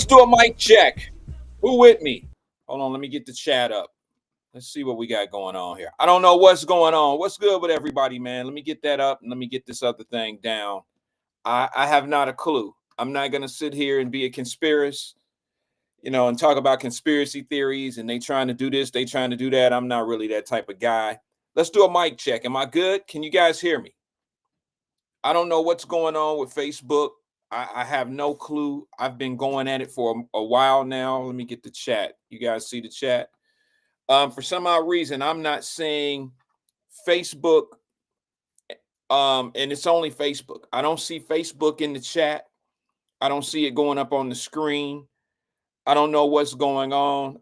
do a mic check. Who with me? Hold on, let me get the chat up. Let's see what we got going on here. I don't know what's going on. What's good with everybody, man? Let me get that up and let me get this other thing down. I have not a clue. I'm not going to sit here and be a conspiracy, and talk about conspiracy theories and they trying to do this, they trying to do that. I'm not really that type of guy. Let's do a mic check. Am I good? Can you guys hear me? I don't know what's going on with Facebook. I have no clue. I've been going at it for a while now. Let me get the chat. You guys see the chat? For some odd reason, I'm not seeing Facebook, and it's only Facebook. I don't see Facebook in the chat. I don't see it going up on the screen. I don't know what's going on.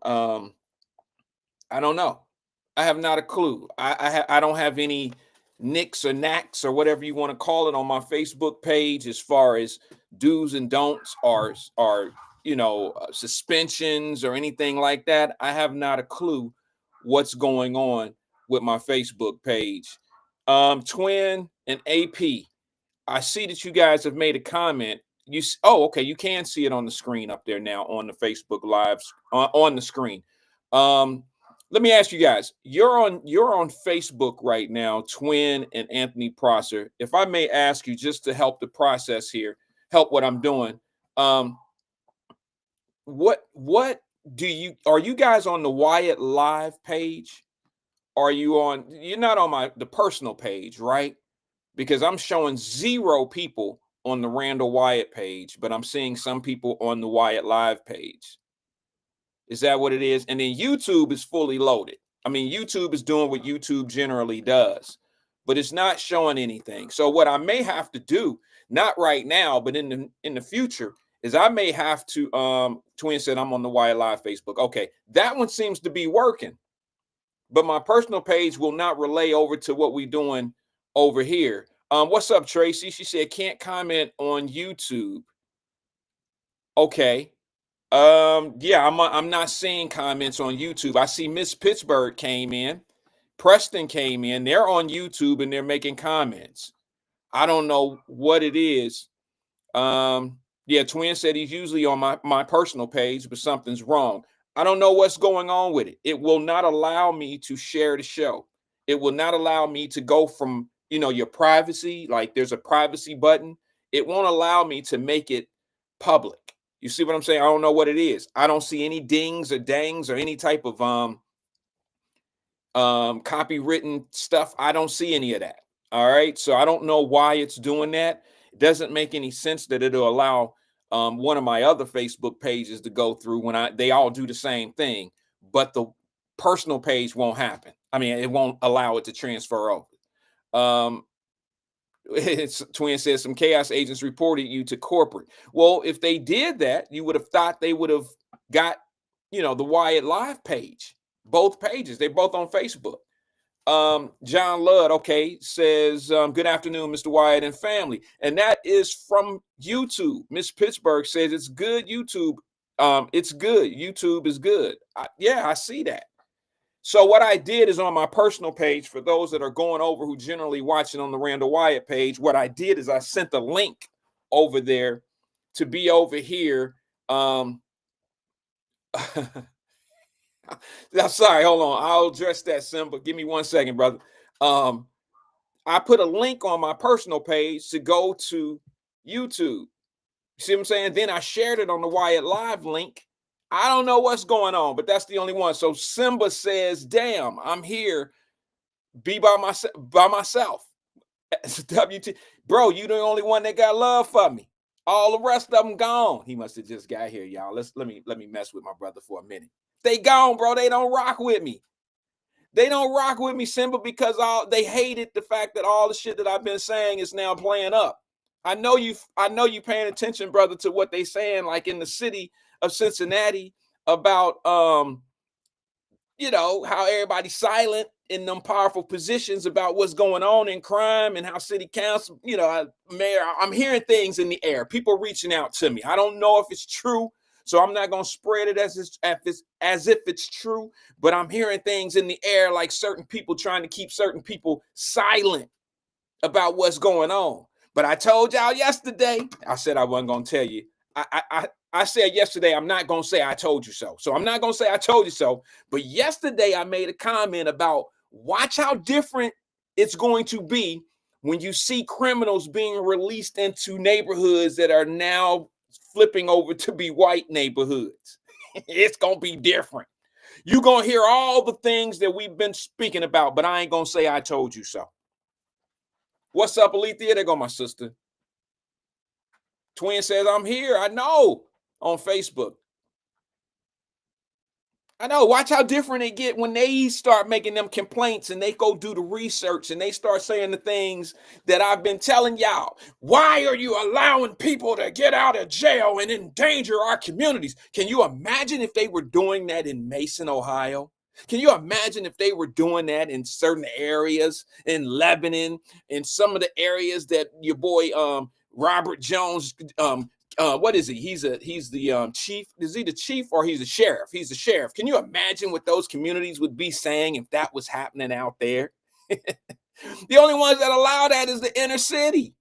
I don't know. I have not a clue. I don't have any nicks or knacks or whatever you want to call it on my Facebook page as far as do's and don'ts or suspensions or anything like that. I have not a clue what's going on with my Facebook page. Twin and AP, I see that you guys have made a comment. Okay, you can see it on the screen up there now on the Facebook Lives on the screen. Let me ask you guys, you're on Facebook right now, Twin and Anthony Prosser. If I may ask you, just to help the process here, help what I'm doing. What are you guys on the Wyatt Live page? You're not on the personal page, right? Because I'm showing 0 people on the Randall Wyatt page, but I'm seeing some people on the Wyatt Live page. Is that what it is? And then YouTube is fully loaded. I mean, YouTube is doing what YouTube generally does, but it's not showing anything. So what I may have to do, not right now, but in the future, is I may have to, Twin said I'm on the Wyatt Live Facebook. Okay, that one seems to be working, but my personal page will not relay over to what we're doing over here. What's up, Tracy? She said, can't comment on YouTube. Okay. Yeah, I'm not seeing comments on YouTube. I see Miss Pittsburgh came in, Preston came in. They're on YouTube and they're making comments. I don't know what it is. Yeah, Twin said he's usually on my personal page, but something's wrong. I don't know what's going on with it. It will not allow me to share the show. It will not allow me to go from, your privacy, like there's a privacy button. It won't allow me to make it public. You see what I'm saying? I don't know what it is. I don't see any dings or dangs or any type of copywritten stuff. I don't see any of that. All right. So I don't know why it's doing that. It doesn't make any sense that it'll allow one of my other Facebook pages to go through when they all do the same thing, but the personal page won't happen. I mean, it won't allow it to transfer over. It's Twin says some chaos agents reported you to corporate. Well, if they did that, you would have thought they would have got, the Wyatt Live page, both pages. They're both on Facebook. John Ludd, okay, says, good afternoon, Mr. Wyatt and family. And that is from YouTube. Miss Pittsburgh says it's good, YouTube. It's good. YouTube is good. I see that. So what I did is on my personal page, for those that are going over who generally watching on the Randall Wyatt page, what I did is I sent the link over there to be over here. I'm sorry, hold on. I'll address that, Simba. Give me 1 second, brother. I put a link on my personal page to go to YouTube. You see what I'm saying? Then I shared it on the Wyatt Live link. I don't know what's going on, but that's the only one. So Simba says, damn, I'm here. Be by myself. WT. Bro, you the only one that got love for me. All the rest of them gone. He must have just got here, y'all. Let me mess with my brother for a minute. They gone, bro. They don't rock with me. They don't rock with me, Simba, because they hated the fact that all the shit that I've been saying is now playing up. I know you paying attention, brother, to what they saying, like in the city of Cincinnati about how everybody's silent in them powerful positions about what's going on in crime and how city council, mayor, I'm hearing things in the air. People reaching out to me. I don't know if it's true, so I'm not going to spread it as if it's true, but I'm hearing things in the air like certain people trying to keep certain people silent about what's going on. But I told y'all yesterday, I said I wasn't going to tell you. I said yesterday, I'm not going to say I told you so. So I'm not going to say I told you so. But yesterday I made a comment about watch how different it's going to be when you see criminals being released into neighborhoods that are now flipping over to be white neighborhoods. It's going to be different. You're going to hear all the things that we've been speaking about, but I ain't going to say I told you so. What's up, Alethea? There go my sister. Twin says, I'm here. I know, on Facebook. I know. Watch how different they get when they start making them complaints and they go do the research and they start saying the things that I've been telling y'all. Why are you allowing people to get out of jail and endanger our communities? Can you imagine if they were doing that in Mason, Ohio? Can you imagine if they were doing that in certain areas in Lebanon, in some of the areas that your boy Robert Jones what is he? He's the chief. Is he the chief or he's the sheriff? He's the sheriff. Can you imagine what those communities would be saying if that was happening out there? The only ones that allow that is the inner city,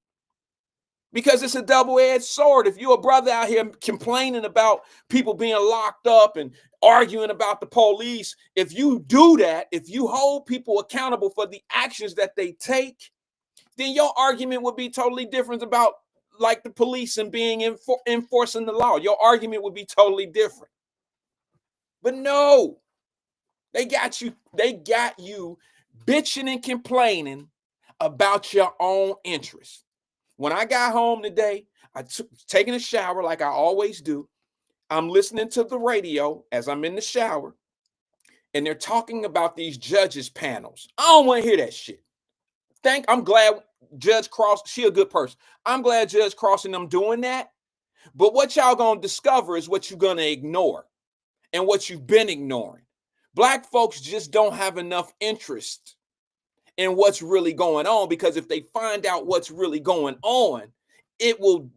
because it's a double-edged sword. If you're a brother out here complaining about people being locked up and arguing about the police, if you do that, if you hold people accountable for the actions that they take, then your argument would be totally different about like the police and being enforcing the law. Your argument would be totally different. But no, they got you bitching and complaining about your own interests. When I got home today, taking a shower like I always do. I'm listening to the radio as I'm in the shower, and they're talking about these judges panels. I don't want to hear that shit. I'm glad Judge Cross, she a good person. I'm glad Judge Cross and them doing that. But what y'all gonna discover is what you're gonna ignore and what you've been ignoring. Black folks just don't have enough interest in what's really going on, because if they find out what's really going on, it will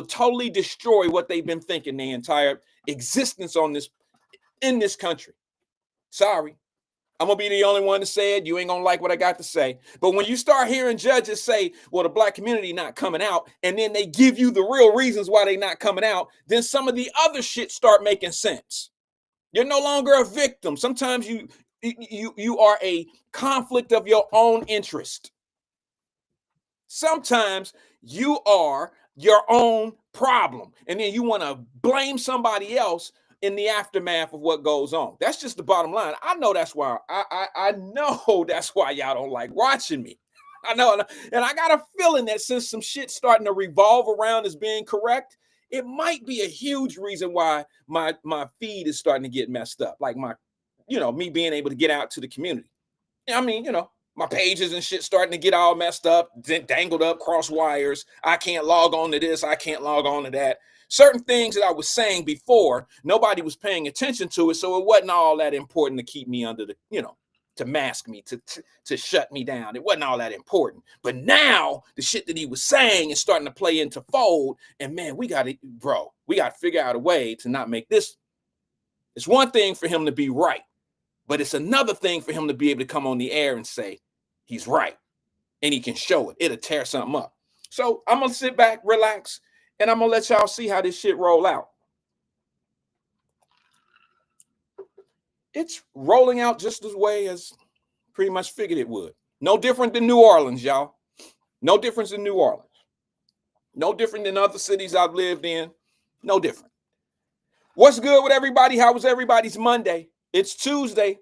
totally destroy what they've been thinking their entire existence in this country. Sorry. I'm going to be the only one to say it. You ain't going to like what I got to say. But when you start hearing judges say, well, the black community not coming out, and then they give you the real reasons why they not coming out, then some of the other shit start making sense. You're no longer a victim. Sometimes you are a conflict of your own interest. Sometimes you are your own problem, and then you want to blame somebody else in the aftermath of what goes on. That's just the bottom line. I know that's why I know that's why y'all don't like watching me. I know, and I got a feeling that since some shit's starting to revolve around as being correct, it might be a huge reason why my feed is starting to get messed up. Like me being able to get out to the community. I mean, my pages and shit starting to get all messed up, dangled up, cross wires. I can't log on to this. I can't log on to that. Certain things that I was saying before, nobody was paying attention to it, so it wasn't all that important to keep me under the, to mask me, to shut me down. It wasn't all that important. But now the shit that he was saying is starting to play into fold, and man, we got to figure out a way to not make this. It's one thing for him to be right, but it's another thing for him to be able to come on the air and say he's right, and he can show it. It'll tear something up. So I'm going to sit back, relax, and I'm going to let y'all see how this shit roll out. It's rolling out just as way as pretty much figured it would. No different than New Orleans, y'all. No difference in New Orleans. No different than other cities I've lived in. No different. What's good with everybody? How was everybody's Monday? It's Tuesday.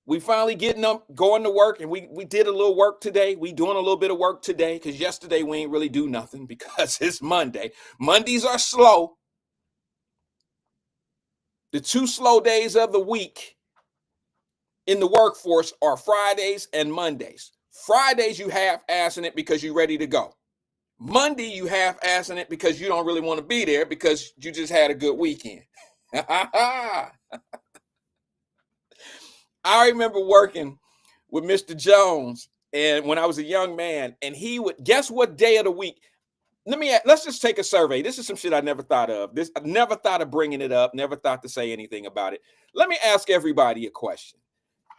We finally getting up, going to work, and we did a little work today. We doing a little bit of work today because yesterday we ain't really do nothing because it's Monday. Mondays are slow. The 2 slow days of the week in the workforce are Fridays and Mondays. Fridays, you half-assing it because you're ready to go. Monday, you half-assing it because you don't really want to be there because you just had a good weekend. I remember working with Mr. Jones, and when I was a young man, and he would guess what day of the week. Let's just take a survey. This is some shit I never thought of. I never thought of bringing it up. Never thought to say anything about it. Let me ask everybody a question.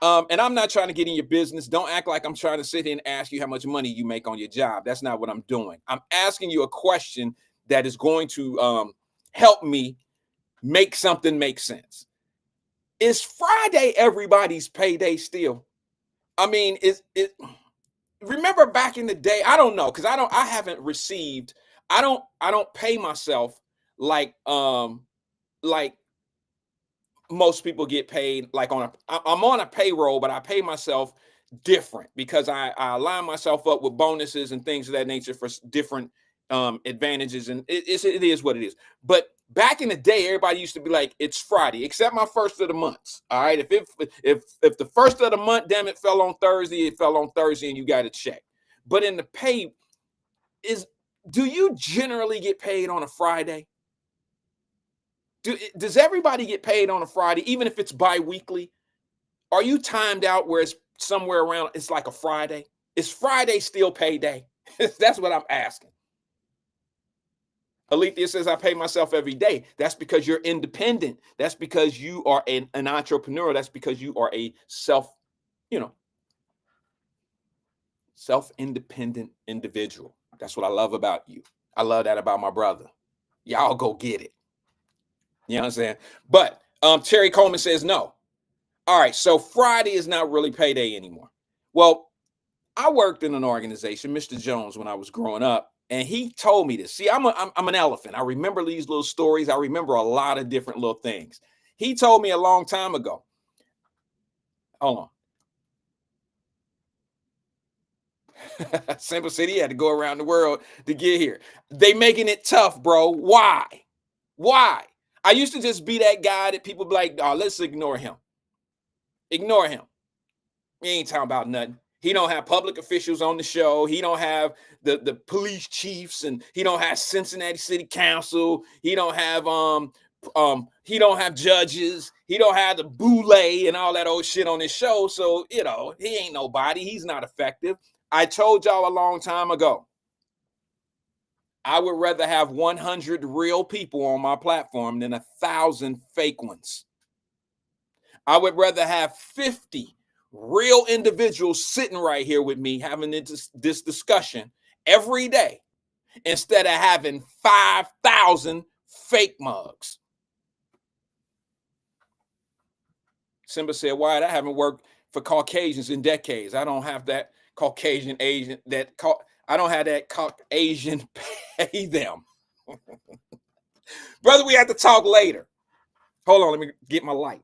And I'm not trying to get in your business. Don't act like I'm trying to sit here and ask you how much money you make on your job. That's not what I'm doing. I'm asking you a question that is going to help me make something make sense. Is Friday everybody's payday still? I mean, is it? Remember back in the day? I don't know, because I haven't received. I don't pay myself like most people get paid, like I'm on a payroll, but I pay myself different because I align myself up with bonuses and things of that nature for different advantages, and it is what it is. But back in the day, everybody used to be like, it's Friday, except my first of the months. All right, if the first of the month, damn it, fell on Thursday, it fell on Thursday, and you got a check. But in the pay is, do you generally get paid on a Friday? Does everybody get paid on a Friday, even if it's bi-weekly? Are you timed out where it's somewhere around, it's like a Friday? Is Friday still payday? That's what I'm asking. Alethea says, I pay myself every day. That's because you're independent. That's because you are an entrepreneur. That's because you are a self-independent individual. That's what I love about you. I love that about my brother. Y'all go get it. You know what I'm saying? But Terry Coleman says no. All right, so Friday is not really payday anymore. Well, I worked in an organization, Mr. Jones, when I was growing up, and he told me this. See, I'm an elephant. I remember these little stories. I remember a lot of different little things. He told me a long time ago. Hold on. Simple City had to go around the world to get here. They making it tough, bro. Why? Why? I used to just be that guy that people be like, oh, let's ignore him. Ignore him. He ain't talking about nothing. He don't have public officials on the show. He don't have the police chiefs, and he don't have Cincinnati City Council. He don't have he don't have judges. He don't have the boule and all that old shit on his show. So, he ain't nobody. He's not effective. I told y'all a long time ago, I would rather have 100 real people on my platform than 1,000 fake ones. I would rather have 50 real individuals sitting right here with me having this discussion every day instead of having 5,000 fake mugs. Simba said, Wyatt, I haven't worked for Caucasians in decades. I don't have that Caucasian Asian, I don't have that Caucasian pay them. Brother, we have to talk later. Hold on, let me get my light.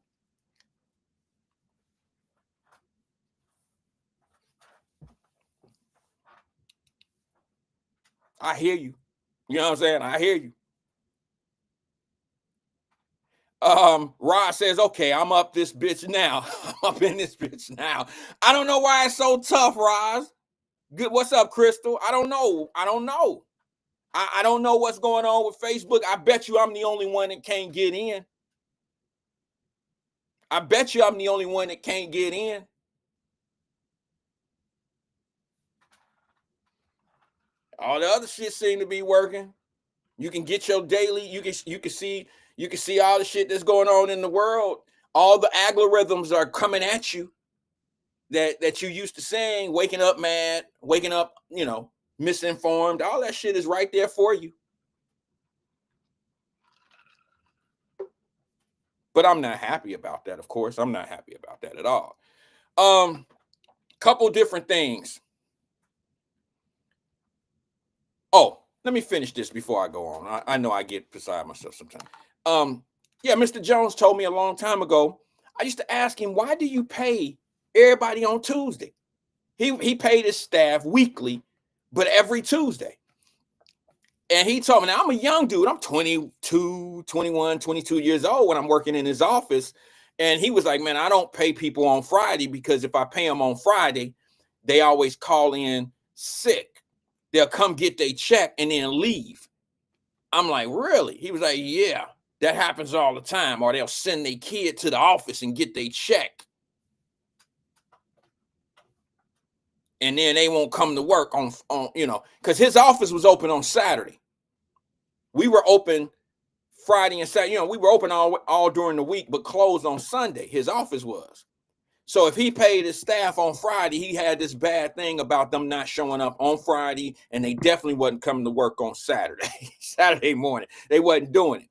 I hear you. You know what I'm saying? I hear you. Rod says, okay, I'm up this bitch now. I'm up in this bitch now. I don't know why it's so tough, Roz. Good. What's up, Crystal? I don't know. I don't know what's going on with Facebook. I bet you I'm the only one that can't get in. I bet you I'm the only one that can't get in. All the other shit seem to be working. You can get your daily, you can see all the shit that's going on in the world. All the algorithms are coming at you that you used to saying, waking up mad, waking up, misinformed. All that shit is right there for you. But I'm not happy about that, of course. I'm not happy about that at all. Couple different things. Oh, let me finish this before I go on. I know I get beside myself sometimes. Yeah, Mr. Jones told me a long time ago. I used to ask him, why do you pay everybody on Tuesday? He paid his staff weekly, but every Tuesday. And he told me, now I'm a young dude. I'm 22, 21, 22 years old when I'm working in his office. And he was like, man, I don't pay people on Friday because if I pay them on Friday, they always call in sick. They'll come get their check and then leave. I'm like, really? He was like, yeah, that happens all the time. Or they'll send their kid to the office and get their check. And then they won't come to work on because his office was open on Saturday. We were open Friday and Saturday. We were open all during the week, but closed on Sunday. His office was. So if he paid his staff on Friday, he had this bad thing about them not showing up on Friday, and they definitely wasn't coming to work on Saturday, Saturday morning. They wasn't doing it.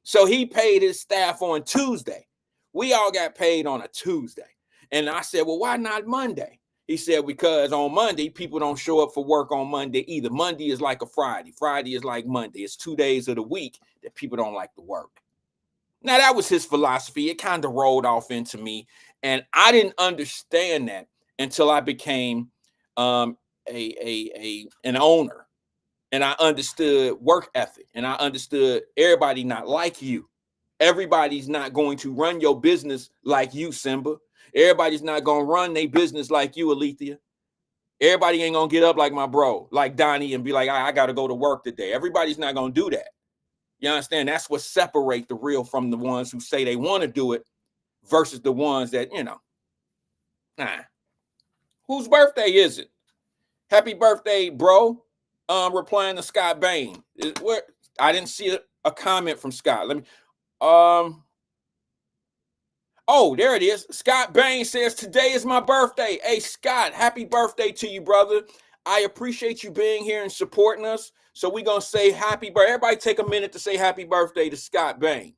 So he paid his staff on Tuesday. We all got paid on a Tuesday. And I said, well, why not Monday? He said, because on Monday, people don't show up for work on Monday either. Monday is like a Friday. Friday is like Monday. It's 2 days of the week that people don't like to work. Now, that was his philosophy. It kind of rolled off into me. And I didn't understand that until I became an owner. And I understood work ethic. And I understood everybody not like you. Everybody's not going to run your business like you, Simba. Everybody's not going to run their business like you, Alethea. Everybody ain't going to get up like my bro, like Donnie, and be like, I got to go to work today. Everybody's not going to do that. You understand? That's what separates the real from the ones who say they want to do it versus the ones that, nah. Whose birthday is it? Happy birthday, bro. Replying to Scott Bain. I didn't see a comment from Scott. Let me, oh, there it is. Scott Bain says, today is my birthday. Hey, Scott, happy birthday to you, brother. I appreciate you being here and supporting us. So we're going to say happy birthday. Everybody take a minute to say happy birthday to Scott Bain.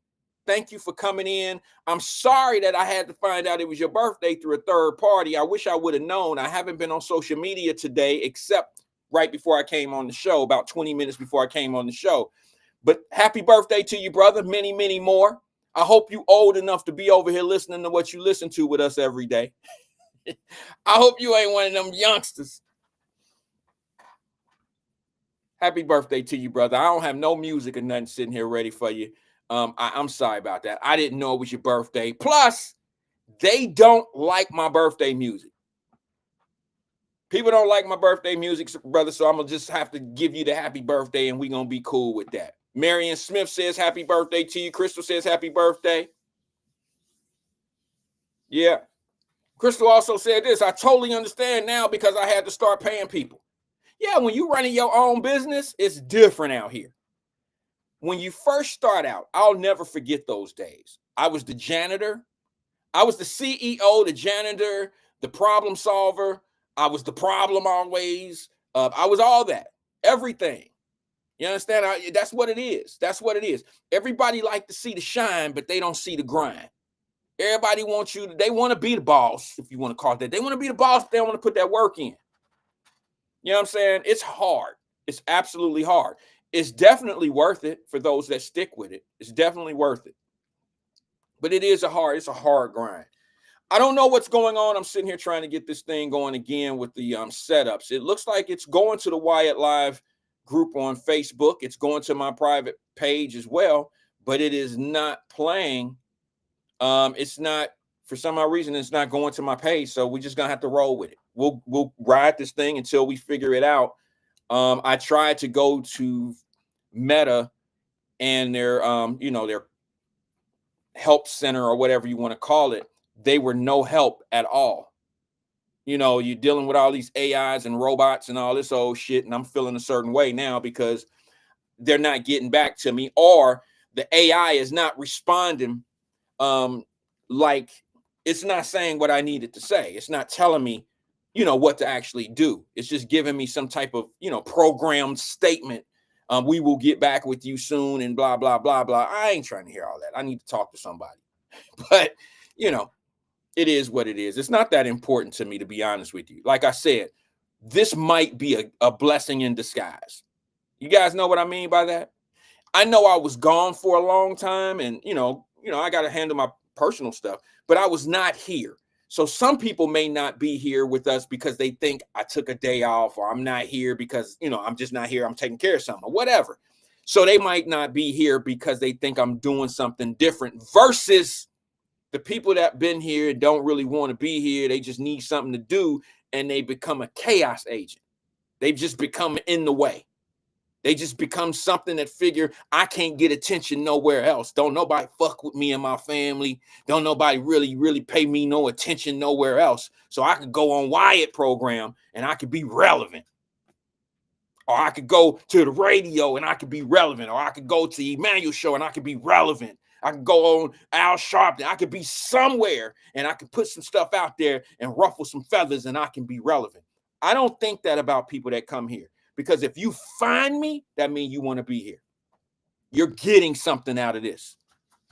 Thank you for coming in. I'm sorry that I had to find out it was your birthday through a third party. I wish I would have known. I haven't been on social media today except right before I came on the show, about 20 minutes before I came on the show. But happy birthday to you, brother. Many, many more. I hope you old enough to be over here listening to what you listen to with us every day. I hope you ain't one of them youngsters. Happy birthday to you, brother. I don't have no music or nothing sitting here ready for you. I'm sorry about that. I didn't know it was your birthday. Plus, they don't like my birthday music. People don't like my birthday music, brother, so I'm going to just have to give you the happy birthday, and we're going to be cool with that. Marion Smith says happy birthday to you. Crystal says happy birthday. Yeah. Crystal also said this, I totally understand now because I had to start paying people. Yeah, when you're running your own business, it's different out here. When you first start out, I'll never forget those days. I was the janitor. I was the CEO, the janitor, the problem solver. I was the problem always. I was all that, everything. You understand? That's what it is. That's what it is. Everybody like to see the shine, but they don't see the grind. Everybody wants you. They want to be the boss, if you want to call it that. They want to be the boss, but they don't want to put that work in. You know what I'm saying? It's hard. It's absolutely hard. It's definitely worth it for those that stick with it. It's definitely worth it. But it's a hard grind. I don't know what's going on. I'm sitting here trying to get this thing going again with the setups. It looks like it's going to the Wyatt Live group on Facebook. It's going to my private page as well, but it is not playing. It's not, for some odd reason, it's not going to my page. So we're just gonna have to roll with it. We'll ride this thing until we figure it out. I tried to go to Meta and their their help center or whatever you want to call it. They were no help at all. You're dealing with all these AIs and robots and all this old shit, and I'm feeling a certain way now because they're not getting back to me, or the AI is not responding. Like it's not saying what I needed to say. It's not telling me, what to actually do. It's just giving me some type of, programmed statement. We will get back with you soon and blah, blah, blah, blah. I ain't trying to hear all that. I need to talk to somebody. But, it is what it is. It's not that important to me, to be honest with you. Like I said, this might be a blessing in disguise. You guys know what I mean by that? I know I was gone for a long time and, I got to handle my personal stuff, but I was not here. So some people may not be here with us because they think I took a day off, or I'm not here because, I'm just not here. I'm taking care of something or whatever. So they might not be here because they think I'm doing something different versus the people that been here don't really want to be here. They just need something to do, and they become a chaos agent. They've just become in the way. They just become something that figure I can't get attention nowhere else. Don't nobody fuck with me and my family. Don't nobody really pay me no attention nowhere else. So I could go on Wyatt program and I could be relevant. Or I could go to the radio and I could be relevant. Or I could go to Emmanuel show and I could be relevant. I can go on Al Sharpton. I could be somewhere and I can put some stuff out there and ruffle some feathers and I can be relevant. I don't think that about people that come here, because if you find me, that means you want to be here. You're getting something out of this.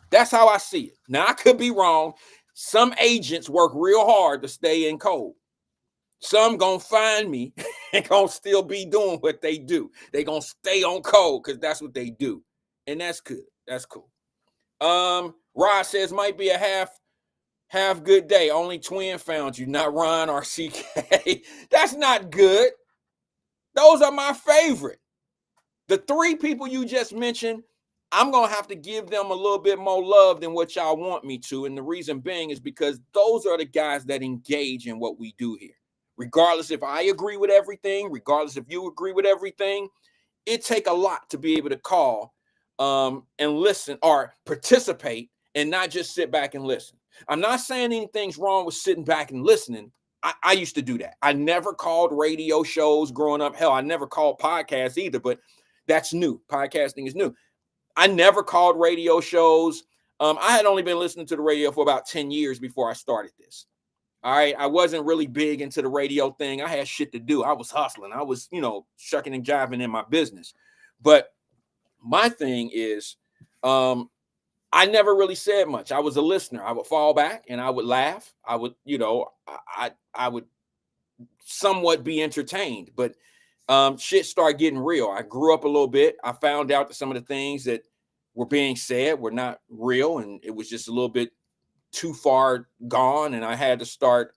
That's how I see it. Now, I could be wrong. Some agents work real hard to stay in code. Some gonna find me and gonna still be doing what they do. They gonna stay on code because that's what they do. And that's good. That's cool. Rod says might be a half good day. Only twin found you, not Ron or CK. That's not good. Those are my favorite. The three people you just mentioned, I'm going to have to give them a little bit more love than what y'all want me to. And the reason being is because those are the guys that engage in what we do here. Regardless if I agree with everything, regardless if you agree with everything, it take a lot to be able to call and listen or participate and not just sit back and listen. I'm not saying anything's wrong with sitting back and listening. I used to do that. I never called radio shows growing up. Hell, I never called podcasts either, but that's new. Podcasting is new. I never called radio shows. I had only been listening to the radio for about 10 years before I started this. All right. I wasn't really big into the radio thing. I had shit to do. I was hustling. I was, shucking and jiving in my business. But my thing is, I never really said much. I was a listener. I would fall back and I would laugh. I would, I would somewhat be entertained, but shit started getting real. I grew up a little bit. I found out that some of the things that were being said were not real, and it was just a little bit too far gone, and I had to start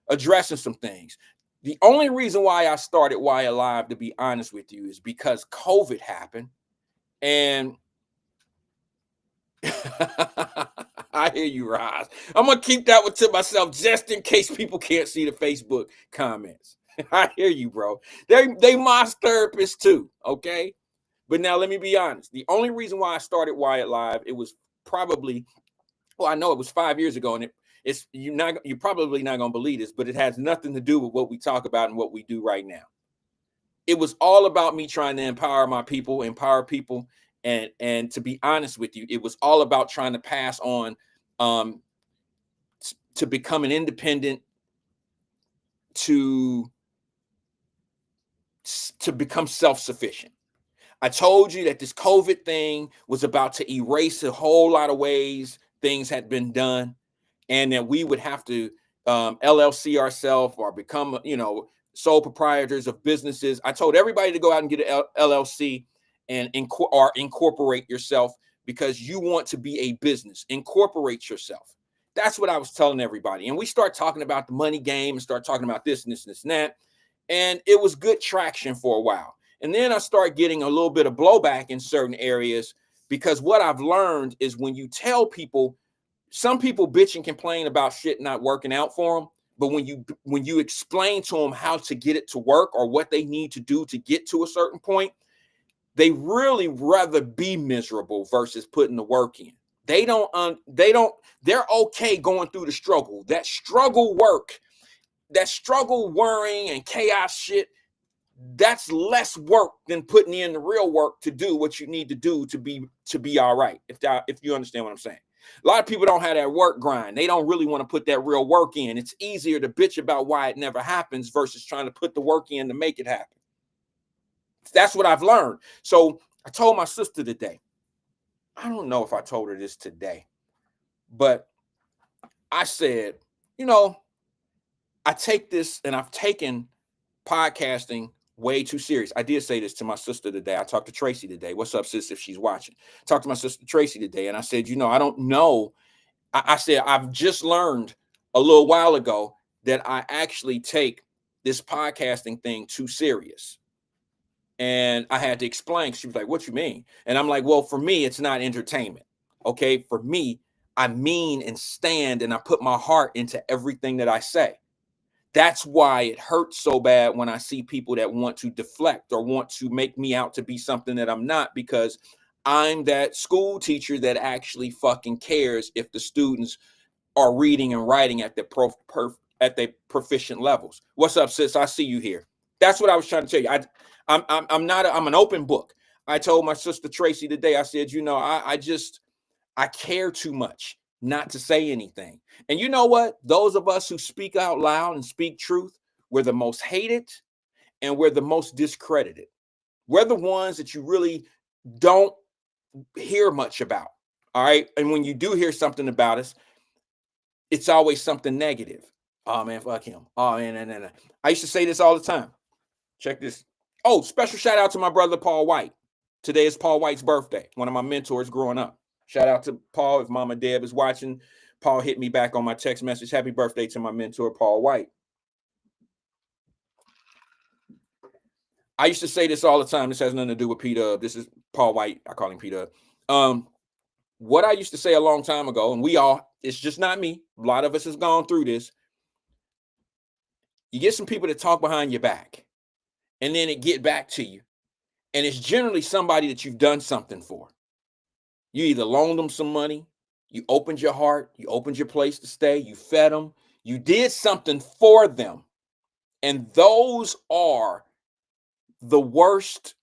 addressing some things. The only reason why I started Wyatt Live, to be honest with you, is because COVID happened, and I hear you, Roz. I'm gonna keep that one to myself just in case people can't see the Facebook comments. I hear you, bro. They my therapists too, okay? But now let me be honest. The only reason why I started Wyatt Live, it was probably, I know it was 5 years ago, and you're probably not gonna believe this, but it has nothing to do with what we talk about and what we do right now. It was all about me trying to empower people, and to be honest with you, it was all about trying to pass on to become an independent, to become self-sufficient. I told you that this COVID thing was about to erase a whole lot of ways things had been done, and that we would have to LLC ourselves or become, sole proprietors of businesses. I told everybody to go out and get an LLC and incorporate yourself, because you want to be a business. Incorporate yourself. That's what I was telling everybody. And we start talking about the money game and start talking about this and this and this and that. And it was good traction for a while. And then I start getting a little bit of blowback in certain areas, because what I've learned is when you tell people, some people bitch and complain about shit not working out for them. But when you explain to them how to get it to work or what they need to do to get to a certain point, they really rather be miserable versus putting the work in. They're okay going through the struggle. That struggle work, that struggle worrying and chaos shit, that's less work than putting in the real work to do what you need to do to be all right. If you understand what I'm saying. A lot of people don't have that work grind. They don't really want to put that real work in. It's easier to bitch about why it never happens versus trying to put the work in to make it happen. That's what I've learned. So I told my sister today, I don't know if I told her this today, but I said, I take this, and I've taken podcasting way too serious. I did say this to my sister today. I talked to Tracy today. What's up, sis, if she's watching? Talked to my sister Tracy today, and I said, I don't know. I said, I've just learned a little while ago that I actually take this podcasting thing too serious. And I had to explain. She was like, what you mean? And I'm like, well, for me, it's not entertainment. Okay. For me, I mean and stand, and I put my heart into everything that I say. That's why it hurts so bad when I see people that want to deflect or want to make me out to be something that I'm not, because I'm that school teacher that actually fucking cares if the students are reading and writing at the proficient levels. What's up, sis? I see you here. That's what I was trying to tell you. I'm an open book. I told my sister Tracy today, I said, I care too much not to say anything. And you know what? Those of us who speak out loud and speak truth, we're the most hated and we're the most discredited. We're the ones that you really don't hear much about. All right. And when you do hear something about us, it's always something negative. Oh man, fuck him. Oh man, nah. I used to say this all the time. Check this. Oh, special shout out to my brother Paul White. Today is Paul White's birthday, one of my mentors growing up. Shout out to Paul. If Mama Deb is watching, Paul hit me back on my text message. Happy birthday to my mentor, Paul White. I used to say this all the time. This has nothing to do with P-Dub. This is Paul White. I call him P-Dub. What I used to say a long time ago, and it's just not me. A lot of us has gone through this. You get some people that talk behind your back, and then it get back to you. And it's generally somebody that you've done something for. You either loaned them some money, you opened your heart, you opened your place to stay, you fed them, you did something for them. And those are the worst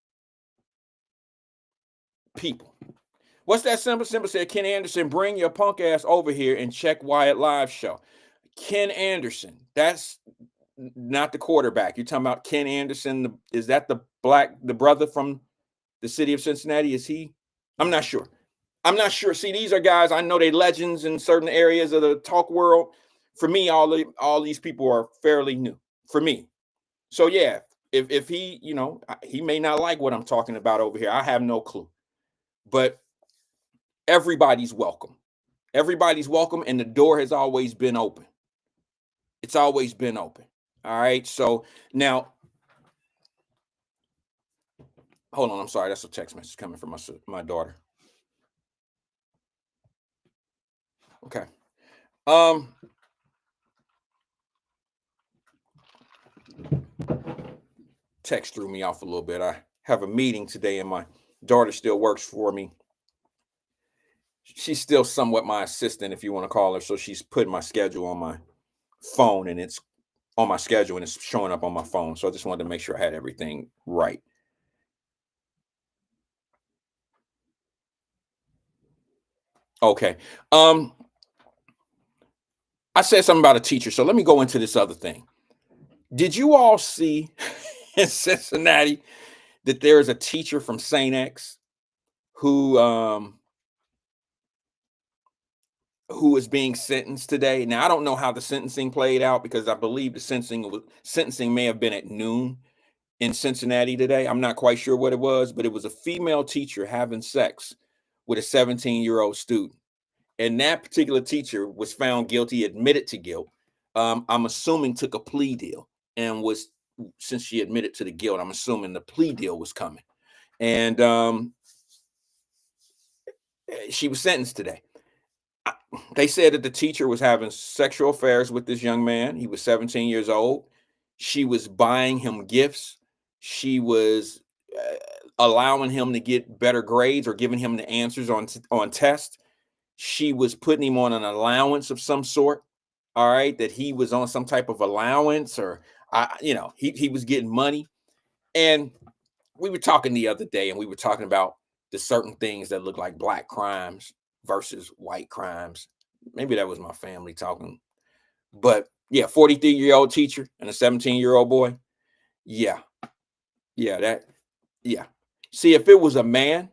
people. What's that simple? Simple said, Ken Anderson, bring your punk ass over here and check Wyatt live show. Ken Anderson, that's not the quarterback. You're talking about Ken Anderson. Is that the brother from the city of Cincinnati? Is he? I'm not sure. See, these are guys, I know they legends in certain areas of the talk world. For me, all these people are fairly new for me. So yeah, if he, he may not like what I'm talking about over here. I have no clue. But everybody's welcome. Everybody's welcome, and the door has always been open. It's always been open. All right. So now, hold on. I'm sorry. That's a text message coming from my daughter. Okay. Text threw me off a little bit. I have a meeting today, and my daughter still works for me. She's still somewhat my assistant, if you want to call her. So she's putting my schedule on my phone, and it's on my schedule, and it's showing up on my phone. So I just wanted to make sure I had everything right. Okay. I said something about a teacher, so let me go into this other thing. Did you all see in Cincinnati that there is a teacher from St. X who is being sentenced today? Now, I don't know how the sentencing played out because I believe the sentencing may have been at noon in Cincinnati today. I'm not quite sure what it was, but it was a female teacher having sex with a 17-year-old student. And that particular teacher was found guilty, admitted to guilt. I'm assuming took a plea deal, and since she admitted to the guilt, I'm assuming the plea deal was coming. And she was sentenced today. They said that the teacher was having sexual affairs with this young man. He was 17 years old. She was buying him gifts. She was allowing him to get better grades or giving him the answers on tests. She was putting him on an allowance of some sort. All right, that he was on some type of allowance, or he was getting money. And we were talking the other day, and we were talking about the certain things that look like black crimes versus white crimes. Maybe that was my family talking. But yeah, 43-year-old teacher and a 17-year-old boy. Yeah. See, if it was a man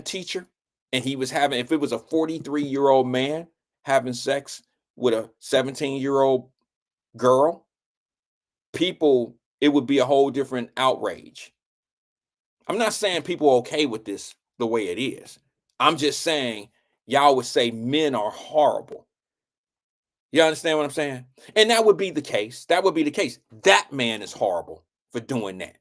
teacher, and if it was a 43-year-old man having sex with a 17-year-old girl, it would be a whole different outrage. I'm not saying people are okay with this the way it is. I'm just saying y'all would say men are horrible. You understand what I'm saying? And that would be the case. That man is horrible for doing that.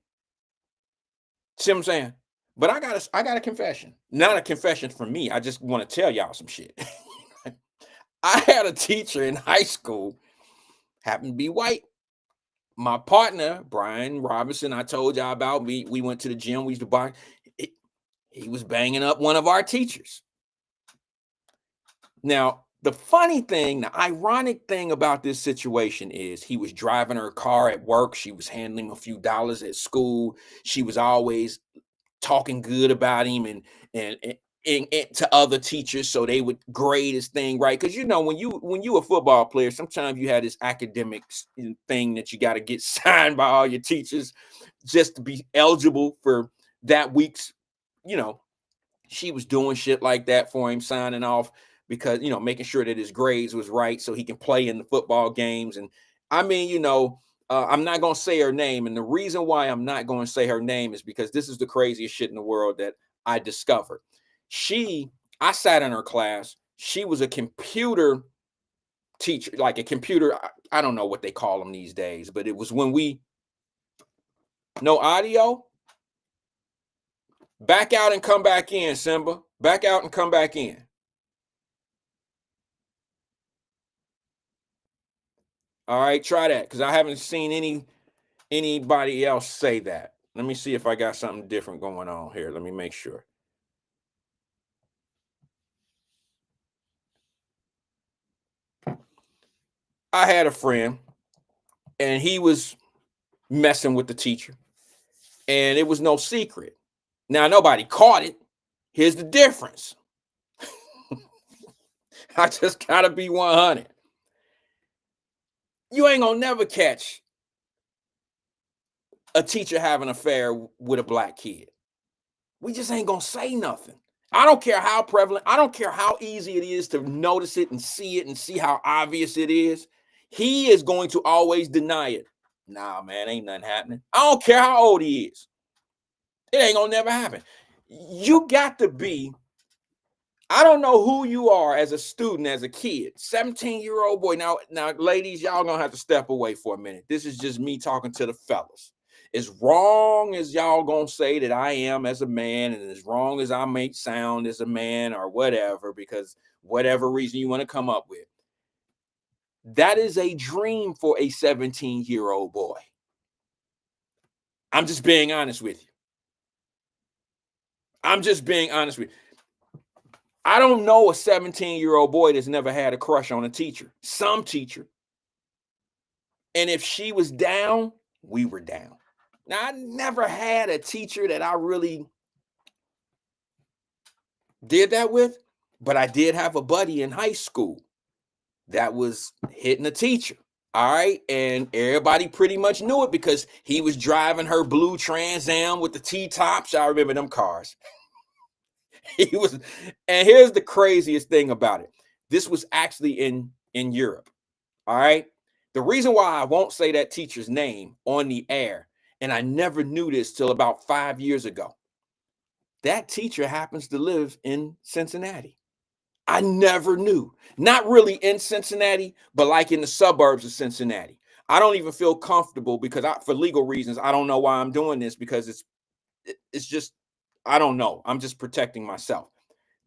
See what I'm saying? But I got a confession. Not a confession from me. I just want to tell y'all some shit. I had a teacher in high school, happened to be white. My partner, Brian Robinson, I told y'all about, we went to the gym, we used to box. He was banging up one of our teachers. Now, the ironic thing about this situation is he was driving her car at work. She was handing him a few dollars at school. She was always talking good about him. And to other teachers so they would grade his thing right. Because when you a football player, sometimes you have this academic thing that you got to get signed by all your teachers just to be eligible for that week's. You know, she was doing shit like that for him, signing off because making sure that his grades was right so he can play in the football games. And I mean, I'm not gonna say her name, and the reason why I'm not gonna say her name is because this is the craziest shit in the world that I discovered. I sat in her class. She was a computer teacher, like a computer. I don't know what they call them these days, but it was when we no audio. Back out and come back in, Simba. Back out and come back in. All right, try that because I haven't seen anybody else say that. Let me see if I got something different going on here. Let me make sure. I had a friend and he was messing with the teacher, and it was no secret. Now, nobody caught it. Here's the difference. I just gotta be 100. You ain't gonna never catch a teacher having an affair with a black kid. We just ain't gonna say nothing. I don't care how prevalent, I don't care how easy it is to notice it and see how obvious it is. He is going to always deny it. Nah, man, ain't nothing happening. I don't care how old he is. It ain't gonna never happen. You got to be, I don't know who you are as a student, as a kid, 17-year-old boy. Now, ladies, y'all gonna have to step away for a minute. This is just me talking to the fellas. As wrong as y'all gonna say that I am as a man, and as wrong as I may sound as a man or whatever, because whatever reason you want to come up with, that is a dream for a 17-year-old boy. I'm just being honest with you. I'm just being honest with you. I don't know a 17-year-old boy that's never had a crush on a teacher, some teacher. And if she was down, we were down. Now, I never had a teacher that I really did that with, but I did have a buddy in high school that was hitting a teacher. All right. And everybody pretty much knew it because he was driving her blue Trans Am with the T-tops. I remember them cars. He was, and here's the craziest thing about it. This was actually in Europe. All right. The reason why I won't say that teacher's name on the air, and I never knew this till about 5 years ago. That teacher happens to live in Cincinnati. I never knew. Not really in Cincinnati, but like in the suburbs of Cincinnati. I don't even feel comfortable because for legal reasons, I don't know why I'm doing this because it's just, I don't know. I'm just protecting myself.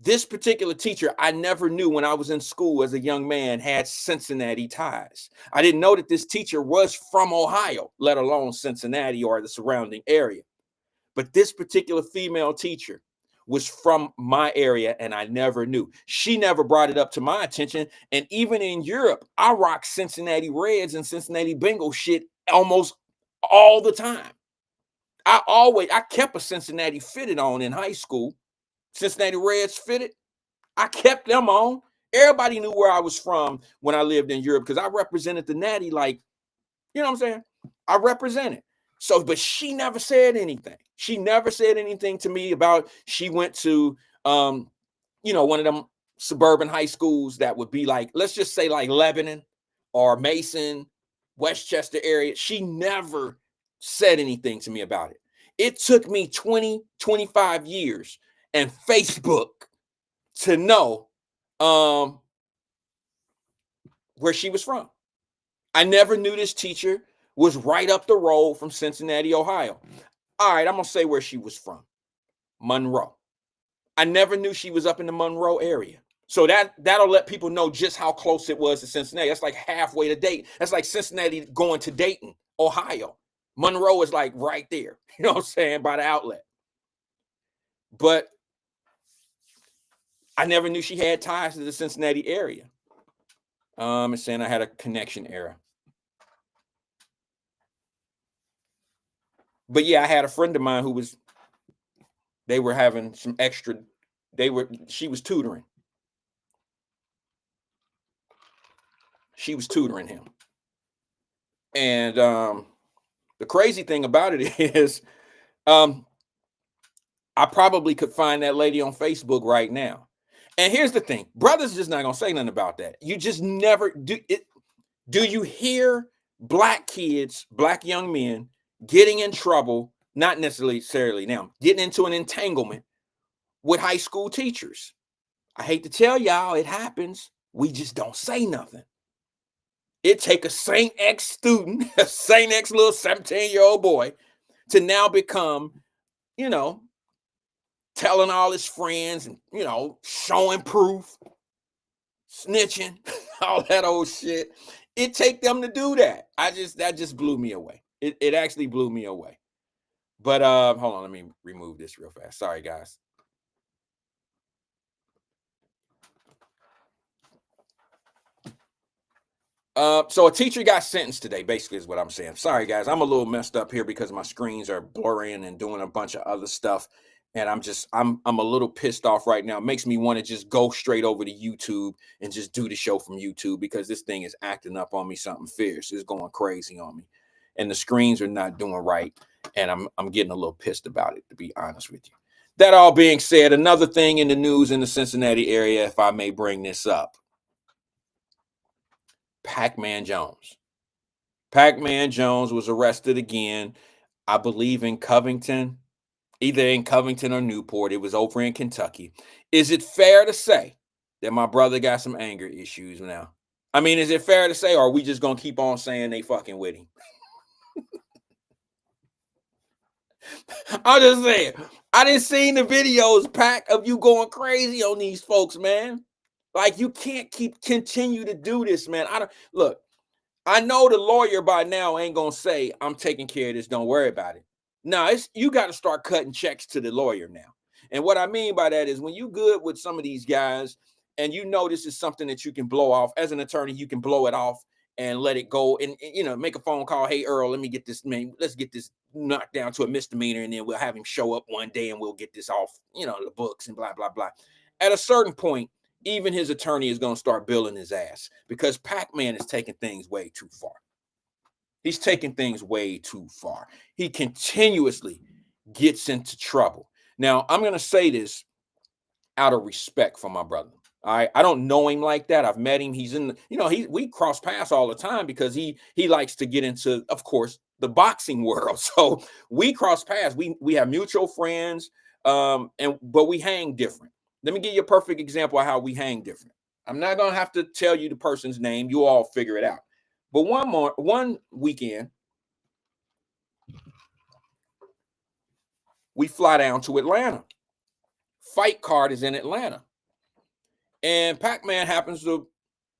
This particular teacher, I never knew when I was in school as a young man, had Cincinnati ties. I didn't know that this teacher was from Ohio, let alone Cincinnati or the surrounding area. But this particular female teacher was from my area, and I never knew. She never brought it up to my attention. And even in Europe, I rock Cincinnati Reds and Cincinnati Bengals shit almost all the time. I kept a Cincinnati fitted on in high school. Cincinnati Reds fitted. I kept them on. Everybody knew where I was from when I lived in Europe because I represented the Natty like, you know what I'm saying? I represented. So, but she never said anything. She never said anything to me about she went to one of them suburban high schools that would be like, let's just say like Lebanon or Mason, Westchester area. She never said anything to me about it. It took me 25 years and Facebook to know where she was from. I never knew this teacher was right up the road from Cincinnati, Ohio. All right, I'm going to say where she was from. Monroe. I never knew she was up in the Monroe area. So that'll let people know just how close it was to Cincinnati. That's like halfway to Dayton. That's like Cincinnati going to Dayton, Ohio. Monroe is like right there, you know what I'm saying, by the outlet. But I never knew she had ties to the Cincinnati area. It's saying I had a connection error. But yeah, I had a friend of mine they were having some extra She was tutoring. She was tutoring him. And the crazy thing about it is, I probably could find that lady on Facebook right now. And here's the thing, brothers just not gonna say nothing about that. You just never do it. Do you hear black kids, black young men getting in trouble, not necessarily now, getting into an entanglement with high school teachers? I hate to tell y'all, it happens. We just don't say nothing. It take a Saint X student, a Saint X little 17-year-old boy, to now become, you know, telling all his friends and, you know, showing proof, snitching, all that old shit. It take them to do that. That just blew me away. It actually blew me away. But hold on, let me remove this real fast. Sorry, guys. So a teacher got sentenced today, basically is what I'm saying. Sorry, guys. I'm a little messed up here because my screens are blurring and doing a bunch of other stuff. And I'm a little pissed off right now. It makes me want to just go straight over to YouTube and just do the show from YouTube because this thing is acting up on me something fierce. It's going crazy on me. And the screens are not doing right. And I'm getting a little pissed about it, to be honest with you. That all being said, another thing in the news in the Cincinnati area, if I may bring this up. Pac-Man Jones. Pac-Man Jones was arrested again, I believe in Covington, either in Covington or Newport. It was over in Kentucky. Is it fair to say that my brother got some anger issues now? I mean, is it fair to say, or are we just going to keep on saying they fucking with him? I'm just saying, I didn't see the videos, Pac, of you going crazy on these folks, man. Like, you can't continue to do this, man. Look. I know the lawyer by now ain't gonna say, I'm taking care of this, don't worry about it. No, you got to start cutting checks to the lawyer now. And what I mean by that is when you good with some of these guys and you know this is something that you can blow off as an attorney, you can blow it off and let it go and you know, make a phone call. Hey, Earl, let me get this, man. Let's get this knocked down to a misdemeanor, and then we'll have him show up one day and we'll get this off, you know, the books and blah, blah, blah. At a certain point, even his attorney is going to start billing his ass because Pac-Man is taking things way too far. He's taking things way too far. He continuously gets into trouble. Now, I'm going to say this out of respect for my brother. I don't know him like that. I've met him. He's in, you know, we cross paths all the time because he likes to get into, of course, the boxing world. So we cross paths. We have mutual friends, but we hang different. Let me give you a perfect example of how we hang different. I'm not gonna have to tell you the person's name. You all figure it out. But one weekend, we fly down to Atlanta. Fight card is in Atlanta. And Pac-Man happens to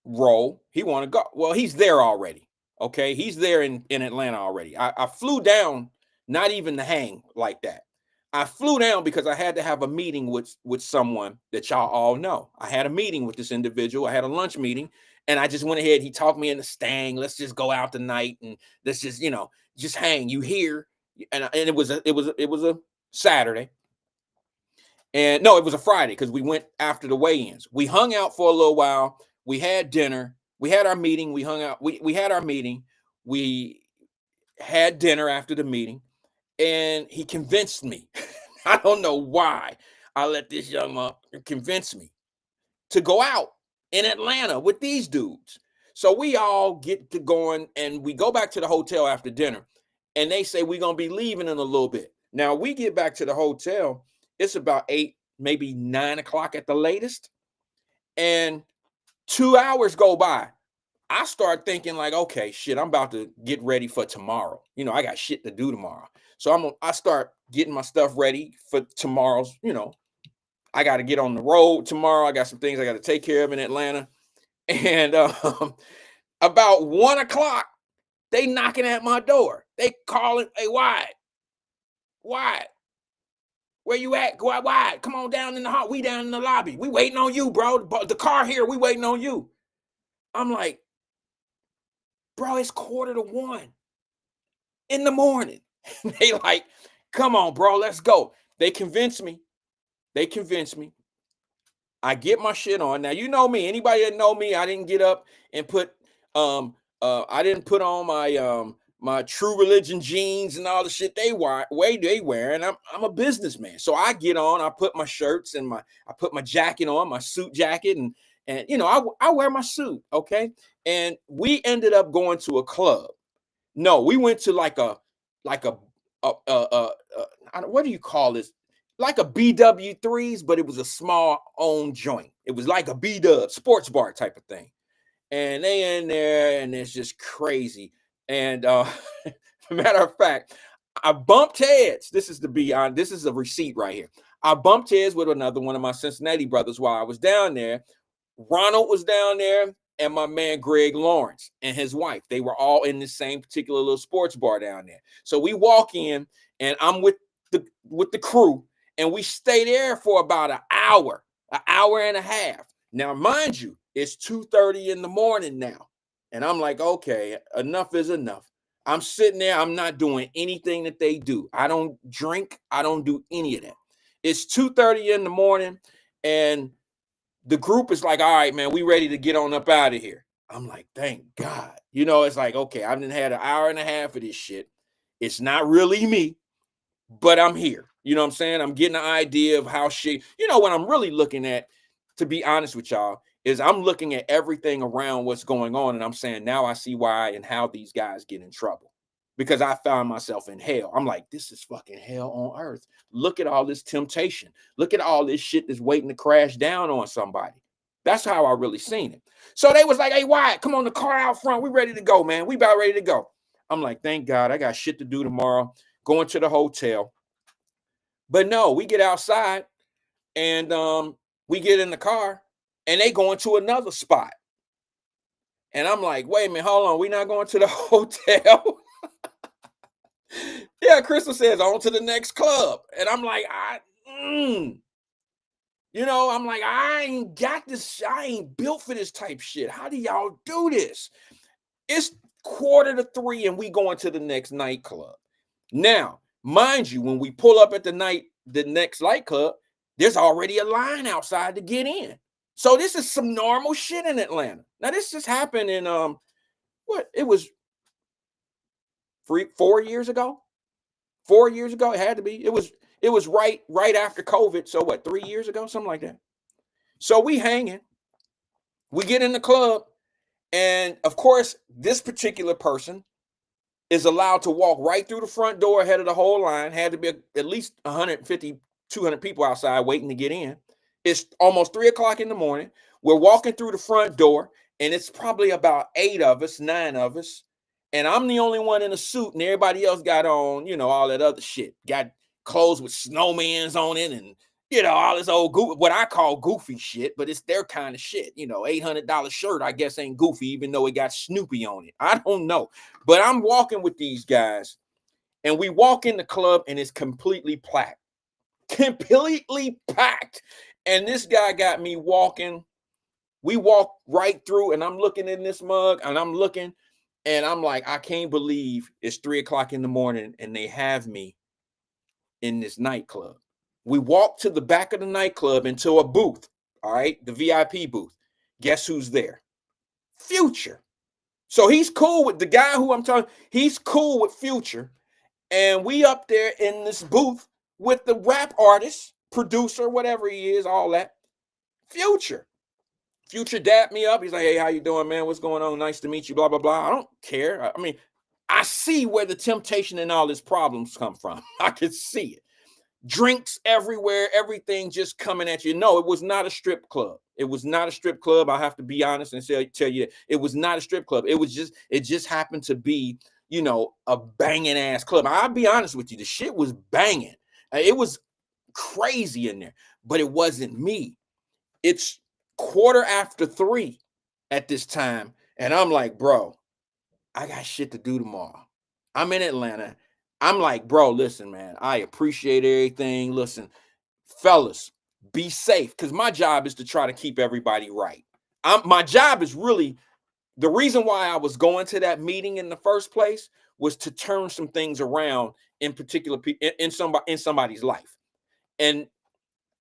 roll. He want to go. Well, he's there already. Okay. He's there in Atlanta already. I flew down, not even to hang like that. I flew down because I had to have a meeting with someone that y'all all know. I had a meeting with this individual. I had a lunch meeting, and I just went ahead. He talked me into staying. Let's just go out tonight and let's just, you know, just hang. You here? And it was a Saturday. And no, it was a Friday because we went after the weigh-ins. We hung out for a little while. We had dinner. We had our meeting. We hung out. We had our meeting. We had dinner after the meeting. And he convinced me. I don't know why I let this young man convince me to go out in Atlanta with these dudes. So we all get to going and we go back to the hotel after dinner. And they say we're going to be leaving in a little bit. Now we get back to the hotel. It's about 8, maybe 9 o'clock at the latest. And 2 hours go by. I start thinking like, okay, shit, I'm about to get ready for tomorrow. You know, I got shit to do tomorrow. So I start getting my stuff ready for tomorrow's, you know, I got to get on the road tomorrow. I got some things I got to take care of in Atlanta. And about 1 o'clock, they knocking at my door. They calling, hey, Wyatt, where you at? Wyatt, come on down in the hall. We down in the lobby. We waiting on you, bro. The car here, we waiting on you. I'm like, bro, it's 1:45 in the morning. They like, come on, bro, let's go. They convinced me. I get my shit on. Now, you know me. Anybody that know me, I didn't get up and put I didn't put on my True Religion jeans and all the shit they wear, and I'm a businessman. So I get on, I put my shirts and I put my jacket on, my suit jacket, and you know, I wear my suit, okay? And we ended up going to a club. No, we went to like what do you call this? Like a BW3s, but it was a small owned joint. It was like a B-Dub sports bar type of thing. And they in there, and it's just crazy. And matter of fact, I bumped heads. This is this is a receipt right here. I bumped heads with another one of my Cincinnati brothers while I was down there. Ronald was down there, and my man Greg Lawrence and his wife. They were all in the same particular little sports bar down there. So we walk in, and I'm with the crew, and we stay there for about an hour and a half. Now, mind you, it's 2:30 in the morning now. And I'm like, okay, enough is enough. I'm sitting there, I'm not doing anything that they do. I don't drink, I don't do any of that. It's 2:30 in the morning, and the group is like, all right, man, we ready to get on up out of here. I'm like, thank God. You know, it's like, okay, I've had an hour and a half of this shit. It's not really me, but I'm here. You know what I'm saying? I'm getting an idea of how shit, you know, what I'm really looking at, to be honest with y'all, is I'm looking at everything around what's going on. And I'm saying, now I see why and how these guys get in trouble. Because I found myself in hell. I'm like, this is fucking hell on earth. Look at all this temptation. Look at all this shit that's waiting to crash down on somebody. That's how I really seen it. So they was like, hey, Wyatt, come on, the car out front. We ready to go, man. We about ready to go. I'm like, thank God, I got shit to do tomorrow. Going to the hotel. But no, we get outside, and we get in the car, and they going to another spot. And I'm like, wait a minute, hold on. We not going to the hotel? Yeah, Crystal says on to the next club. And I'm like, you know, I'm like, I ain't got this. I ain't built for this type shit. How do y'all do this? It's 2:45 and we going to the next nightclub. Now, mind you, when we pull up at the next nightclub, there's already a line outside to get in. So this is some normal shit in Atlanta. Now, this just happened in it was 4 years ago. 4 years ago, it had to be. It was right after COVID. So what, 3 years ago, something like that. So we hanging, we get in the club, and of course, this particular person is allowed to walk right through the front door ahead of the whole line. Had to be at least 150, 200 people outside waiting to get in. It's almost 3:00 in the morning. We're walking through the front door, and it's probably about 9 of us. And I'm the only one in a suit, and everybody else got on, you know, all that other shit. Got clothes with snowmans on it, and you know, all this old what I call goofy shit, but it's their kind of shit. You know, $800 shirt, I guess, ain't goofy, even though it got Snoopy on it. I don't know. But I'm walking with these guys, and we walk in the club, and it's completely packed. Completely packed. And this guy got me walking. We walk right through, and I'm looking in this mug, and I'm looking, and I'm like, I can't believe it's 3:00 in the morning, and they have me in this nightclub. We walk to the back of the nightclub into a booth, all right, the VIP booth. Guess who's there? Future. So he's cool with the guy who I'm talking, he's cool with Future. And we up there in this booth with the rap artist, producer, whatever he is, all that. Future. Future dapped me up. He's like, hey, how you doing, man? What's going on? Nice to meet you, blah, blah, blah. I don't care. I mean, I see where the temptation and all his problems come from. I can see it. Drinks everywhere, everything just coming at you. No, it was not a strip club. It was not a strip club. I have to be honest and tell you that it was not a strip club. It just happened to be, you know, a banging ass club. I'll be honest with you. The shit was banging. It was crazy in there, but it wasn't me. It's 3:15 at this time. And I'm like, bro, I got shit to do tomorrow. I'm in Atlanta. I'm like, bro, listen, man, I appreciate everything. Listen, fellas, be safe, because my job is to try to keep everybody right. My job is really, the reason why I was going to that meeting in the first place was to turn some things around, in particular in somebody's life. And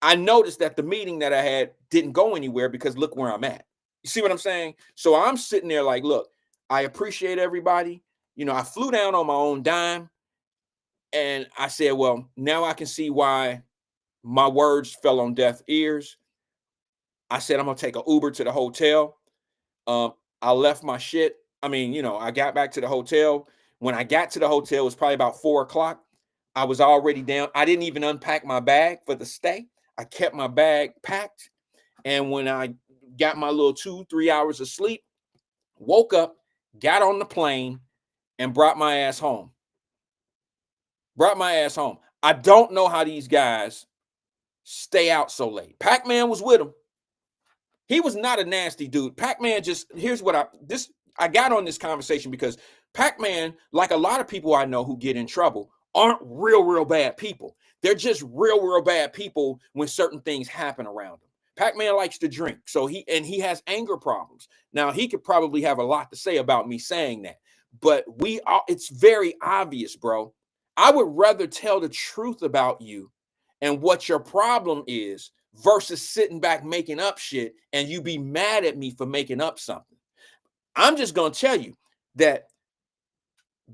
I noticed that the meeting that I had didn't go anywhere because look where I'm at. You see what I'm saying? So I'm sitting there like, look, I appreciate everybody. I flew down on my own dime and I said, well, now I can see why my words fell on deaf ears. I said, I'm going to take an Uber to the hotel. Um, I left my shit. I mean, I got back to the hotel. When I got to the hotel, it was probably about 4 o'clock. I was already down. I didn't even unpack my bag for the stay. I kept my bag packed. And when I got my little 2-3 hours of sleep, woke up, got on the plane, and brought my ass home. I don't know how these guys stay out so late. Pac-Man was with him. He was not a nasty dude. Pac-Man here's what I got on this conversation because Pac-Man, like a lot of people I know who get in trouble, aren't real bad people. They're just real bad people when certain things happen around them. Pac-Man likes to drink, so he has anger problems. Now, he could probably have a lot to say about me saying that, but it's very obvious, bro. I would rather tell the truth about you and what your problem is versus sitting back making up shit and you be mad at me for making up something. I'm just going to tell you that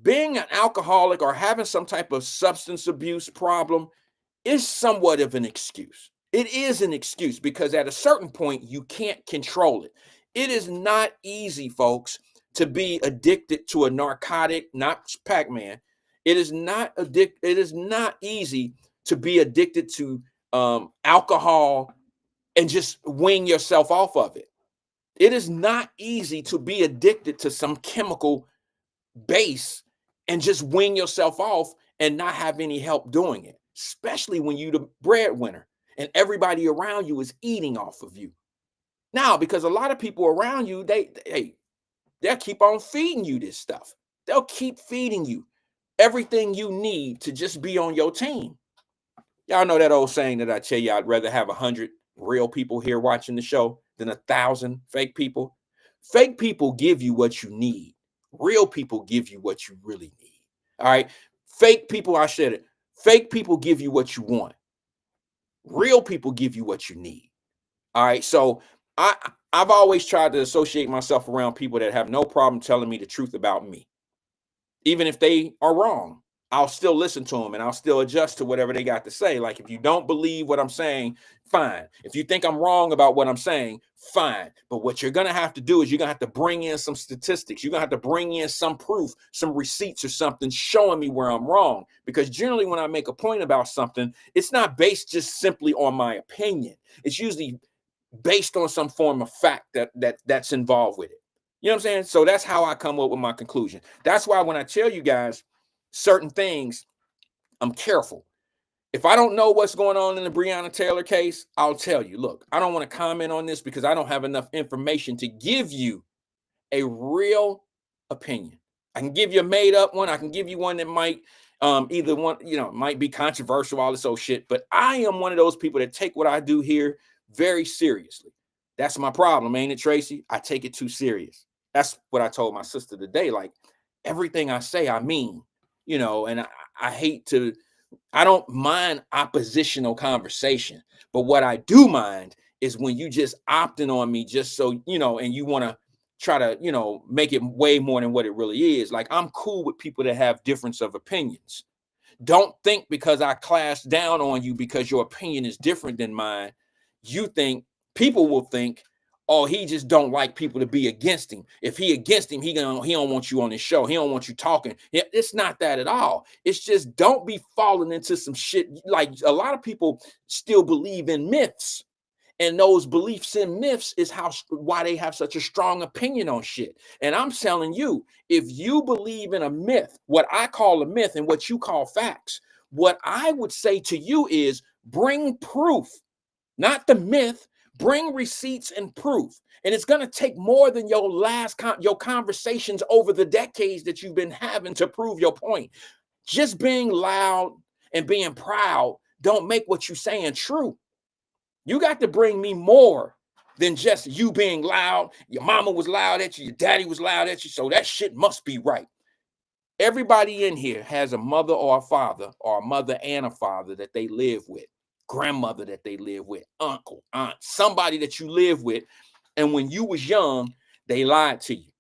being an alcoholic or having some type of substance abuse problem is somewhat of an excuse. It is an excuse because at a certain point you can't control it. It is not easy, folks, to be addicted to a narcotic, not Pac-Man. It is not easy to be addicted to alcohol and just wean yourself off of it. It is not easy to be addicted to some chemical base and just wean yourself off and not have any help doing it, especially when you're the breadwinner and everybody around you is eating off of you. Now, because a lot of people around you, they'll keep on feeding you this stuff. They'll keep feeding you everything you need to just be on your team. Y'all know that old saying that I tell you, I'd rather have 100 real people here watching the show than 1,000 fake people. Fake people give you what you need. Real people give you what you really need. All right. Fake people, I said it. Fake people give you what you want. Real people give you what you need. All right. So I've always tried to associate myself around people that have no problem telling me the truth about me. Even if they are wrong, I'll still listen to them and I'll still adjust to whatever they got to say. Like, if you don't believe what I'm saying, fine. If you think I'm wrong about what I'm saying, fine. But what you're going to have to do is you're going to have to bring in some statistics. You're going to have to bring in some proof, some receipts or something showing me where I'm wrong. Because generally when I make a point about something, it's not based just simply on my opinion. It's usually based on some form of fact that's involved with it. You know what I'm saying? So that's how I come up with my conclusion. That's why when I tell you guys certain things, I'm careful. If I don't know what's going on in the Breonna Taylor case, I'll tell you, look, I don't want to comment on this because I don't have enough information to give you a real opinion. I can give you a made up one. I can give you one that might either one, might be controversial, all this old shit. But I am one of those people that take what I do here very seriously. That's my problem, ain't it, Tracy? I take it too serious. That's what I told my sister today. Like, everything I say, I mean, and I hate to, I don't mind oppositional conversation, but what I do mind is when you just opting on me just so, and you want to try to, make it way more than what it really is. Like, I'm cool with people that have difference of opinions. Don't think because I class down on you because your opinion is different than mine, people will think, oh, he just don't like people to be against him. If he against him, he don't want you on his show. He don't want you talking. It's not that at all. It's just don't be falling into some shit. Like, a lot of people still believe in myths. And those beliefs in myths is why they have such a strong opinion on shit. And I'm telling you, if you believe in a myth, what I call a myth and what you call facts, what I would say to you is bring proof, not the myth. Bring receipts and proof. And it's going to take more than your conversations over the decades that you've been having to prove your point. Just being loud and being proud don't make what you're saying true. You got to bring me more than just you being loud. Your mama was loud at you. Your daddy was loud at you. So that shit must be right. Everybody in here has a mother or a father, or a mother and a father that they live with. grandmother that they live with, uncle, aunt, somebody that you live with. And when you was young, they lied to you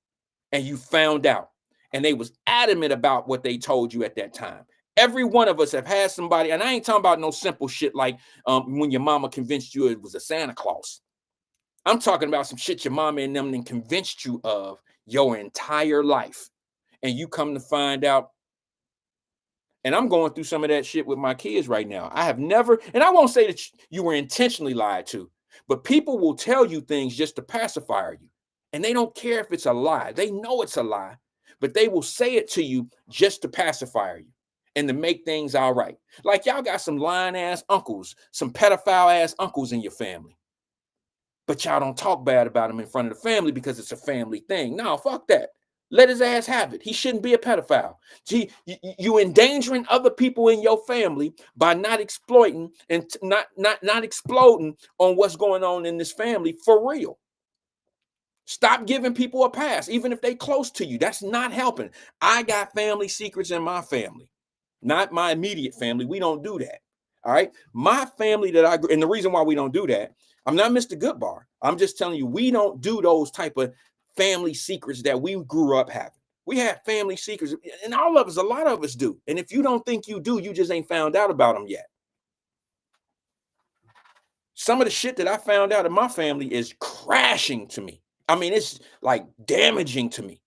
and you found out. And they was adamant about what they told you at that time. Every one of us have had somebody, and I ain't talking about no simple shit like when your mama convinced you it was a Santa Claus. I'm talking about some shit your mama and them then convinced you of your entire life. And you come to find out, and I'm going through some of that shit with my kids right now. I have never, and I won't say that you were intentionally lied to, but people will tell you things just to pacify you. And they don't care if it's a lie. They know it's a lie, but they will say it to you just to pacify you and to make things all right. Like y'all got some lying ass uncles, some pedophile ass uncles in your family. But y'all don't talk bad about him in front of the family because it's a family thing. No, fuck that. Let his ass have it. He shouldn't be a pedophile. Gee, you endangering other people in your family by not exploiting and not exploding on what's going on in this family for real. Stop giving people a pass, even if they close to you. That's not helping. I got family secrets in my family, not my immediate family. We don't do that. All right. My family and the reason why we don't do that, I'm not Mr. Goodbar. I'm just telling you, we don't do those type of family secrets that we grew up having. We have family secrets, and all of us, a lot of us do. And if you don't think you do, you just ain't found out about them yet. Some of the shit that I found out in my family is crashing to me. I mean, it's like damaging to me.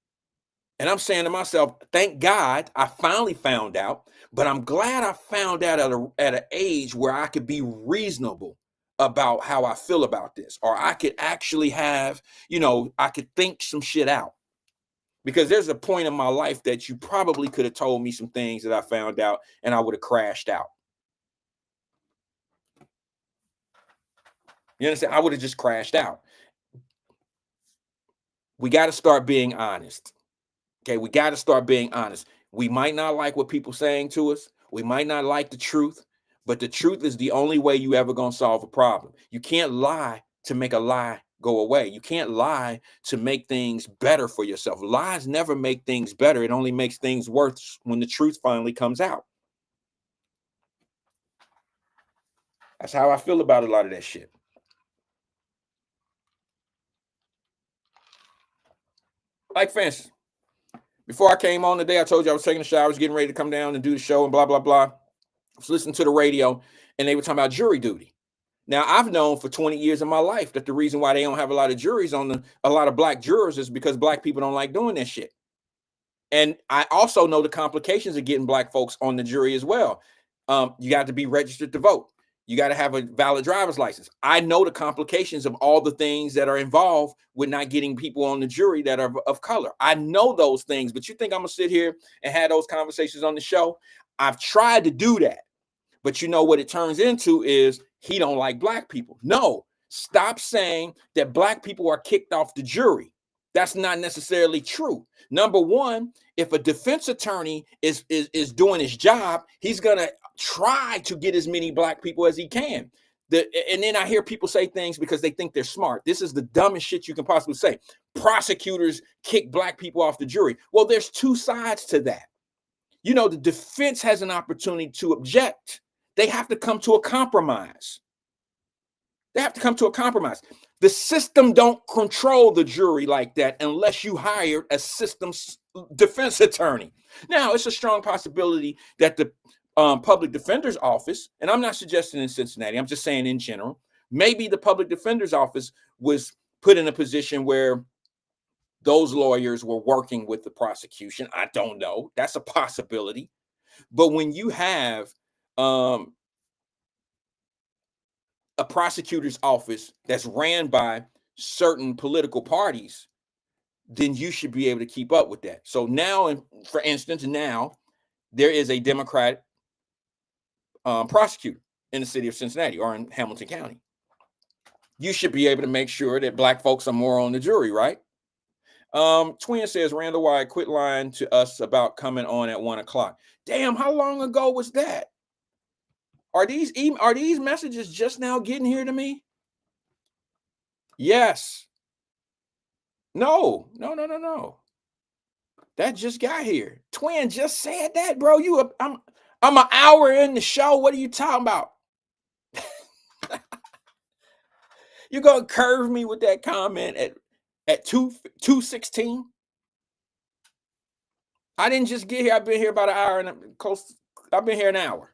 And I'm saying to myself, thank God I finally found out, but I'm glad I found out at an age where I could be reasonable about how I feel about this, or I could actually have, I could think some shit out. Because there's a point in my life that you probably could have told me some things that I found out and I would have crashed out. You understand? I would have just crashed out. We got to start being honest. Okay, we got to start being honest. We might not like what people saying to us. We might not like the truth, but the truth is the only way you ever going to solve a problem. You can't lie to make a lie go away. You can't lie to make things better for yourself. Lies never make things better. It only makes things worse when the truth finally comes out. That's how I feel about a lot of that shit. Like, for instance, before I came on today, I told you I was taking a shower, I was getting ready to come down and do the show and blah, blah, blah. I was listening to the radio and they were talking about jury duty. Now, I've known for 20 years of my life that the reason why they don't have a lot of juries on a lot of black jurors is because black people don't like doing that shit. And I also know the complications of getting black folks on the jury as well. You got to be registered to vote. You got to have a valid driver's license. I know the complications of all the things that are involved with not getting people on the jury that are of color. I know those things, but you think I'm going to sit here and have those conversations on the show? I've tried to do that. But you know what it turns into is he don't like black people. No, stop saying that black people are kicked off the jury. That's not necessarily true. Number one, if a defense attorney is doing his job, he's gonna try to get as many black people as he can. And then I hear people say things because they think they're smart. This is the dumbest shit you can possibly say. Prosecutors kick black people off the jury. Well, there's two sides to that. The defense has an opportunity to object. They have to come to a compromise. The system don't control the jury like that unless you hire a systems defense attorney. Now, it's a strong possibility that the public defender's office, and I'm not suggesting in Cincinnati, I'm just saying in general, maybe the public defender's office was put in a position where those lawyers were working with the prosecution. I don't know. That's a possibility. But when you have a prosecutor's office that's ran by certain political parties, then you should be able to keep up with that. So now, for instance, now there is a Democratic prosecutor in the city of Cincinnati or in Hamilton County. You should be able to make sure that black folks are more on the jury, right? Twin says Randall Wyatt quit lying to us about coming on at 1 o'clock. Damn, how long ago was that? Are these messages just now getting here to me? Yes. No. That just got here. Twin just said that, bro. I'm an hour in the show. What are you talking about? You gonna curve me with that comment at 2:16? I didn't just get here. I've been here about an hour and close. I've been here an hour.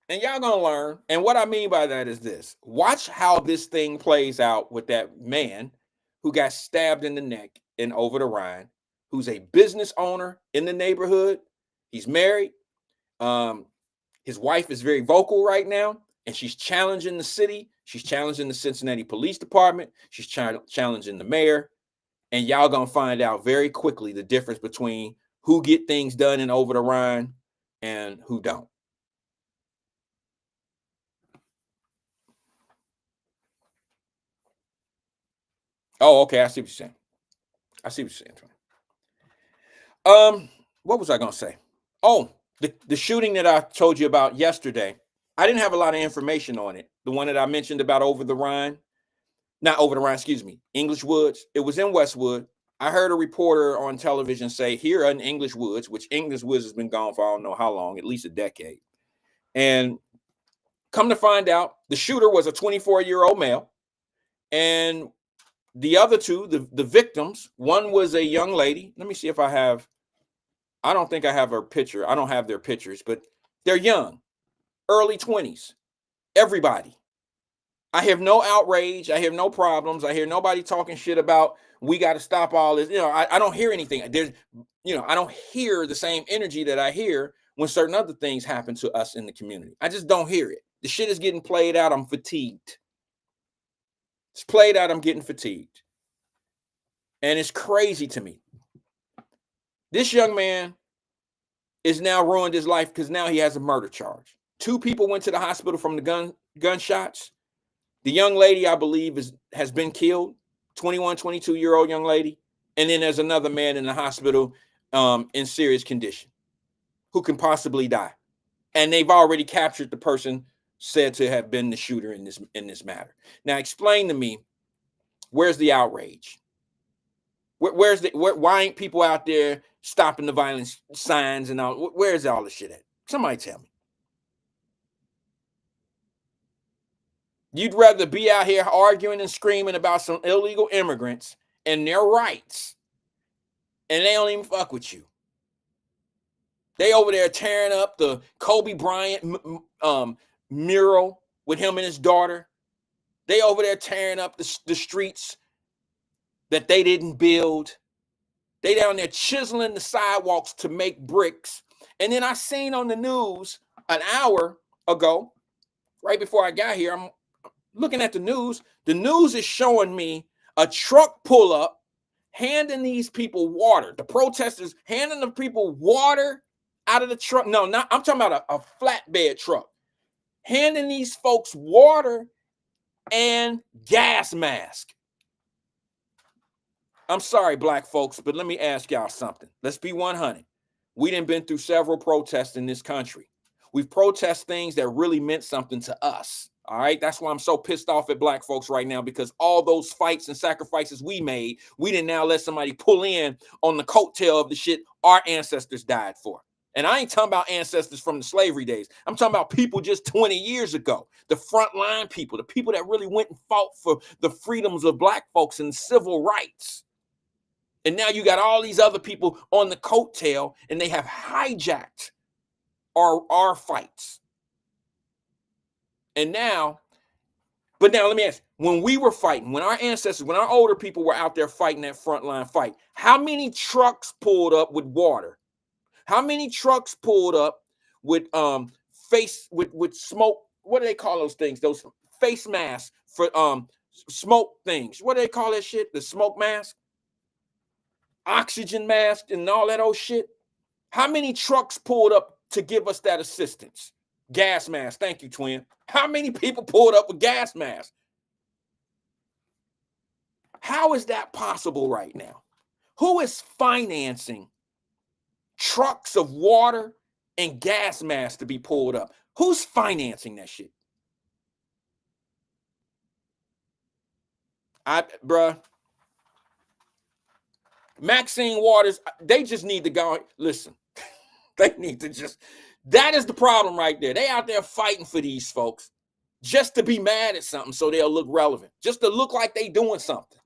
And y'all gonna learn. And what I mean by that is this: watch how this thing plays out with that man who got stabbed in the neck in Over the Rhine, who's a business owner in the neighborhood. He's married. Um, his wife is very vocal right now, and she's challenging the city. She's challenging the Cincinnati Police Department. She's challenging the mayor. And y'all gonna find out very quickly the difference between who get things done in Over the Rhine and who don't. Oh, okay. I see what you're saying. I see what you're saying, what was I gonna say? Oh, the shooting that I told you about yesterday. I didn't have a lot of information on it. The one that I mentioned about Over the Rhine, not Over the Rhine, excuse me, English Woods. It was in Westwood. I heard a reporter on television say here in English Woods, which English Woods has been gone for I don't know how long, at least a decade. And come to find out, the shooter was a 24-year-old male, and the other two, the victims, one was a young lady. Let me see if I don't think I have her picture. I don't have their pictures, but they're young, early 20s. Everybody. I have no outrage. I have no problems. I hear nobody talking shit about we got to stop all this. I don't hear anything. I don't hear the same energy that I hear when certain other things happen to us in the community. I just don't hear it. The shit is getting played out. I'm fatigued. It's played out. I'm getting fatigued. And it's crazy to me. This young man is now ruined his life because now he has a murder charge. 2 people went to the hospital from the gunshots. The young lady, I believe, has been killed. 21, 22-year-old young lady. And then there's another man in the hospital in serious condition who can possibly die. And they've already captured the person said to have been the shooter in this matter. Now, explain to me, where's the outrage? Why ain't people out there stopping the violence signs and all? Where's all the shit at? Somebody tell me. You'd rather be out here arguing and screaming about some illegal immigrants and their rights, and they don't even fuck with you. They over there tearing up the Kobe Bryant mural with him and his daughter. They over there tearing up the streets that they didn't build. They down there chiseling the sidewalks to make bricks. And then I seen on the news an hour ago, right before I got here, I'm looking at the news. The news is showing me a truck pull up, handing these people water. The protesters handing the people water out of the truck. No, I'm talking about a flatbed truck. Handing these folks water and gas mask. I'm sorry, black folks, but let me ask y'all something. Let's be 100. We done been through several protests in this country. We've protested things that really meant something to us. All right. That's why I'm so pissed off at black folks right now, because all those fights and sacrifices we made, we didn't now let somebody pull in on the coattail of the shit our ancestors died for. And I ain't talking about ancestors from the slavery days. I'm talking about people just 20 years ago, the frontline people, the people that really went and fought for the freedoms of black folks and civil rights. And now you got all these other people on the coattail, and they have hijacked our fights. And now, but now let me ask, when we were fighting, when our ancestors, when our older people were out there fighting that frontline fight, how many trucks pulled up with water? How many trucks pulled up with with smoke? What do they call those things? Those face masks for smoke things. What do they call that shit? The smoke mask? Oxygen mask and all that old shit. How many trucks pulled up to give us that assistance? Gas mask. Thank you, twin. How many people pulled up with gas masks? How is that possible right now? Who is financing trucks of water and gas masks to be pulled up? Who's financing that shit? Bruh. Maxine Waters, they just need to go. Listen, they need to just That is the problem right there. They out there fighting for these folks just to be mad at something so they'll look relevant, just to look like they doing something,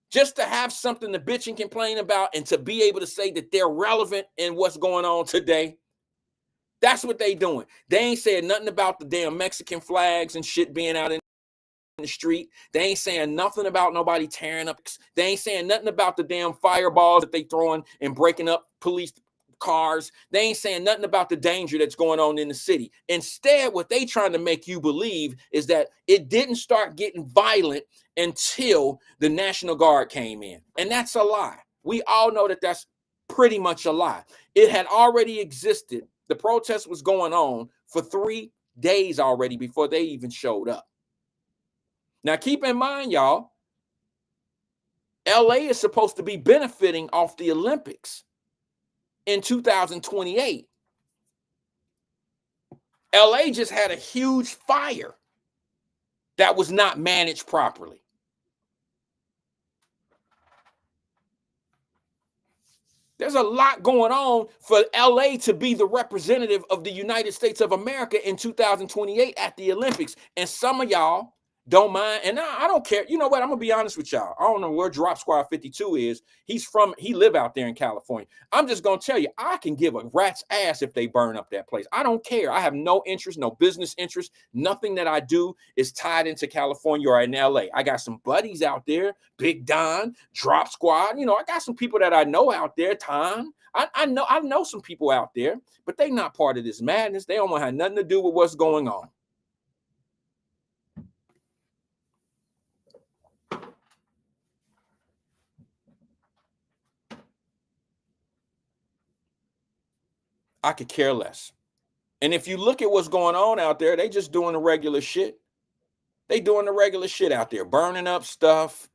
just to have something to bitch and complain about and to be able to say that they're relevant in what's going on today. That's what they doing. They ain't saying nothing about the damn Mexican flags and shit being out in the street. They ain't saying nothing about nobody tearing up. They ain't saying nothing about the damn fireballs that they throwing and breaking up police cars. They ain't saying nothing about the danger that's going on in the city. Instead, what they trying to make you believe is that it didn't start getting violent until the National Guard came in. And that's a lie. We all know that that's pretty much a lie. It had already existed. The protest was going on for 3 days already before they even showed up. Now, keep in mind, y'all, LA is supposed to be benefiting off the Olympics in 2028. LA just had a huge fire that was not managed properly. There's a lot going on for LA to be the representative of the United States of America in 2028 at the Olympics. And some of y'all don't mind. And I don't care. You know what? I'm going to be honest with y'all. I don't know where Drop Squad 52 is. He live out there in California. I'm just going to tell you, I can give a rat's ass if they burn up that place. I don't care. I have no interest, no business interest. Nothing that I do is tied into California or in LA. I got some buddies out there, Big Don, Drop Squad. You know, I got some people that I know out there, Tom. I know some people out there, but they not part of this madness. They don't want to have nothing to do with what's going on. I could care less. And if you look at what's going on out there, they just doing the regular shit. They doing the regular shit out there, burning up stuff,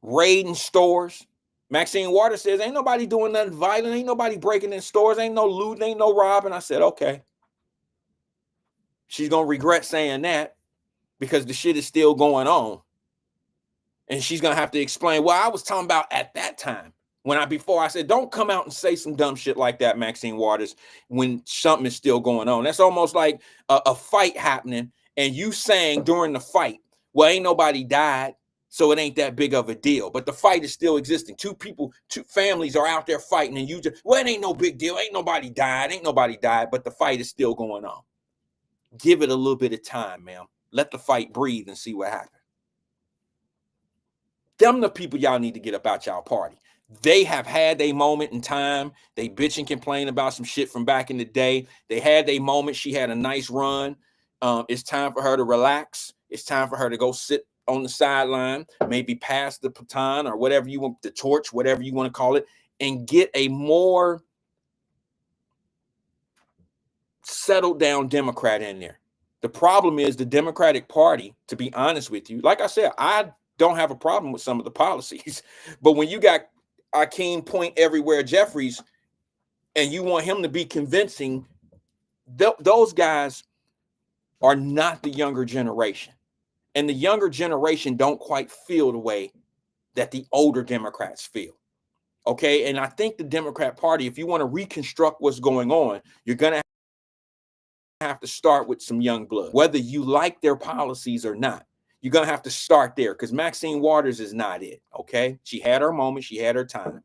raiding stores. Maxine Waters says, ain't nobody doing nothing violent. Ain't nobody breaking in stores. Ain't no looting. Ain't no robbing. I said, okay. She's going to regret saying that because the shit is still going on. And she's going to have to explain, well, I was talking about at that time. Before I said, don't come out and say some dumb shit like that, Maxine Waters, when something is still going on. That's almost like a fight happening and you saying during the fight, well, ain't nobody died, so it ain't that big of a deal. But the fight is still existing. Two families are out there fighting and you just, well, it ain't no big deal. Ain't nobody died, but the fight is still going on. Give it a little bit of time, ma'am. Let the fight breathe and see what happens. Them the people y'all need to get up out y'all party. They have had their moment in time. They bitch and complain about some shit from back in the day. They had their moment. She had a nice run. It's time for her to relax. It's time for her to go sit on the sideline, maybe pass the baton or whatever you want, the torch, whatever you want to call it, and get a more settled down Democrat in there. The problem is the Democratic Party, to be honest with you, like I said, I don't have a problem with some of the policies, but when you got Akeem Point Everywhere Jeffries, and you want him to be convincing, those guys are not the younger generation. And the younger generation don't quite feel the way that the older Democrats feel. Okay. And I think the Democrat Party, if you want to reconstruct what's going on, you're going to have to start with some young blood, whether you like their policies or not. You're going to have to start there because Maxine Waters is not it. Okay. She had her moment. She had her time.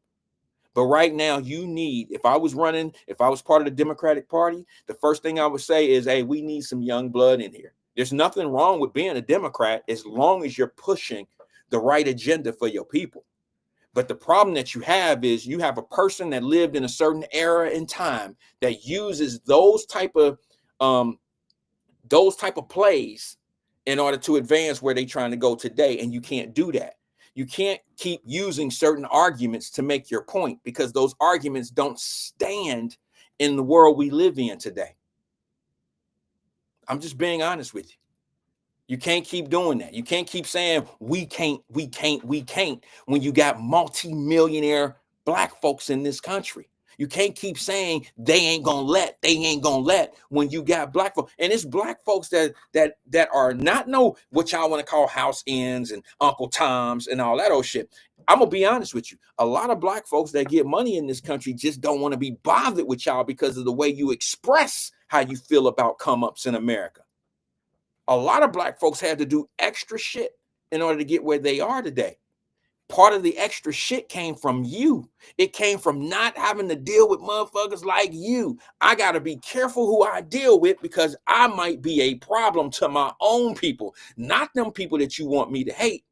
But right now you need, if I was part of the Democratic Party, the first thing I would say is, hey, we need some young blood in here. There's nothing wrong with being a Democrat as long as you're pushing the right agenda for your people. But the problem that you have is you have a person that lived in a certain era in time that uses those type of plays in order to advance where they're trying to go today. And you can't do that. You can't keep using certain arguments to make your point because those arguments don't stand in the world we live in today. I'm just being honest with you. You can't keep doing that. You can't keep saying we can't when you got multi-millionaire black folks in this country. You can't keep saying they ain't gonna let when you got black folks. And it's black folks that are not what y'all want to call house ends and Uncle Toms and all that old shit. I'm gonna be honest with you. A lot of black folks that get money in this country just don't want to be bothered with y'all because of the way you express how you feel about come ups in America. A lot of black folks had to do extra shit in order to get where they are today. Part of the extra shit came from you. It came from not having to deal with motherfuckers like you. I got to be careful who I deal with because I might be a problem to my own people, not them people that you want me to hate.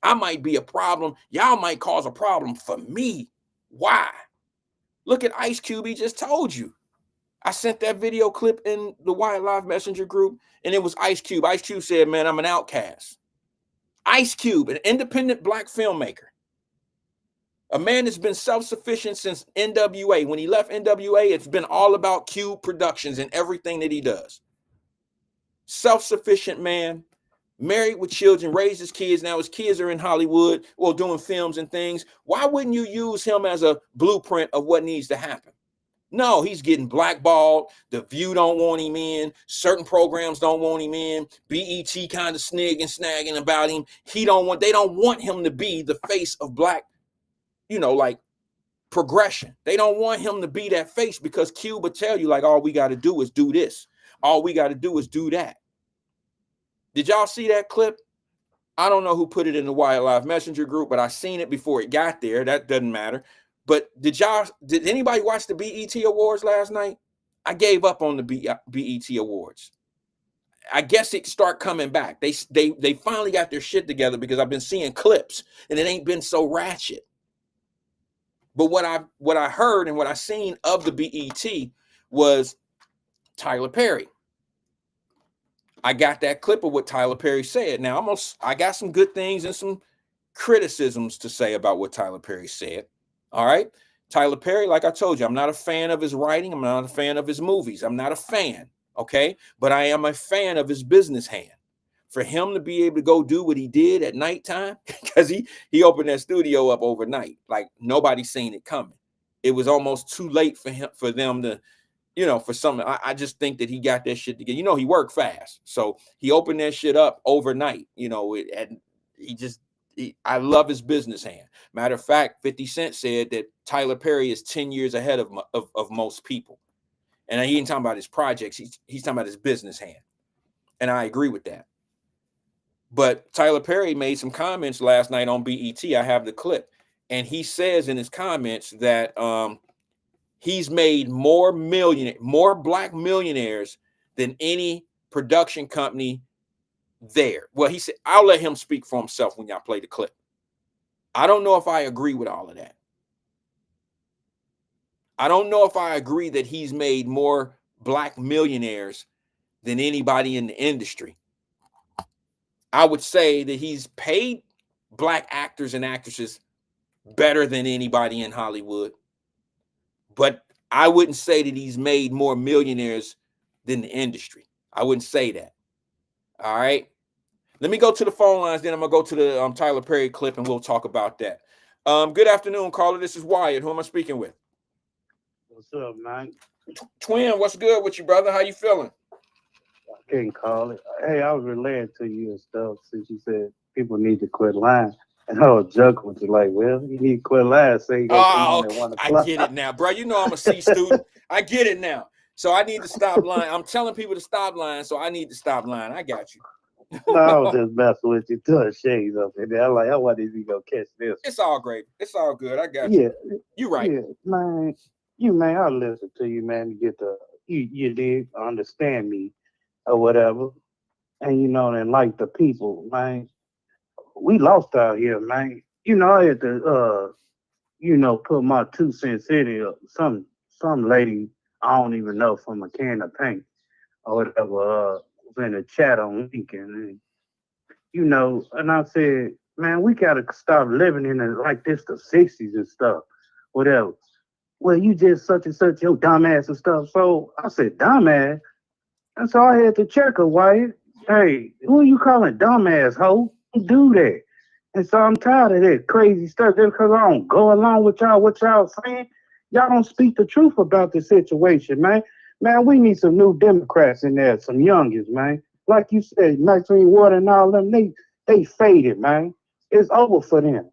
I might be a problem. Y'all might cause a problem for me. Why? Look at Ice Cube. He just told you. I sent that video clip in the Wyatt Live Messenger group, and it was Ice Cube. Ice Cube said, man, I'm an outcast. Ice Cube, an independent black filmmaker, a man that's been self-sufficient since NWA. When he left NWA, it's been all about Cube Productions and everything that he does. Self-sufficient man, married with children, raised his kids. Now his kids are in Hollywood or doing films and things. Why wouldn't you use him as a blueprint of what needs to happen? No, he's getting blackballed. The View don't want him in. Certain programs don't want him in. BET kind of snagging about him. They don't want him to be the face of black, like progression. They don't want him to be that face because Cube will tell you, like, all we got to do is do this. All we got to do is do that. Did y'all see that clip? I don't know who put it in the Wyatt Live Messenger group, but I seen it before it got there. That doesn't matter. But did anybody watch the BET Awards last night? I gave up on the BET Awards. I guess it start coming back. They finally got their shit together because I've been seeing clips and it ain't been so ratchet. But what I heard and what I seen of the BET was Tyler Perry. I got that clip of what Tyler Perry said. Now I got some good things and some criticisms to say about what Tyler Perry said. All right. Tyler Perry, like I told you, I'm not a fan of his writing. I'm not a fan of his movies. I'm not a fan. Okay. But I am a fan of his business hand. For him to be able to go do what he did at nighttime, because he opened that studio up overnight. Like nobody seen it coming. It was almost too late for them to, for something. I just think that he got that shit together. He worked fast. So he opened that shit up overnight, and I love his business hand. Matter of fact, 50 Cent said that Tyler Perry is 10 years ahead of most people. And he ain't talking about his projects. He's talking about his business hand. And I agree with that. But Tyler Perry made some comments last night on BET. I have the clip. And he says in his comments that he's made more black millionaires than any production company there. Well, he said, I'll let him speak for himself when y'all play the clip. I don't know if I agree with all of that. I don't know if I agree that he's made more black millionaires than anybody in the industry. I would say that he's paid black actors and actresses better than anybody in Hollywood. But I wouldn't say that he's made more millionaires than the industry. I wouldn't say that. All right. Let me go to the phone lines. Then I'm going to go to the Tyler Perry clip and we'll talk about that. Good afternoon, caller. This is Wyatt. Who am I speaking with? What's up, man? Twin, what's good with you, brother? How you feeling? I can't call it. Hey, I was relaying to you and stuff since you said people need to quit lying. And I was joking with you like, well, you need to quit lying. So you go come on at 1 o'clock. I get it now, bro. I'm a C student. I get it now. So I need to stop lying. I'm telling people to stop lying, so I need to stop lying. I got you. No, I was just messing with you. Doing shades up in there. I'm like, I want these to go catch this. It's all great. It's all good. I got you. Yeah. You right. Yeah, man, I listen to you, man, to get you did understand me or whatever. And, and like the people, man, we lost out here, man. I had to, put my 2 cents in it. Some lady, I don't even know, from a can of paint or whatever, was in the chat on LinkedIn. And I said, man, we got to stop living in it like this, the 60s and stuff, whatever. Well, you just such and such, your dumbass and stuff. So I said, dumbass? And so I had to check her, Wyatt. Hey, who are you calling dumbass, ho? Don't do that. And so I'm tired of that crazy stuff just because I don't go along with y'all, what y'all saying. Y'all don't speak the truth about the situation, man. Man, we need some new Democrats in there, some youngins, man. Like you said, Maxine Water and all them, they faded, man. It's over for them.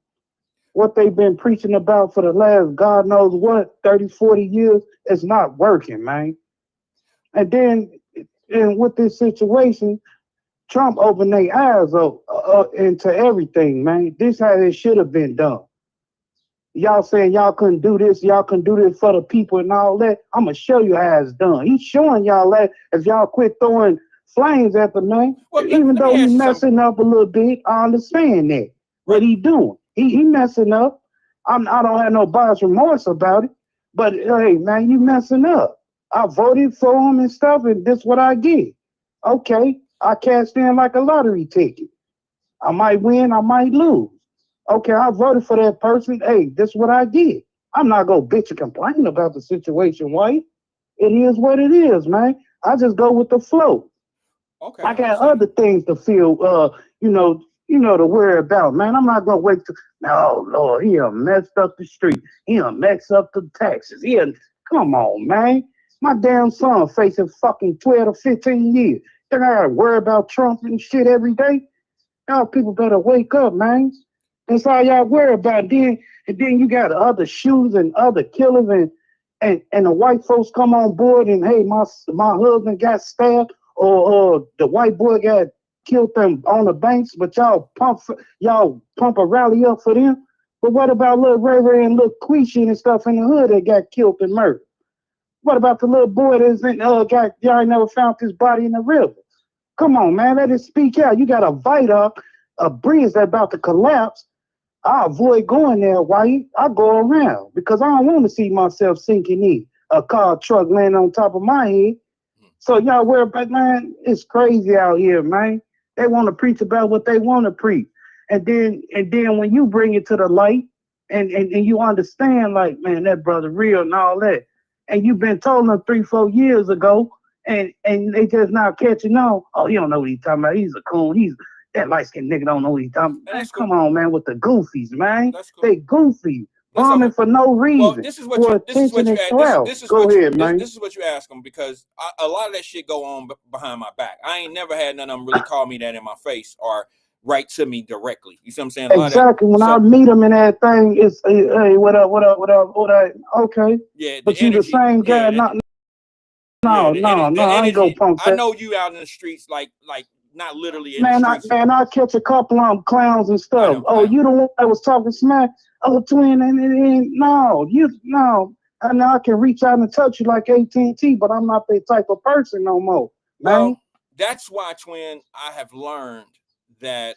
What they've been preaching about for the last God knows what, 30, 40 years, it's not working, man. And then and with this situation, Trump opened their eyes up into everything, man. This how it should have been done. Y'all saying y'all couldn't do this, y'all couldn't do this for the people and all that. I'm gonna show you how it's done. He's showing y'all that if y'all quit throwing flames at the man. Well, Even let though me he ask you something. messing up a little bit, I understand that. Right. What he doing? He messing up. I don't have no buyer's remorse about it. But hey, man, you messing up. I voted for him and stuff, and this what I get. Okay, I cashed in like a lottery ticket. I might win, I might lose. Okay, I voted for that person. Hey, this is what I get. I'm not gonna bitch and complain about the situation, White. It is what it is, man. I just go with the flow. Okay, I I got understand. other things to feel to worry about, man. I'm not gonna wait to oh Lord, he done messed up the street. He done messed up the taxes. Come on, man. My damn son facing fucking 12 to 15 years. Then I gotta worry about Trump and shit every day. Y'all people better wake up, man. That's all y'all worry about. And then you got other shooters and other killers and the white folks come on board and hey, my husband got stabbed or the white boy got killed them on the banks, but y'all pump a rally up for them. But what about little Ray Ray and little Quisha and stuff in the hood that got killed and murdered? What about the little boy that's got y'all ain't never found his body in the river? Come on, man, let it speak out. You got a a bridge that about to collapse. I avoid going there, White. I go around because I don't want to see myself sinking in a car truck landing on top of my head. So y'all worry about, man, it's crazy out here, man. They want to preach about what they want to preach. And then when you bring it to the light and you understand, like, man, that brother real and all that, and you've been told them 3, 4 years ago, and they just now catching on. Oh, you don't know what he's talking about. He's a coon. He's that light skinned nigga don't know what he's talking about. And Man, that's cool. come on, man, with the goofies, man. That's cool. They goofy. That's okay. Bombing for no Well, reason. For this is what attention you and add. clout. Go ahead, man. This is what you ask them because a lot of that shit go on behind my back. I ain't never had none of them really call me that in my face or write to me directly. You see what I'm saying? A lot of that. Exactly. When I So meet them in that thing, it's hey, what up, what up, what up, what up? Okay. yeah, the But you the energy. same guy, Yeah, not yeah, no, the I ain't go energy. punk I that. know you out in the streets, like not literally in the Man, streets. I catch a couple of them clowns and I stuff. know. Oh, you the one that was talking smack? Oh, twin, and no, you no. I know I can reach out and touch you like AT&T, but I'm not that type of person no more, man. Well, that's why, twin. I have learned that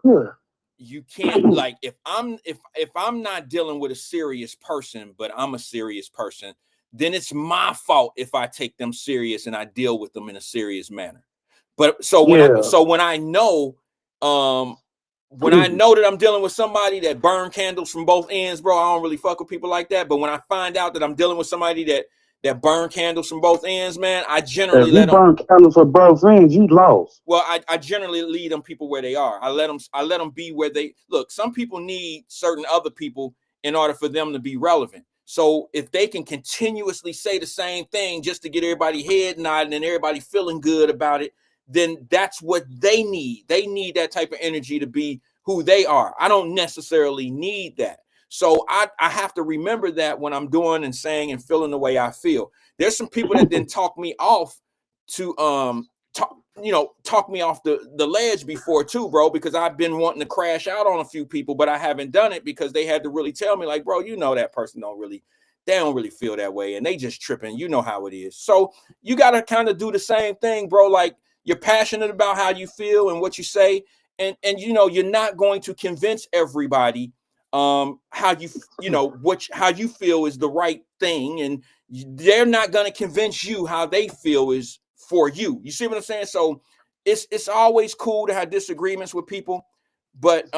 Good. you can't like if I'm not dealing with a serious person, but I'm a serious person, then it's my fault if I take them serious and I deal with them in a serious manner. But Yeah. when I know when I know that I'm dealing with somebody that burn candles from both ends, bro, I don't really fuck with people like that. But when I find out that I'm dealing with somebody that burn candles from both ends, man, I generally If you let them. burn candles for both friends, you lost. Well, I generally lead them people where they are. I let them be where they look. Some people need certain other people in order for them to be relevant. So if they can continuously say the same thing just to get everybody head nodding and everybody feeling good about it, then that's what they need. They need that type of energy to be who they are. I don't necessarily need that. So I have to remember that when I'm doing and saying and feeling the way I feel. There's some people that then talk me off to talk me off the ledge before too, bro, because I've been wanting to crash out on a few people, but I haven't done it because they had to really tell me, like, bro, you know that person they don't really feel that way and they just tripping. You know how it is. So you got to kind of do the same thing, bro. Like you're passionate about how you feel and what you say, and you're not going to convince everybody how how you feel is the right thing, and they're not going to convince you how they feel is for you. You see what I'm saying? So it's always cool to have disagreements with people, but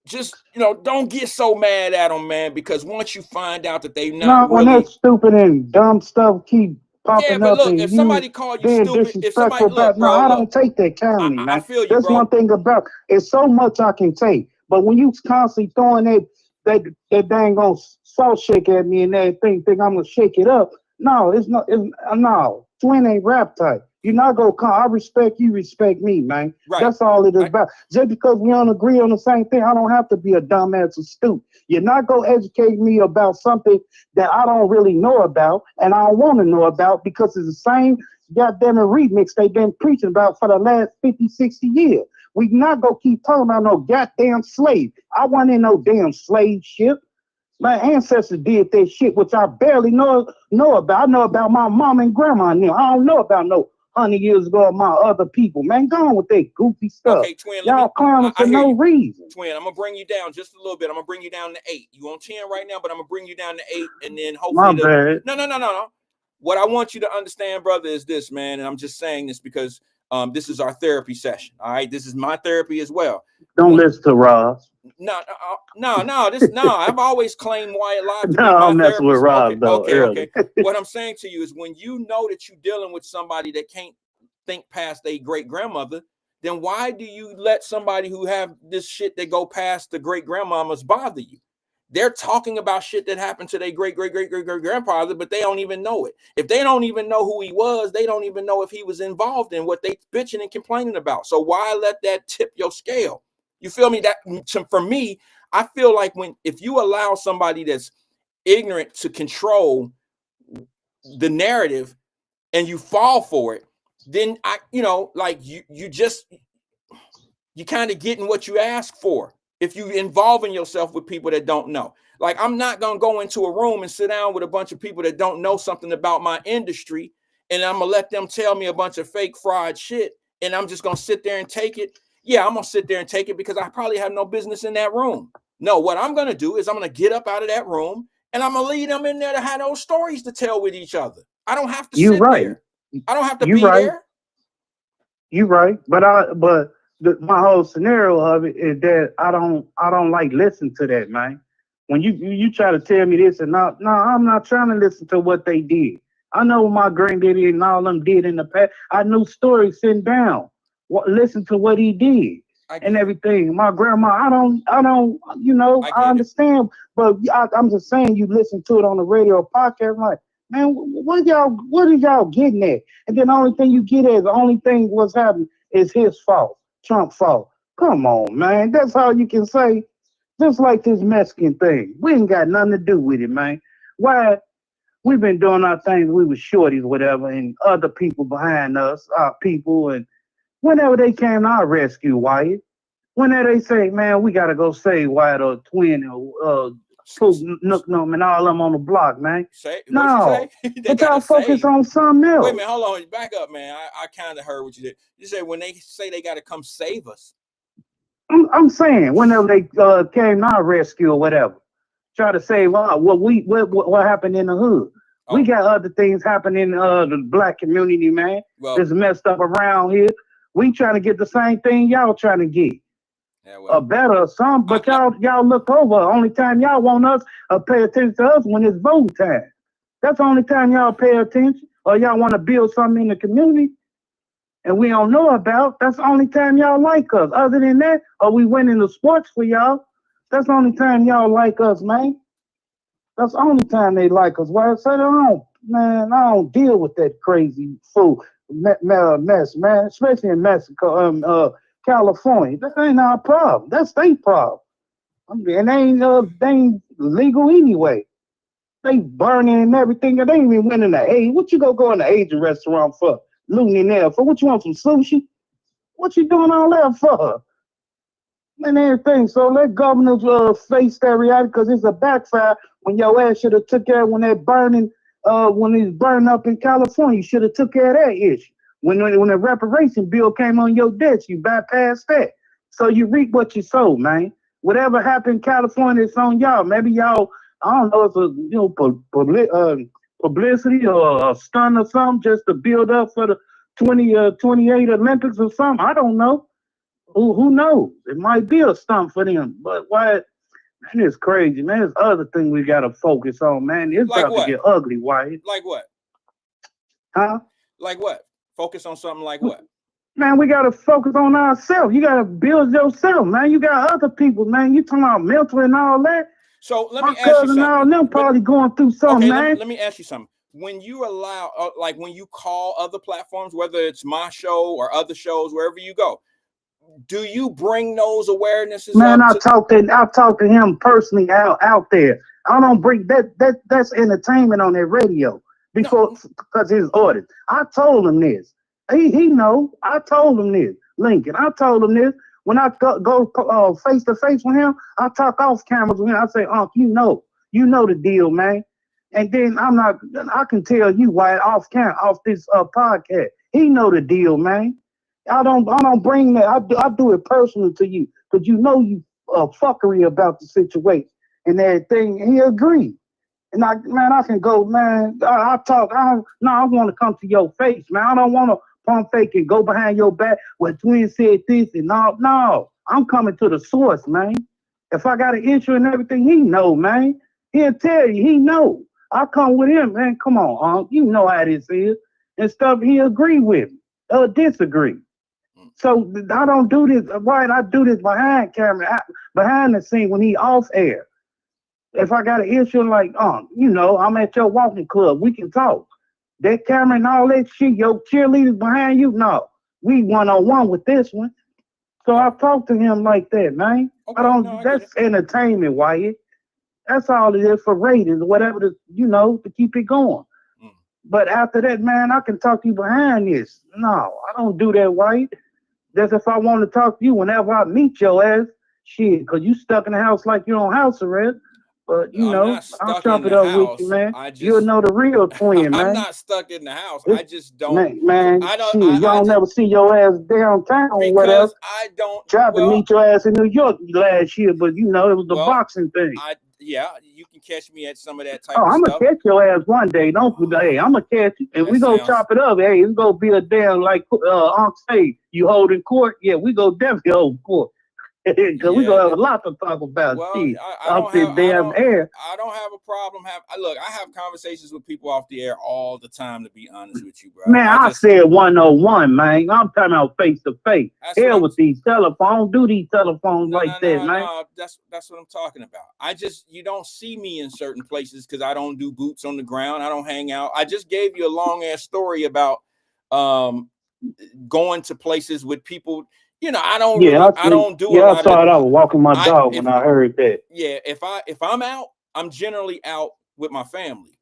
just don't get so mad at them, man, because once you find out that they not No, when that really. stupid and dumb stuff keep Yeah, popping but up look, and if you somebody call you being stupid, if disrespectful somebody about look, no, bro, I look, don't take that I, county, I man. feel you, That's bro. one thing about it's so much I can take. But when you constantly throwing that dang on salt shake at me and everything, think I'm gonna shake it up. No, it's not. No, twin ain't rap type. You're not gonna come. I respect you, respect me, man. Right. That's all it is about. Just because we don't agree on the same thing, I don't have to be a dumbass or stupid. You're not gonna educate me about something that I don't really know about and I don't want to know about because it's the same goddamn remix they've been preaching about for the last 50, 60 years. We not gonna keep talking about no goddamn slave. I want in no damn slave ship. My ancestors did that shit, which I barely know about. I know about my mom and grandma now. I don't know about no 100 years ago of my other people. Man, go on with that goofy stuff. Okay, twin. Y'all clowning for no reason. Twin, I'm gonna bring you down just a little bit. I'm gonna bring you down to 8. You on 10 right now, but I'm gonna bring you down to 8, and then hopefully no. What I want you to understand, brother, is this, man, and I'm just saying this because this is our therapy session. All right, this is my therapy as well. Don't listen to Ross. No. I've always claimed Wyatt Live to be No, my I'm messing with Ross though. Okay. What I'm saying to you is when you know that you're dealing with somebody that can't think past their great grandmother, then why do you let somebody who have this shit that go past the great grandmamas bother you? They're talking about shit that happened to their great grandfather, but they don't even know it. If they don't even know who he was, they don't even know if he was involved in what they bitching and complaining about. So why let that tip your scale? You feel me? That for me, I feel like if you allow somebody that's ignorant to control the narrative and you fall for it, then you kind of getting what you ask for. If you involving yourself with people that don't know, like I'm not going to go into a room and sit down with a bunch of people that don't know something about my industry. And I'm going to let them tell me a bunch of fake fraud shit. And I'm just going to sit there and take it. Yeah, I'm going to sit there and take it because I probably have no business in that room. No, what I'm going to do is I'm going to get up out of that room and I'm going to lead them in there to have those stories to tell with each other. I don't have to sit there. I don't have to be there. You're right. But my whole scenario of it is that I don't like listen to that, man. When you try to tell me this and no, I'm not trying to listen to what they did. I know what my granddaddy and all them did in the past. I knew stories sitting down. Listen to what he did and everything. My grandma, I don't, I understand, but I'm just saying you listen to it on the radio podcast, like, man, what are y'all getting at? And then the only thing you get at, the only thing what's happening is his fault, Trump's fault. Come on, man. That's all you can say. Just like this Mexican thing. We ain't got nothing to do with it, man. Why? We've been doing our thing. We were shorties, whatever, and other people behind us, our people, and whenever they came to our rescue, Wyatt, whenever they say, man, we got to go save Wyatt or Twin or Nook and all them on the block, man. No, but y'all focus on something else. Wait a minute, hold on, back up, man. I kind of heard what you did. You said when they say they got to come save us. I'm saying whenever they came to our rescue or whatever, try to save what happened in the hood. Oh. We got other things happening in the black community, man. That's messed up around here. We trying to get the same thing y'all trying to get. Yeah, better or something, but y'all look over. Only time y'all want us pay attention to us when it's vote time. That's the only time y'all pay attention, or y'all want to build something in the community and we don't know about. That's the only time y'all like us. Other than that, or we went into sports for y'all. That's the only time y'all like us, man. That's the only time they like us. Why I say I don't deal with that crazy fool mess, man, especially in Mexico, California. That ain't our problem. That's their problem. And they ain't legal anyway. They burning and everything. They ain't even went in the age. What you go in the Asian restaurant for? Looting in there for? What you want, some sushi? What you doing all that for? And everything. So let governors face that reality because it's a backfire when your ass should have took care when they're burning, when it's burning up in California. You should have took care of that issue. When the reparation bill came on your desk, you bypassed that. So you reap what you sow, man. Whatever happened in California, it's on y'all. Maybe y'all, I don't know, it's a publicity or a stunt or something just to build up for the 28 Olympics or something. I don't know. Who knows? It might be a stunt for them. But why? Man, it's crazy, man. There's other thing we got to focus on, man. It's like about to get ugly, Wyatt. Like what? Huh? Like what? Focus on something like what? Man, we got to focus on ourselves. You got to build yourself, man. You got other people, man. You talking about mental and all that. So let My me ask you cousin and all something. them probably going through something, Okay, man. let me ask you something. When you allow, like when you call other platforms, whether it's my show or other shows, wherever you go, do you bring those awarenesses Man, up to? I talked to him personally out there. I don't bring that's entertainment on that radio No, because his orders. I told him this. He know. I told him this. Lincoln. I told him this. When I go face to face with him, I talk off cameras with him. I say, Unc, you know the deal, man. And then I'm not. I can tell you why off this podcast. He know the deal, man. I don't bring that. I do it personal to you because you know you fuckery about the situation and everything. He agreed. And I can go, man. I talk. I want to come to your face, man. I don't want to pump fake and go behind your back. Well, twin said this and all. No, I'm coming to the source, man. If I got an issue and everything, he know, man. He'll tell you. He know. I come with him, man. Come on, you know how this is and stuff. He agree with me or disagree. So I don't do this. Right, I do this behind camera, behind the scene when he off air. If I got an issue like, I'm at your walking club, we can talk. That camera and all that shit, your cheerleaders behind you, no. We 1-on-1 with this one. So I oh, talk to him like that, man. I okay, no, don't I get it. that's entertainment, Wyatt. That's all it is for ratings, whatever to keep it going. Mm. But after that, man, I can talk to you behind this. No, I don't do that, Wyatt. That's if I want to talk to you whenever I meet your ass. Shit, because you stuck in the house like you're on house arrest. But, I'm not I'll stuck chop in it the up with you, house. man. I You'll just, know the real twin, I'm man. not stuck in the house. This, I just don't. man, I don't. shit, y'all I never see your ass downtown or whatever. because I don't. Tried to Well, meet your ass in New York last year, but, it was the well, boxing thing. yeah, you can catch me at some of that Oh, type of I'm gonna stuff. catch your ass one day. Don't hey, I'm gonna catch you, and That we gonna sounds. chop it up. Hey, it's gonna be a damn like Unc say you holding court. Yeah, we go definitely hold court. Because we Yeah. gonna have a lot to talk about Well, shit off the damn air. I don't have a problem. Look, I have conversations with people off the air all the time. To be honest with you, bro, Man, I I just said 101, man. I'm talking about face to face. that's what Hell I'm. with these telephones. Do these telephones No, like no, that, no, man. no. That's what I'm talking about. I just you don't see me in certain places because I don't do boots on the ground. I don't hang out. I just gave you a long ass story about um going to places with people. Yeah, I I see. don't do a Yeah, I lot of. saw it. I was walking my I dog when if I heard that. Yeah, if I'm out, I'm generally out with my family.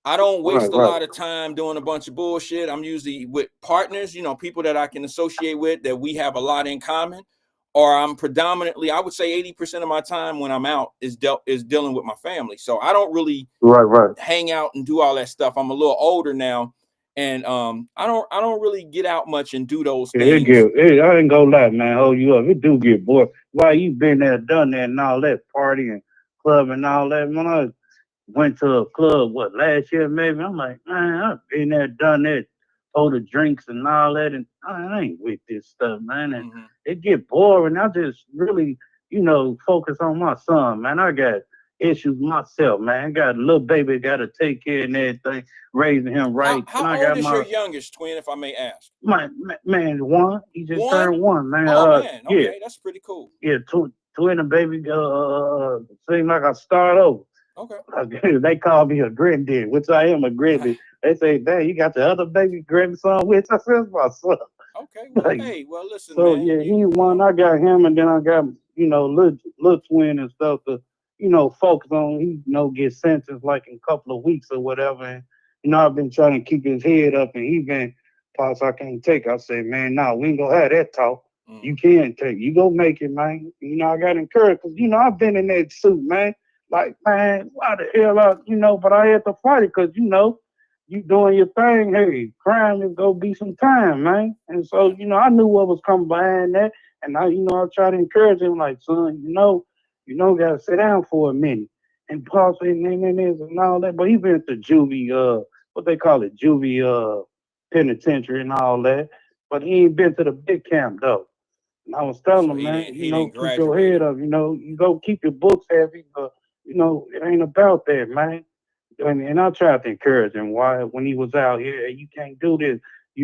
I don't Right, waste a right. lot of time doing a bunch of bullshit. I'm usually with partners, people that I can associate with that we have a lot in common. Or I'm predominantly, I would say 80% of my time when I'm out is dealing with my family. So I don't really Right, right. hang out and do all that stuff. I'm a little older now, and I don't really get out much and do those Yeah, things. I ain't gonna lie, man. Hold you up. It do get bored. Why you been there, done that, and all that party and club and all that? Man, I went to a club last year maybe. I'm like, man, I've been there, done that, hold the drinks and all that, and I ain't with this stuff, man. And Hmm. it get boring. I just really, focus on my son, man. I got issues myself, man. I got a little baby, got to take care and everything, raising him How right. And how I old got is your youngest twin, if I may ask? man, one. He just One? turned one, man. Oh man, Yeah, okay, that's pretty cool. yeah. Twin and baby. Seem like I start over. Okay. They call me a granddad, which I am a granddad. They say, "Dang, you got the other baby grandson with?" I said, "My son." Okay, well, Like, hey, well, listen, so man, yeah, you he you one. know, I got him, and then I got little twin and stuff to focus on. He get sentenced like in a couple of weeks or whatever. And I've been trying to keep his head up, and he been pops. I can't take. I say, man, nah, we ain't gonna have that talk. mm, You can take. You go make it, man. I got encouraged because I've been in that suit, man. Like, man, why the hell but I had to fight it because you doing your thing, hey, crime is gonna be some time, man. And so, yeah, I knew what was coming behind that. And I try to encourage him, like, son, gotta sit down for a minute. And Paul said, and all that. But he been to juvie, what they call it, juvie penitentiary and all that. But he ain't been to the big camp though. And I was telling so him, man, he didn't keep your graduate. head up, you go keep your books heavy, but it ain't about that, man. And I tried to encourage him why when he was out here, "Hey, you can't do this.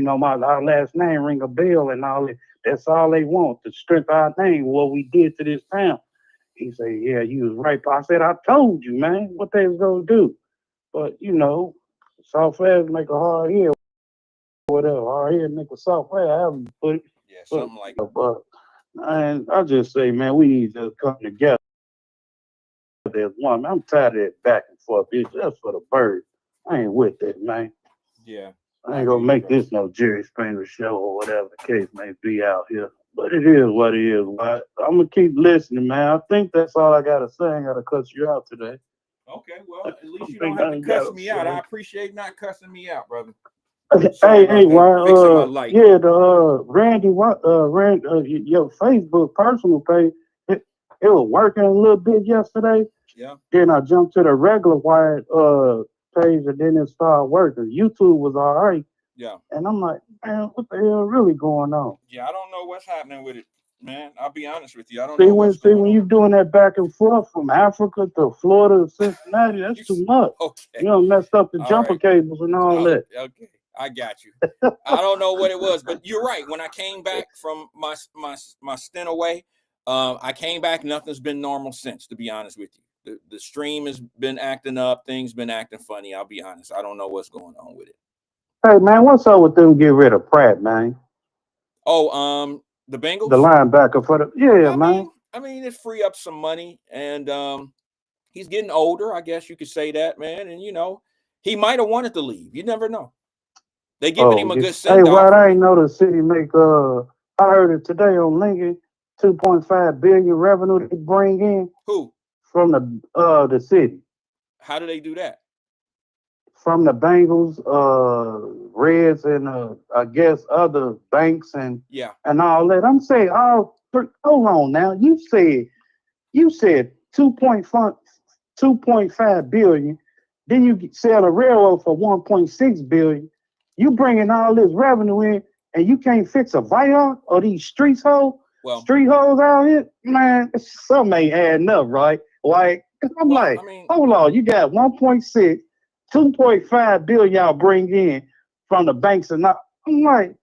Our last name ring a bell and all that. That's all they want, to strengthen our name, what we did to this town. He said, yeah, you was right. I said, I told you, man, what they was gonna do. But soft ass make a hard head, whatever. Hard head make a soft ass, however you put it. Yeah, But something like but and I just say, man, we need to come together as one. I'm tired of that back and forth. It's just for the birds. I ain't with that, man. yeah. I I ain't hear gonna you, make bro. this no Jerry Springer show or whatever the case may be out here. But it is what it is. I'm gonna keep listening, man. I think that's all I gotta say. I ain't gotta cut you out today. Okay, I well, at least you don't think have I to ain't cuss gotta me out. I say. appreciate not cussing me out, brother. Sorry Hey, about that. why? Fixing my light. Yeah, the Randy, your Facebook personal page, it was working a little bit yesterday. Yeah, Then I jumped to the regular Wyatt page, and then it started working. YouTube was all right, yeah, and I'm like, man, what the hell really going on? yeah. I don't know what's happening with it, man. I'll be honest with you. I don't See know when what's see going when on. you doing that back and forth from Africa to Florida to Cincinnati, that's You too much. okay? You know, messed up the All jumper right. cables and all Oh, that. okay. I got you. I don't know what it was, but you're right. When I came back from my stint away, I came back. Nothing's been normal since. To be honest with you, the stream has been acting up. Things been acting funny. I'll be honest. I don't know what's going on with it. Hey man, what's up with them get rid of Pratt, man? Oh, the The Bengals. linebacker for the yeah, I man. mean, I mean, it free up some money, and he's getting older. I guess you could say that, man. And he might have wanted to leave. You never know. They giving Oh, him a yeah. good Hey, send why off. I I ain't mean, know the city make I heard it today on Lincoln, 2.5 billion revenue they bring in who? from the city. How do they do that? From the Bengals, Reds, and I guess other banks Yeah. and all that. I'm saying, hold on now. You said 2.5 billion. Then you sell a railroad for 1.6 billion. You bringing all this revenue in, and you can't fix a viaduct or these Well, street holes out here, man. Something ain't adding up, right? Like I'm well. like, I mean, hold on, you got 1.6, 2.5 billion y'all bring in from the banks, and not. I'm like,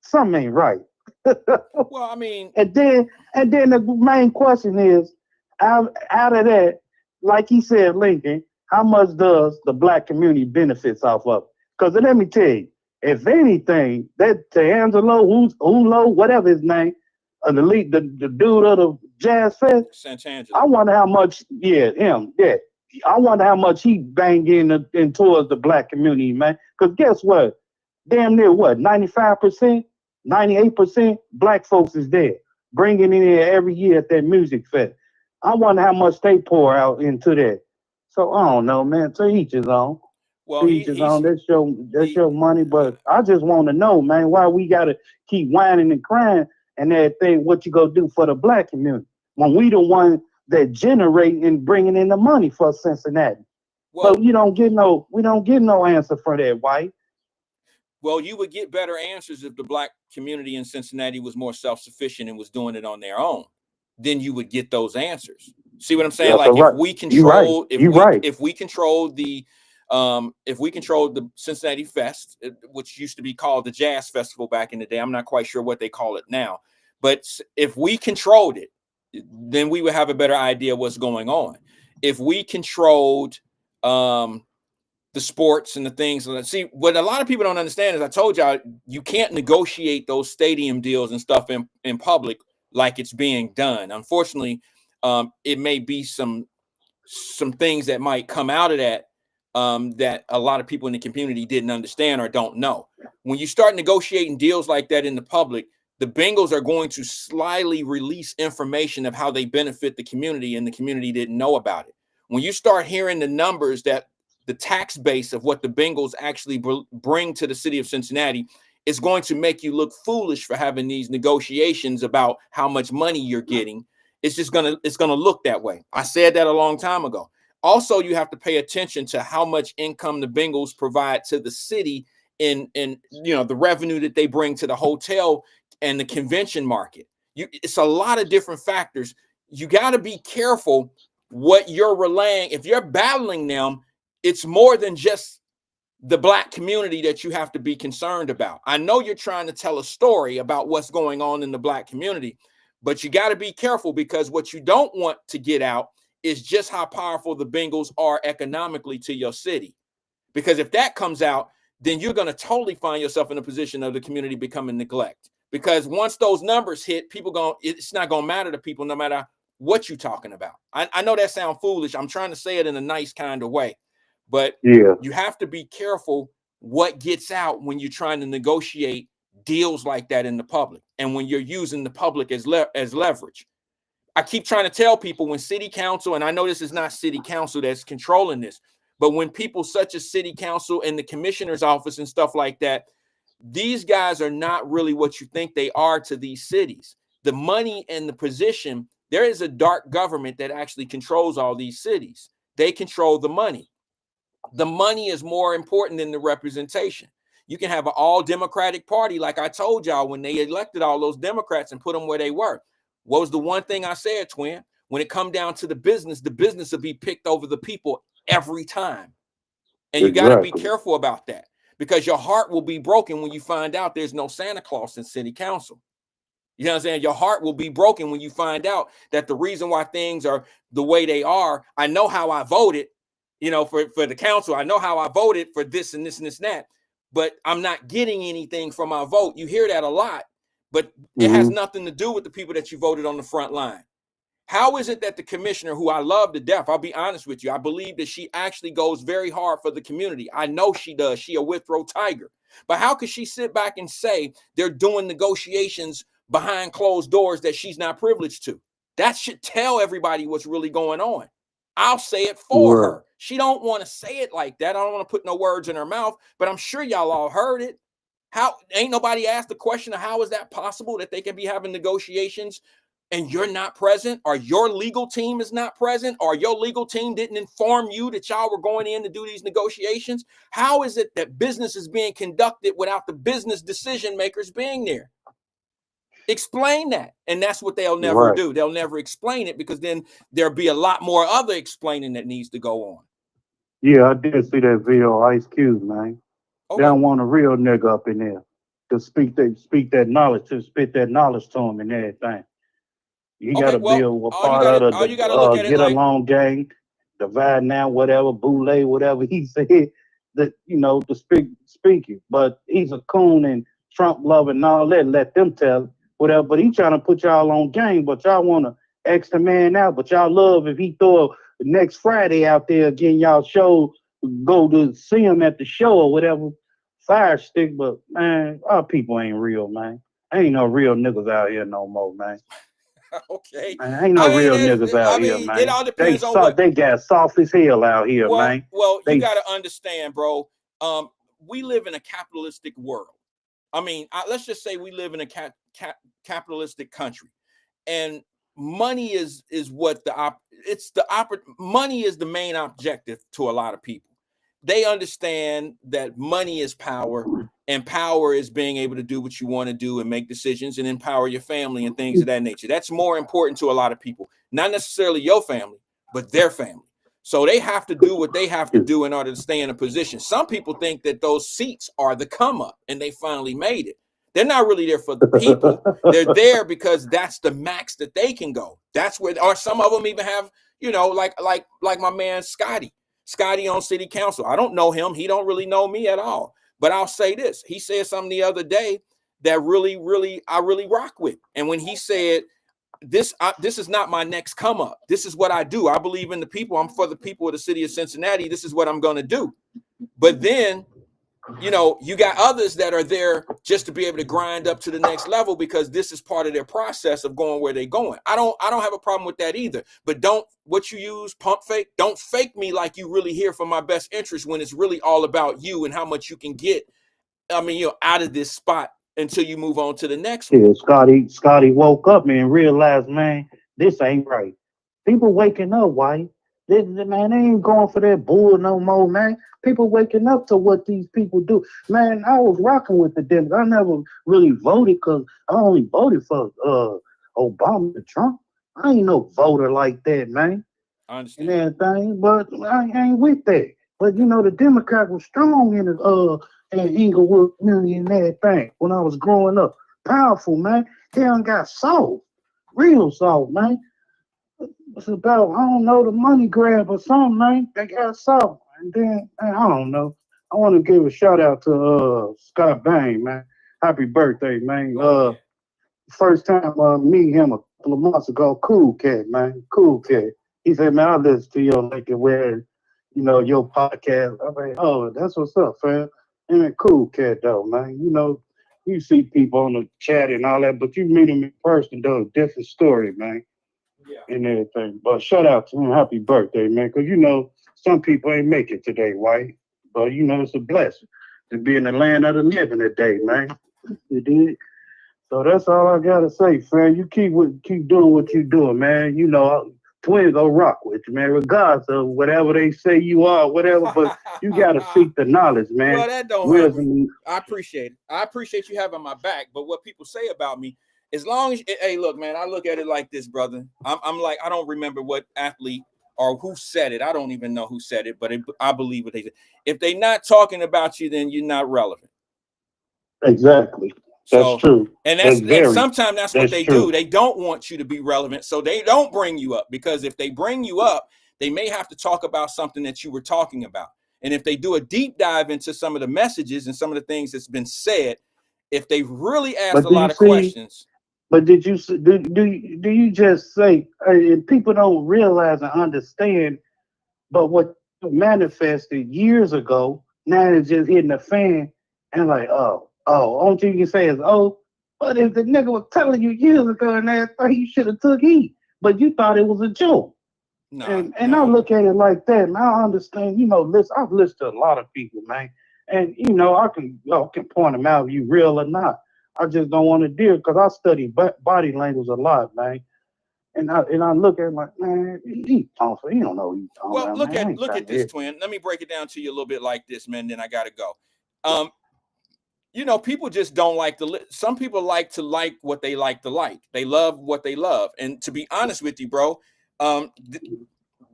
something ain't right. well. I mean, And then the main question is, out of that, like he said, Lincoln, how much does the black community benefits off of it? Because let me tell you, if anything, that D'Angelo, Ulo, whatever his name, the dude of the Jazz Fest, I Santangelo. wonder how much, yeah, him, yeah. I wonder how much he banged in towards the black community, man. Because guess what? Damn near what, 95%, 98% black folks is there, bringing in there every year at that music fest. I wonder how much they pour out into that. So I don't know, man. To each his own. Well, To he each his own. he's That's he. your money. But I just want to know, man, why we gotta keep whining and crying and everything. What you gonna do for the black community when we the one that generate and bringing in the money for Cincinnati? But Well, we don't get no answer for that, white. well, you would get better answers if the black community in Cincinnati was more self-sufficient and was doing it on their own. Then you would get those answers. See what I'm saying? That's all Like if right. we You right. control, You right. if we controlled if we controlled the Cincinnati Fest, which used to be called the Jazz Festival back in the day. I'm not quite sure what they call it now, but if we controlled it, then we would have a better idea what's going on. If we controlled the sports and the things. See, what a lot of people don't understand is I told y'all, you can't negotiate those stadium deals and stuff in public like it's being done. Unfortunately, it may be some things that might come out of that that a lot of people in the community didn't understand or don't know. When you start negotiating deals like that in the public, the Bengals are going to slyly release information of how they benefit the community, and the community didn't know about it. When you start hearing the numbers that the tax base of what the Bengals actually bring to the city of Cincinnati is going to make you look foolish for having these negotiations about how much money you're getting. It's gonna look that way. I said that a long time ago. Also, you have to pay attention to how much income the Bengals provide to the city in the revenue that they bring to the hotel and the convention market. It's a lot of different factors. You got to be careful what you're relaying. If you're battling them, it's more than just the black community that you have to be concerned about. I know you're trying to tell a story about what's going on in the black community, But you got to be careful, because what you don't want to get out is just how powerful the Bengals are economically to your city. Because if that comes out, then you're going to totally find yourself in a position of the community becoming neglect. Because once those numbers hit, it's not going to matter to people, no matter what you're talking about. I know that sounds foolish. I'm trying to say it in a nice kind of way, but you have to be careful what gets out when you're trying to negotiate deals like that in the public, and when you're using the public as leverage. I keep trying to tell people, when city council, and I know this is not city council that's controlling this, but when people such as city council and the commissioner's office and stuff like that, these guys are not really what you think they are to these cities. The money and the position, there is a dark government that actually controls all these cities. They control the money. The money is more important than the representation. You can have an all Democratic party, like I told y'all, when they elected all those Democrats and put them where they were. What was the one thing I said, Twin? When it come down to the business will be picked over the people every time. And you got to be careful about that, because your heart will be broken when you find out there's no Santa Claus in city council. You know what I'm saying? Your heart will be broken when you find out that the reason why things are the way they are, I know how I voted, for the council. I know how I voted for this and this and this and that, but I'm not getting anything from my vote. You hear that a lot, but it has nothing to do with the people that you voted on the front line. How is it that the commissioner, who I love to death, I'll be honest with you, I believe that she actually goes very hard for the community. I know she does. She a Withrow tiger. But how could she sit back and say they're doing negotiations behind closed doors that she's not privileged to? That should tell everybody what's really going on. I'll say it for her. She don't want to say it like that. I don't want to put no words in her mouth, but I'm sure y'all all heard it. How ain't nobody asked the question of how is that possible that they can be having negotiations and you're not present, or your legal team is not present, or your legal team didn't inform you that y'all were going in to do these negotiations? How is it that business is being conducted without the business decision makers being there? Explain that. And that's what they'll never do. They'll never explain it, because then there'll be a lot more other explaining that needs to go on. Yeah, I did see that video, Ice Cube, man. Okay. They don't want a real nigga up in there to speak that knowledge, to spit that knowledge to him and everything. You gotta be a part of the get along gang, divide now, whatever, boule, whatever he said, that to speak it. But he's a coon and Trump loving and all that, let them tell whatever. But he trying to put y'all on game, but y'all want to X the man out, but y'all love if he throw next Friday out there again, y'all show, go to see him at the show or whatever, fire stick. But man, our people ain't real, man. Ain't no real niggas out here no more, man. Okay. Man, ain't no real niggas out here, man. It all depends on what they got soft as hell out here, man. Well, you got to understand, bro. We live in a capitalistic world. I mean, let's just say we live in a capitalistic country, and money is what money is the main objective to a lot of people. They understand that money is power, and power is being able to do what you want to do and make decisions and empower your family and things of that nature. That's more important to a lot of people, not necessarily your family, but their family. So they have to do what they have to do in order to stay in a position. Some people think that those seats are the come up and they finally made it. They're not really there for the people. They're there because that's the max that they can go. That's where, or some of them even have, like my man Scotty on city council. I don't know him. He don't really know me at all. But I'll say this. He said something the other day that I really rock with. And when he said, this is not my next come up. This is what I do. I believe in the people. I'm for the people of the city of Cincinnati. This is what I'm going to do. But then, you got others that are there just to be able to grind up to the next level because this is part of their process of going where they're going. I don't have a problem with that either. But what you use, pump fake, don't fake me like you really here for my best interest when it's really all about you and how much you can get. Out of this spot until you move on to the next one. Yeah, Scotty woke up and realized, man, this ain't right. People waking up, Wyatt. Man, they ain't going for that bull no more, man. People waking up to what these people do. Man, I was rocking with the Democrats. I never really voted because I only voted for Obama and Trump. I ain't no voter like that, man. I understand. And everything, but I ain't with that. But the Democrats were strong in Inglewood community and everything when I was growing up. Powerful, man. They done got soft. real soft, man. It's about, I don't know, the money grab or something, man. They got soft. And then, man, I don't know. I want to give a shout out to Scott Bain, man. Happy birthday, man. Go ahead. First time meeting him a couple of months ago, cool cat, man. Cool cat. He said, man, I listen to your like where, your podcast. I'm like, oh, that's what's up, fam. And a cool cat though, man. You see people on the chat and all that, but you meet him in person, though, different story, man, Yeah. and everything. But shout out to him, happy birthday, man, because some people ain't make it today, white. But it's a blessing to be in the land of the living today, man. You did. So that's all I gotta say, fam. You keep doing what you doing, man. Twins gonna rock with you, man, regardless of whatever they say you are, whatever. But you gotta seek the knowledge, Well, man. that don't hurt me. Wisdom. I appreciate it. I appreciate you having my back. But what people say about me, as long as, hey, look, man, I look at it like this, brother. I'm like, I don't remember what athlete or who said it. I don't even know who said it, but I believe what they said. If they're not talking about you, then you're not relevant. Exactly. That's So, true. and sometimes that's what That's they do. true. They don't want you to be relevant, so they don't bring you up, because if they bring you up, they may have to talk about something that you were talking about. And if they do a deep dive into some of the messages and some of the things that's been said, if they really ask But a do you lot of see? questions. But did you do you just say and people don't realize and understand? But what manifested years ago, now it's just hitting the fan, and like, only thing you can say is, oh, but if the nigga was telling you years ago and everything, you should have took heed, but you thought it was a joke. Nah, And I no. look at it like that, and I understand. Listen, I've listened to a lot of people, man, and I can point them out if you real or not. I just don't want to deal because I study body language a lot, man. And I look at him like, man, he talking. He don't know what he's talking Well, about, look man. I at ain't look trying at to this, hear. twin. Let me break it down to you a little bit like this, man. Then I gotta go. Um, people just don't like to. Some people like to like what they like to like. They love what they love. And to be honest with you, bro, um,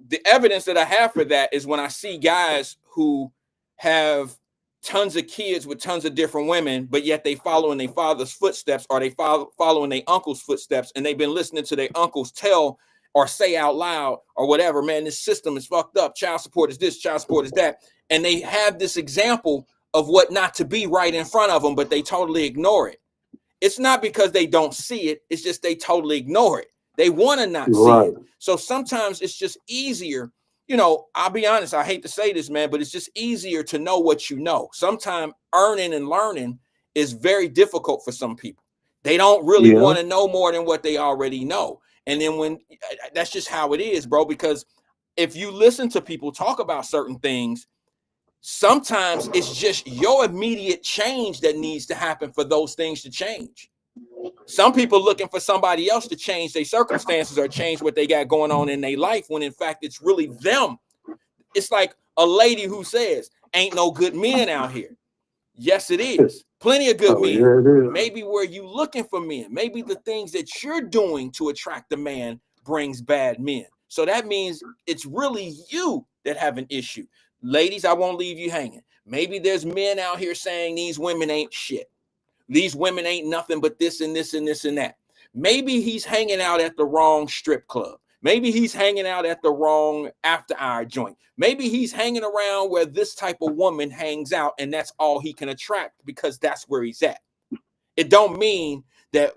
the evidence that I have for that is when I see guys who have tons of kids with tons of different women, but yet they follow in their father's footsteps, or they follow in their uncle's footsteps, and they've been listening to their uncles tell or say out loud or whatever, man, this system is fucked up. Child support is this, child support is that. And they have this example of what not to be right in front of them, but they totally ignore it. It's not because they don't see it. It's just they totally ignore it. They want to not see Right. it. So sometimes it's just easier. I'll be honest. I hate to say this, man, but it's just easier to know what you know. Sometimes earning and learning is very difficult for some people. They don't really Yeah. want to know more than what they already know. And then that's just how it is, bro, because if you listen to people talk about certain things, sometimes it's just your immediate change that needs to happen for those things to change. Some people looking for somebody else to change their circumstances or change what they got going on in their life, when in fact it's really them. It's like a lady who says, ain't no good men out here. Yes, it is. Plenty of good Oh men. yeah, it is. Maybe where you looking for men, maybe the things that you're doing to attract a man brings bad men. So that means it's really you that have an issue. Ladies, I won't leave you hanging. Maybe there's men out here saying these women ain't shit. These women ain't nothing but this and this and this and that. Maybe he's hanging out at the wrong strip club. Maybe he's hanging out at the wrong after hour joint. Maybe he's hanging around where this type of woman hangs out, and that's all he can attract because that's where he's at. It don't mean that,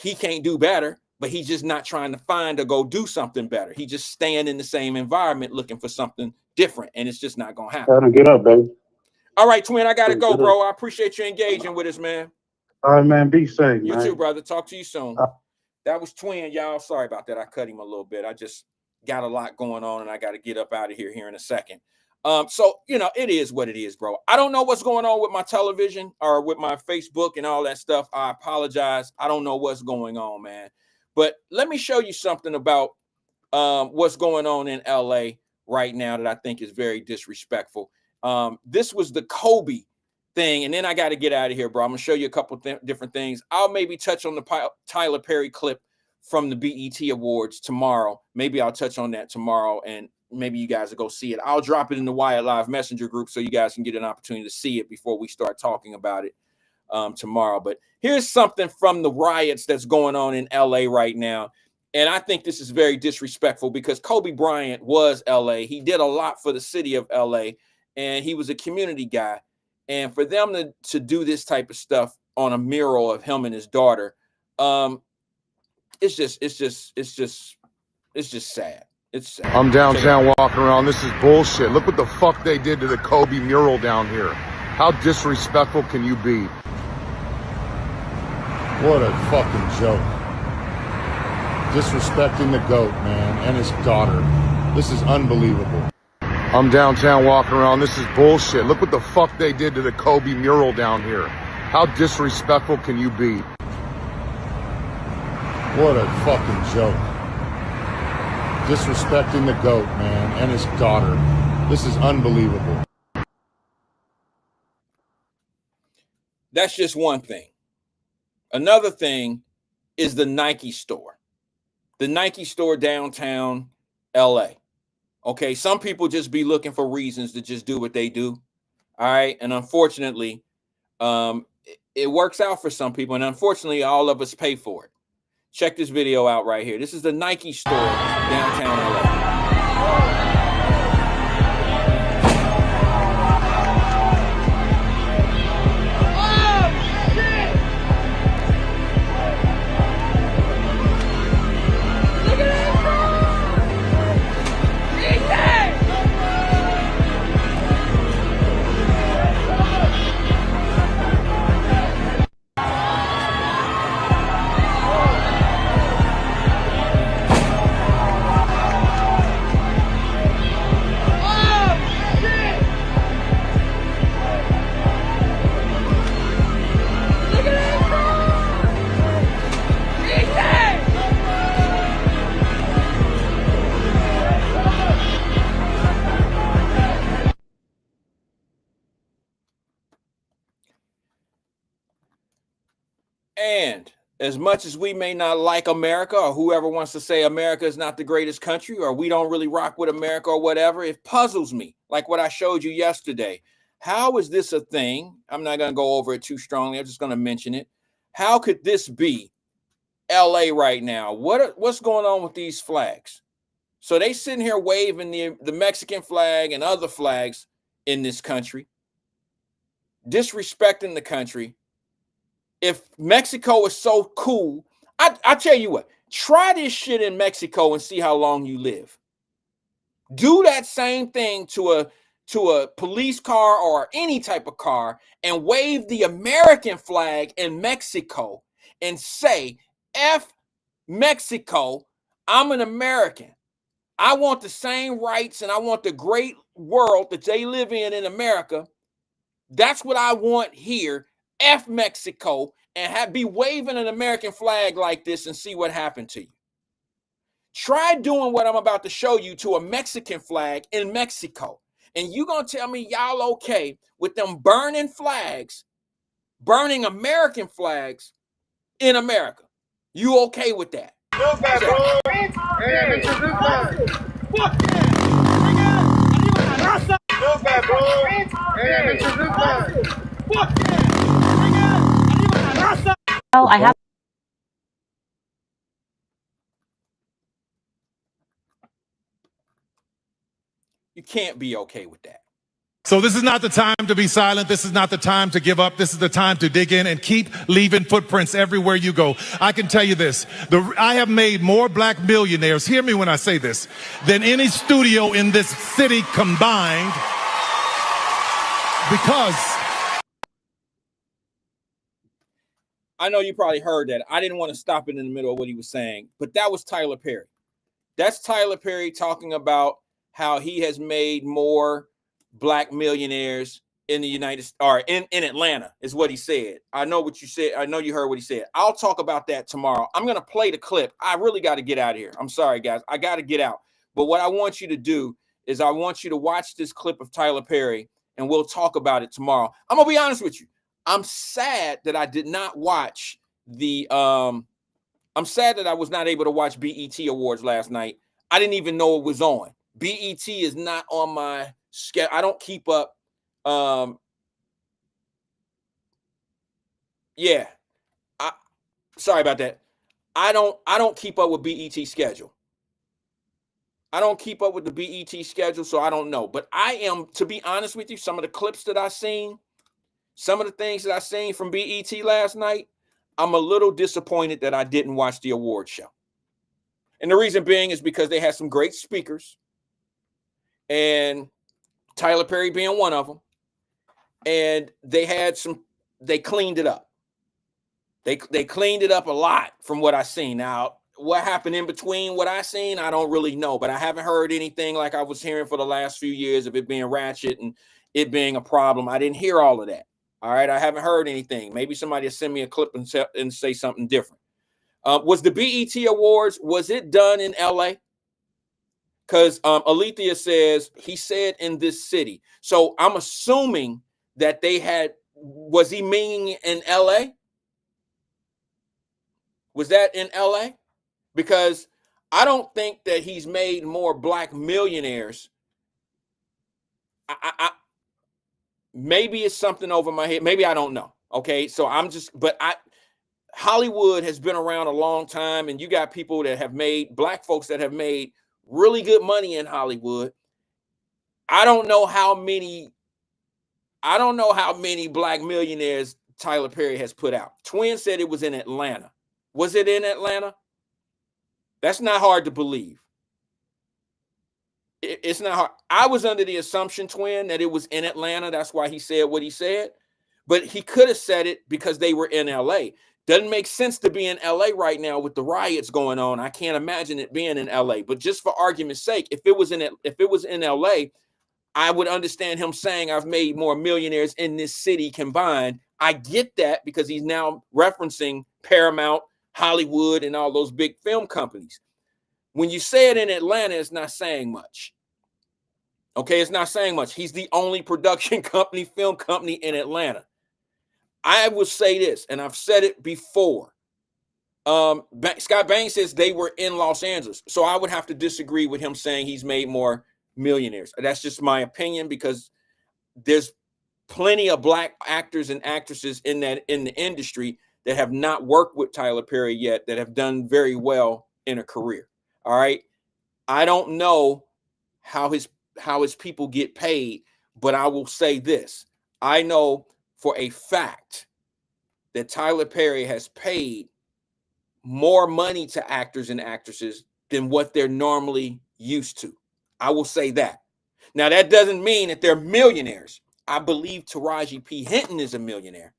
he can't do better, but he's just not trying to find or go do something better. He just staying in the same environment looking for something different, and it's just not going to happen. Gotta get up, baby. All right, twin, I got to go, Get up. bro. I appreciate you engaging with us, man. All right, man. Be safe, You too, man. brother. Talk to you soon. Uh, That was twin, y'all. Sorry about that. I cut him a little bit. I just got a lot going on and I got to get up out of here in a second. So it is what it is, bro. I don't know what's going on with my television or with my Facebook and all that stuff. I apologize. I don't know what's going on, man. But let me show you something about what's going on in LA right now that I think is very disrespectful. This was the Kobe thing, and then I got to get out of here, bro. I'm gonna show you a couple different things. I'll maybe touch on the Tyler Perry clip from the BET Awards tomorrow. Maybe I'll touch on that tomorrow, and maybe you guys will go see it. I'll drop it in the Wyatt Live Messenger group so you guys can get an opportunity to see it before we start talking about it. tomorrow. But here's something from the riots that's going on in LA right now. And I think this is very disrespectful because Kobe Bryant was LA. He did a lot for the city of LA, and he was a community guy. And for them to do this type of stuff on a mural of him and his daughter, it's just sad. It's sad. I'm downtown walking around. This is bullshit. Look what the fuck they did to the Kobe mural down here. How disrespectful can you be? What a fucking joke. Disrespecting the GOAT, man, and his daughter. This is unbelievable. I'm downtown walking around. This is bullshit. Look what the fuck they did to the Kobe mural down here. How disrespectful can you be? What a fucking joke. Disrespecting the GOAT, man, and his daughter. This is unbelievable. That's just one thing. Another thing is the Nike store. The Nike store downtown LA. Okay, some people just be looking for reasons to just do what they do. All right, and unfortunately, it works out for some people, and unfortunately, all of us pay for it. Check this video out right here. This is the Nike store downtown LA. And as much as we may not like America, or whoever wants to say America is not the greatest country, or we don't really rock with America or whatever, it puzzles me, like what I showed you yesterday. How is this a thing? I'm not going to go over it too strongly. I'm just going to mention it. How could this be LA right now? What's going on with these flags? So they sitting here waving the Mexican flag and other flags in this country, disrespecting the country. If Mexico is so cool, I tell you what, try this shit in Mexico and see how long you live. Do that same thing to a police car or any type of car and wave the American flag in Mexico and say, F Mexico, I'm an American. I want the same rights and I want the great world that they live in America. That's what I want here. F Mexico, and be waving an American flag like this and see what happened to you. Try doing what I'm about to show you to a Mexican flag in Mexico. And you're going to tell me y'all okay with them burning flags, burning American flags in America. You okay with that? Fuck Oh, I have. You can't be okay with that. So this is not the time to be silent. This is not the time to give up. This is the time to dig in and keep leaving footprints everywhere you go. I can tell you this. I have made more black millionaires, hear me when I say this, than any studio in this city combined because... I know you probably heard that. I didn't want to stop it in the middle of what he was saying, but that was Tyler Perry. That's Tyler Perry talking about how he has made more black millionaires in the United States, or in Atlanta, is what he said. I know what you said. I know you heard what he said. I'll talk about that tomorrow. I'm going to play the clip. I really got to get out of here. I'm sorry, guys. I got to get out. But what I want you to do is I want you to watch this clip of Tyler Perry, and we'll talk about it tomorrow. I'm going to be honest with you. I'm sad that I did not watch I'm sad that I was not able to watch BET Awards last night. I didn't even know it was on. BET is not on my schedule. I don't keep up. yeah. Sorry about that. I don't keep up with BET schedule. I don't keep up with the BET schedule, so I don't know. But I am, to be honest with you, some of the clips that I seen, some of the things that I seen from BET last night, I'm a little disappointed that I didn't watch the award show. And the reason being is because they had some great speakers, and Tyler Perry being one of them. And they cleaned it up. They cleaned it up a lot from what I seen. Now, what happened in between what I seen, I don't really know, but I haven't heard anything like I was hearing for the last few years of it being ratchet and it being a problem. I didn't hear all of that. All right, I haven't heard anything. Maybe somebody will send me a clip and say something different. Was the BET Awards, was it done in LA? Because Alethea says he said in this city. So I'm assuming that was he meaning in LA? Was that in LA? Because I don't think that he's made more black millionaires. Maybe it's something over my head. Maybe I don't know. Okay, so Hollywood has been around a long time, and you got people that have made, black folks that have made really good money in Hollywood. I don't know how many black millionaires Tyler Perry has put out. Twin said it was in Atlanta. Was it in Atlanta? That's not hard to believe. It's not hard. I was under the assumption, Twin, that it was in Atlanta. That's why he said what he said. But he could have said it because they were in LA. Doesn't make sense to be in LA right now with the riots going on. I can't imagine it being in LA. But just for argument's sake, if it was in LA, I would understand him saying I've made more millionaires in this city combined. I get that because he's now referencing Paramount, Hollywood, and all those big film companies. When you say it in Atlanta, it's not saying much. Okay, it's not saying much. He's the only production company, film company in Atlanta. I will say this, and I've said it before. Scott Bain says they were in Los Angeles. So I would have to disagree with him saying he's made more millionaires. That's just my opinion, because there's plenty of black actors and actresses in the industry that have not worked with Tyler Perry yet that have done very well in a career. All right. I don't know how his people get paid, but I will say this. I know for a fact that Tyler Perry has paid more money to actors and actresses than what they're normally used to. I will say that. Now, that doesn't mean that they're millionaires. I believe Taraji P. Henson is a millionaire.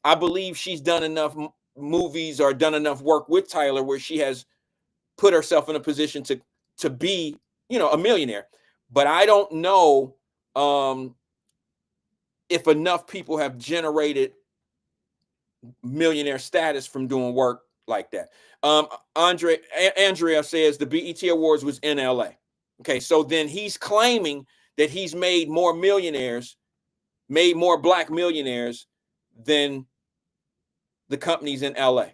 I believe she's done enough movies or done enough work with Tyler where she has put herself in a position to be, a millionaire. But I don't know if enough people have generated millionaire status from doing work like that. Andrea says the BET Awards was in LA. Okay, so then he's claiming that he's made more black millionaires than the companies in LA.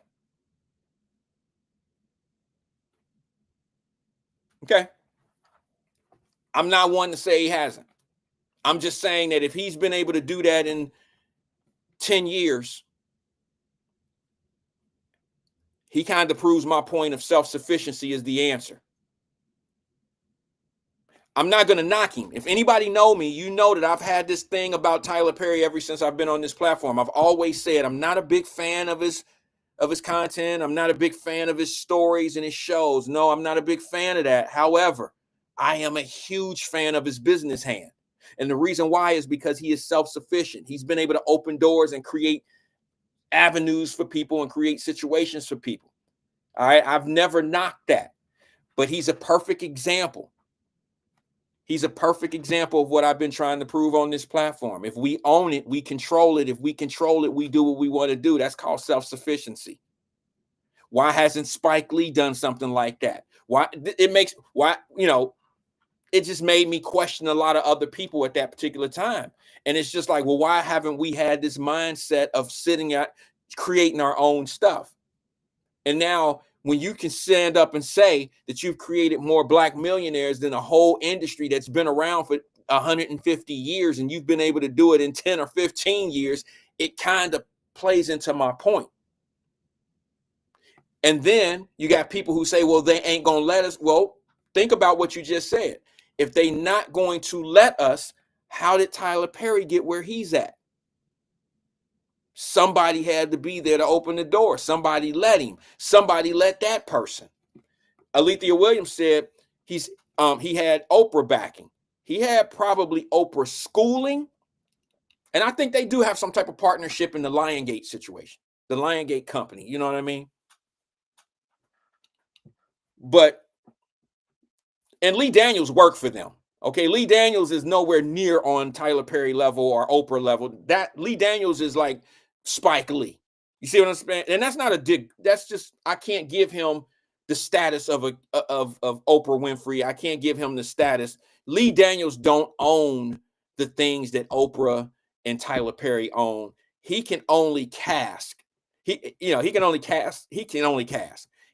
Okay. I'm not one to say he hasn't. I'm just saying that if he's been able to do that in 10 years, he kind of proves my point of self-sufficiency is the answer. I'm not going to knock him. If anybody know me, you know that I've had this thing about Tyler Perry ever since I've been on this platform. I've always said I'm not a big fan of his content. I'm not a big fan of his stories and his shows. No, I'm not a big fan of that. However, I am a huge fan of his business hand. And the reason why is because he is self-sufficient. He's been able to open doors and create avenues for people and create situations for people. All right. I've never knocked that, but he's a perfect example. He's a perfect example of what I've been trying to prove on this platform. If we own it, we control it. If we control it, we do what we want to do. That's called self-sufficiency. Why hasn't Spike Lee done something like that? It just made me question a lot of other people at that particular time. And it's just like, well, why haven't we had this mindset of creating our own stuff? And now when you can stand up and say that you've created more black millionaires than a whole industry that's been around for 150 years, and you've been able to do it in 10 or 15 years, it kind of plays into my point. And then you got people who say, well, they ain't going to let us. Well, think about what you just said. If they not going to let us, how did Tyler Perry get where he's at? Somebody had to be there to open the door. Somebody let him. Somebody let that person. Alethea Williams said he had Oprah backing. He had probably Oprah schooling. And I think they do have some type of partnership in the Lionsgate situation, the Lionsgate company. You know what I mean? And Lee Daniels worked for them. Okay, Lee Daniels is nowhere near on Tyler Perry level or Oprah level. That Lee Daniels is like Spike Lee. You see what I'm saying? And that's not a dig. That's just, I can't give him the status of Oprah Winfrey. I can't give him the status. Lee Daniels don't own the things that Oprah and Tyler Perry own. He can only cast. He can only cast.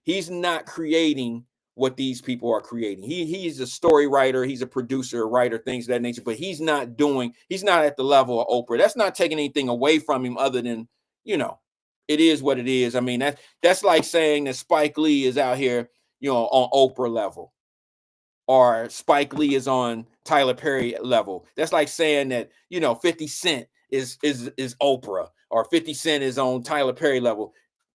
He's not creating what these people are creating. He's a story writer, he's a producer, a writer, things of that nature, but he's not at the level of Oprah. That's not taking anything away from him other than, it is what it is. I mean, that's like saying that Spike Lee is out here, on Oprah level, or Spike Lee is on Tyler Perry level. That's like saying that, 50 Cent is Oprah, or 50 Cent is on Tyler Perry level.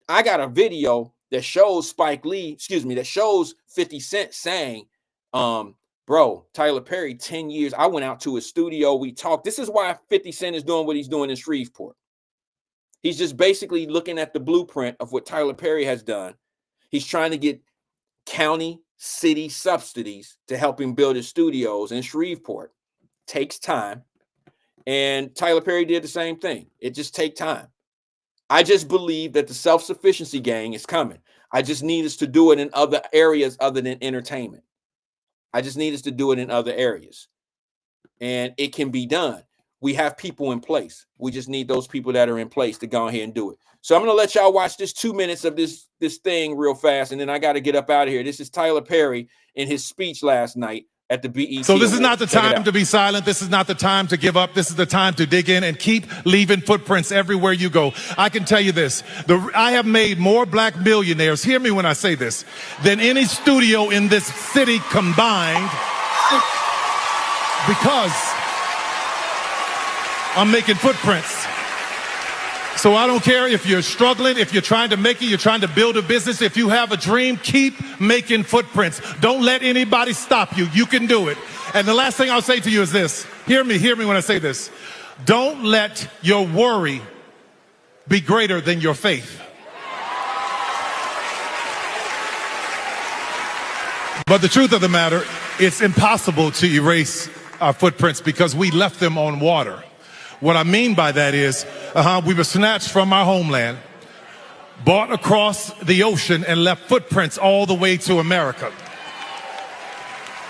I got a video that shows that shows 50 Cent saying, bro, Tyler Perry, 10 years. I went out to his studio. We talked. This is why 50 Cent is doing what he's doing in Shreveport. He's just basically looking at the blueprint of what Tyler Perry has done. He's trying to get county, city subsidies to help him build his studios in Shreveport. Takes time. And Tyler Perry did the same thing. It just takes time. I just believe that the self-sufficiency gang is coming. I just need us to do it in other areas other than entertainment. I just need us to do it in other areas. And it can be done. We have people in place. We just need those people that are in place to go ahead and do it. So I'm going to let y'all watch this 2 minutes of this thing real fast, and then I got to get up out of here. This is Tyler Perry in his speech last night at the BET. So this is not the time to be silent. This is not the time to give up. This is the time to dig in and keep leaving footprints everywhere you go. I can tell you this. I have made more black millionaires, hear me when I say this, than any studio in this city combined, because I'm making footprints. So I don't care if you're struggling, if you're trying to make it, you're trying to build a business. If you have a dream, keep making footprints. Don't let anybody stop you. You can do it. And the last thing I'll say to you is this. Hear me when I say this. Don't let your worry be greater than your faith. But the truth of the matter, it's impossible to erase our footprints because we left them on water. What I mean by that is, we were snatched from our homeland, brought across the ocean, and left footprints all the way to America.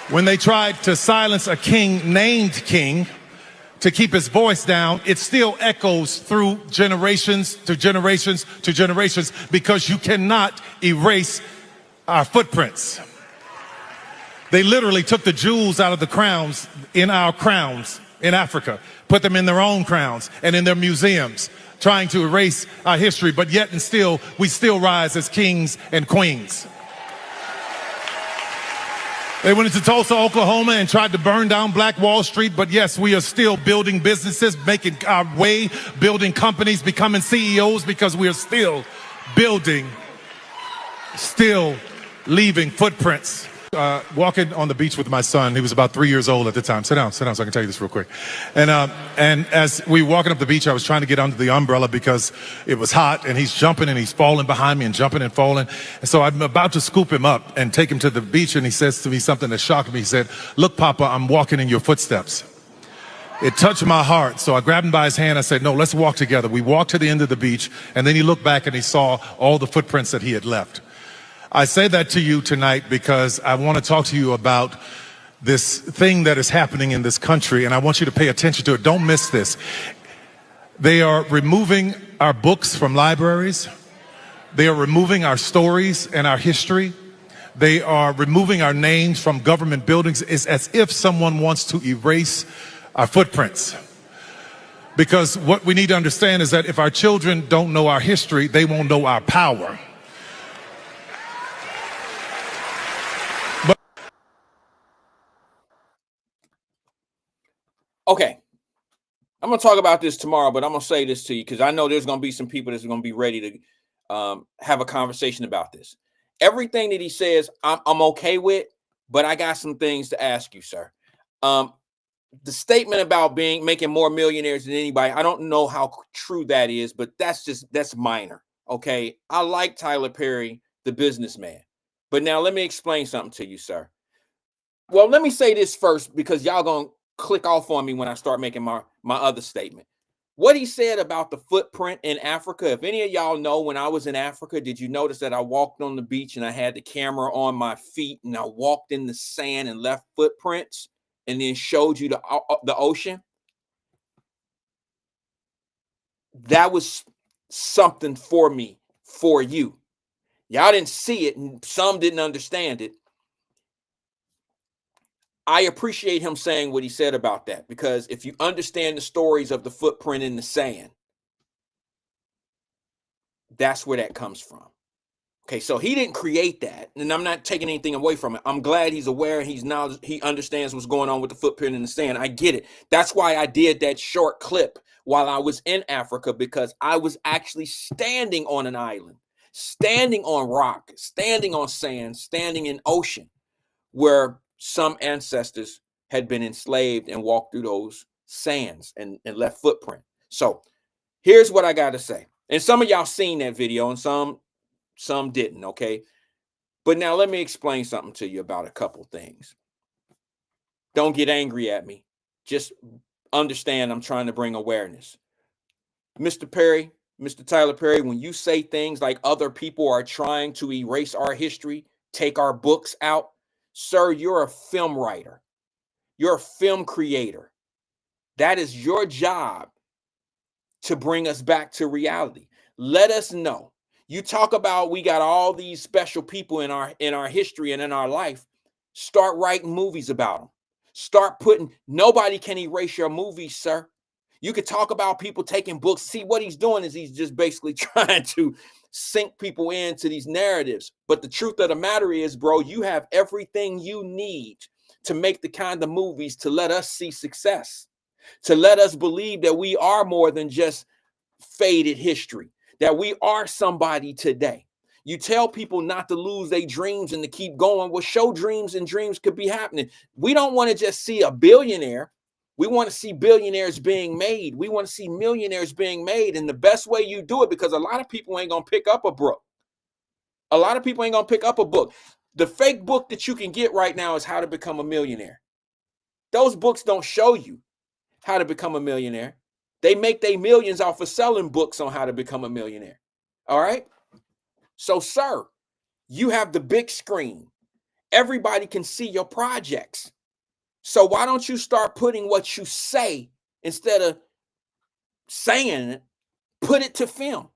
When they tried to silence a king named King to keep his voice down, it still echoes through generations to generations to generations, because you cannot erase our footprints. They literally took the jewels out of the crowns in our crowns in Africa, put them in their own crowns and in their museums, trying to erase our history, but yet and still, we still rise as kings and queens. They went into Tulsa, Oklahoma, and tried to burn down Black Wall Street, but yes, we are still building businesses, making our way, building companies, becoming CEOs, because we are still building, still leaving footprints. Walking on the beach with my son. He was about 3 years old at the time. Sit down so I can tell you this real quick. And as we were walking up the beach, I was trying to get under the umbrella because it was hot, and he's jumping and he's falling behind me and jumping and falling. And so I'm about to scoop him up and take him to the beach, and he says to me something that shocked me. He said, "Look, Papa, I'm walking in your footsteps." It touched my heart. So I grabbed him by his hand. I said, "No, let's walk together." We walked to the end of the beach, and then he looked back and he saw all the footprints that he had left. I say that to you tonight because I want to talk to you about this thing that is happening in this country, and I want you to pay attention to it. Don't miss this. They are removing our books from libraries. They are removing our stories and our history. They are removing our names from government buildings. It's as if someone wants to erase our footprints. Because what we need to understand is that if our children don't know our history, they won't know our power. Okay. I'm going to talk about this tomorrow, but I'm going to say this to you because I know there's going to be some people that's going to be ready to have a conversation about this. Everything that he says, I'm okay with, but I got some things to ask you, sir. The statement about making more millionaires than anybody, I don't know how true that is, but that's minor. Okay. I like Tyler Perry, the businessman. But now let me explain something to you, sir. Well, let me say this first because y'all gonna click off on me when I start making my other statement. What he said about the footprint in Africa, if any of y'all know, when I was in Africa, did you notice that I walked on the beach and I had the camera on my feet and I walked in the sand and left footprints and then showed you the ocean? That was something for me, for you. Y'all didn't see it and some didn't understand it. I appreciate him saying what he said about that, because if you understand the stories of the footprint in the sand, that's where that comes from. Okay, so he didn't create that, and I'm not taking anything away from it. I'm glad he's aware and he understands what's going on with the footprint in the sand. I get it. That's why I did that short clip while I was in Africa, because I was actually standing on an island, standing on rock, standing on sand, standing in ocean, where some ancestors had been enslaved and walked through those sands and left footprint. So here's what I got to say. And some of y'all seen that video and some didn't, okay? But now let me explain something to you about a couple things. Don't get angry at me. Just understand I'm trying to bring awareness. Mr. Perry, Mr. Tyler Perry, when you say things like other people are trying to erase our history, take our books out, sir, you're a film writer. You're a film creator. That is your job to bring us back to reality. Let us know. You talk about we got all these special people in our history and in our life. Start writing movies about them. Start putting, nobody can erase your movies, sir. You could talk about people taking books. See, what he's doing is he's just basically trying to sink people into these narratives. But the truth of the matter is, bro, you have everything you need to make the kind of movies to let us see success, to let us believe that we are more than just faded history, that we are somebody today. You tell people not to lose their dreams and to keep going. Well, show dreams, and dreams could be happening. We don't want to just see a billionaire. We want to see billionaires being made. We want to see millionaires being made. And the best way you do it, because a lot of people ain't going to pick up a book. A lot of people ain't going to pick up a book. The fake book that you can get right now is How to Become a Millionaire. Those books don't show you how to become a millionaire. They make their millions off of selling books on how to become a millionaire. All right. So, sir, you have the big screen. Everybody can see your projects. So why don't you start putting what you say, instead of saying it, put it to film?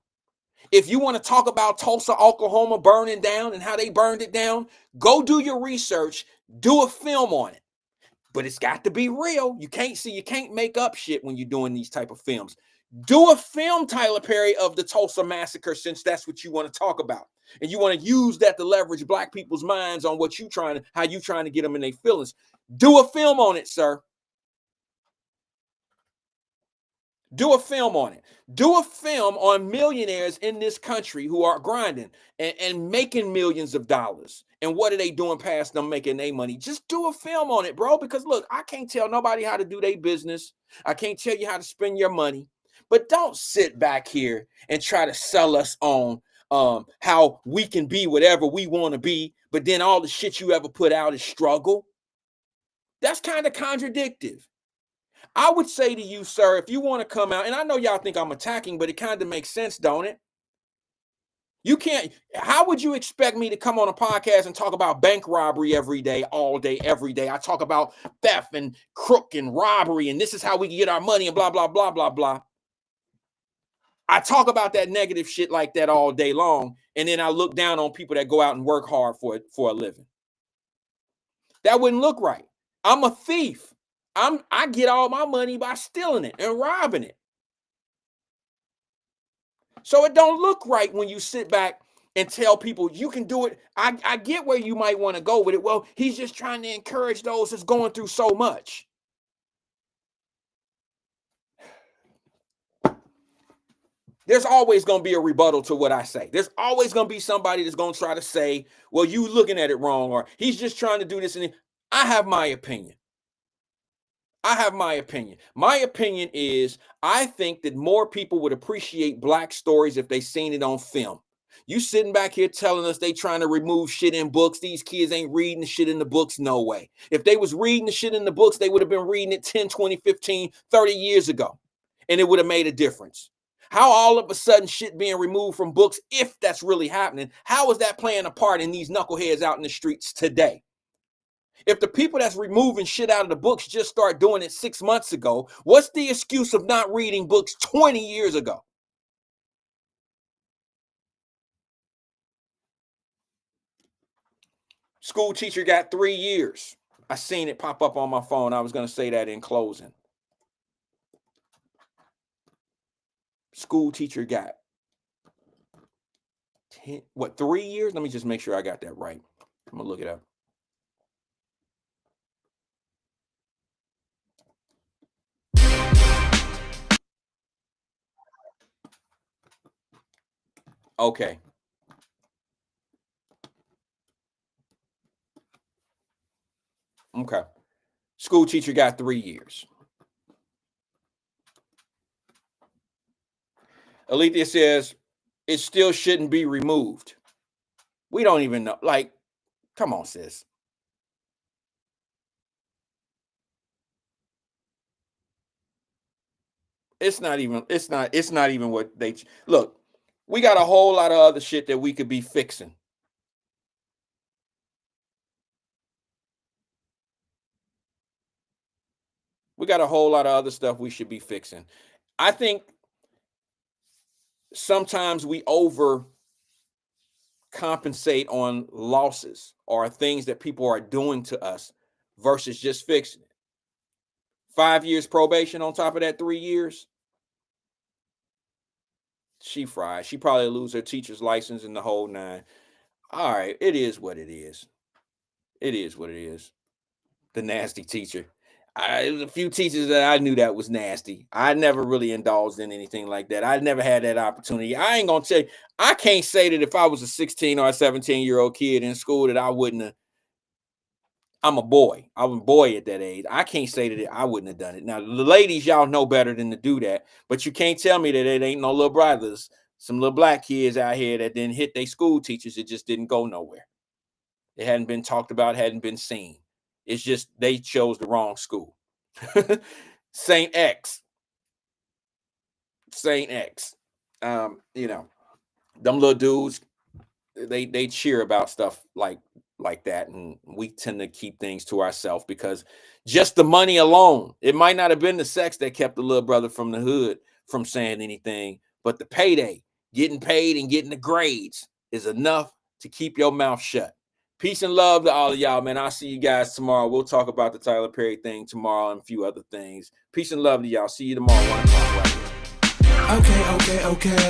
If you want to talk about Tulsa, Oklahoma burning down and how they burned it down, go do your research, do a film on it. But it's got to be real. You can't make up shit when you're doing these type of films. Do a film, Tyler Perry, of the Tulsa massacre, since that's what you want to talk about. And you want to use that to leverage black people's minds on how you trying to get them in their feelings. Do a film on it, sir. Do a film on it. Do a film on millionaires in this country who are grinding and making millions of dollars. And what are they doing past them making their money? Just do a film on it, bro. Because look, I can't tell nobody how to do their business. I can't tell you how to spend your money. But don't sit back here and try to sell us on how we can be whatever we want to be. But then all the shit you ever put out is struggle. That's kind of contradictory. I would say to you, sir, if you want to come out, and I know y'all think I'm attacking, but it kind of makes sense, don't it? You can't, how would you expect me to come on a podcast and talk about bank robbery every day, all day, every day? I talk about theft and crook and robbery, and this is how we can get our money and blah, blah, blah, blah, blah. I talk about that negative shit like that all day long, and then I look down on people that go out and work hard for a living. That wouldn't look right. I'm a thief. I get all my money by stealing it and robbing it. So it don't look right when you sit back and tell people you can do it. I get where you might want to go with it. Well, he's just trying to encourage those that's going through so much. There's always going to be a rebuttal to what I say. There's always going to be somebody that's going to try to say, well, you looking at it wrong, or he's just trying to do this. And I have my opinion. I have my opinion. My opinion is I think that more people would appreciate Black stories if they seen it on film. You sitting back here telling us they trying to remove shit in books. These kids ain't reading the shit in the books. No way. If they was reading the shit in the books, they would have been reading it 10, 20, 15, 30 years ago. And it would have made a difference. How all of a sudden shit being removed from books, if that's really happening, how is that playing a part in these knuckleheads out in the streets today? If the people that's removing shit out of the books just start doing it 6 months ago, what's the excuse of not reading books 20 years ago? School teacher got 3 years. I seen it pop up on my phone. I was going to say that in closing. School teacher got 3 years? Let me just make sure I got that right. I'm going to look it up. Okay. Okay. School teacher got 3 years. Alethea says it still shouldn't be removed. We don't even know. Like, come on, sis. It's not even what they look. We got a whole lot of other shit that we could be fixing. We got a whole lot of other stuff we should be fixing. I think sometimes we overcompensate on losses or things that people are doing to us versus just fixing it. 5 years probation on top of that 3 years. She fried. She probably lose her teacher's license and the whole nine. All right, it is what it is. It is what it is. The nasty teacher. There was a few teachers that I knew that was nasty. I never really indulged in anything like that. I never had that opportunity. I ain't gonna tell you, I can't say that if I was a 16 or a 17-year-old kid in school that I wouldn't have. I'm a boy. I was a boy at that age. I can't say that I wouldn't have done it. Now, the ladies, y'all know better than to do that, but you can't tell me that it ain't no little brothers, some little Black kids out here that didn't hit their school teachers. It just didn't go nowhere. It hadn't been talked about, hadn't been seen. It's just they chose the wrong school. Saint X. Saint X. You know, them little dudes, they cheer about stuff like that, and we tend to keep things to ourselves because just the money alone, it might not have been the sex that kept the little brother from the hood from saying anything, but the payday, getting paid and getting the grades is enough to keep your mouth shut. Peace and love to all of y'all, man. I'll see you guys tomorrow. We'll talk about the Tyler Perry thing tomorrow and a few other things. Peace and love to y'all. See you tomorrow. 1 o'clock right here. Okay. Okay, okay, okay.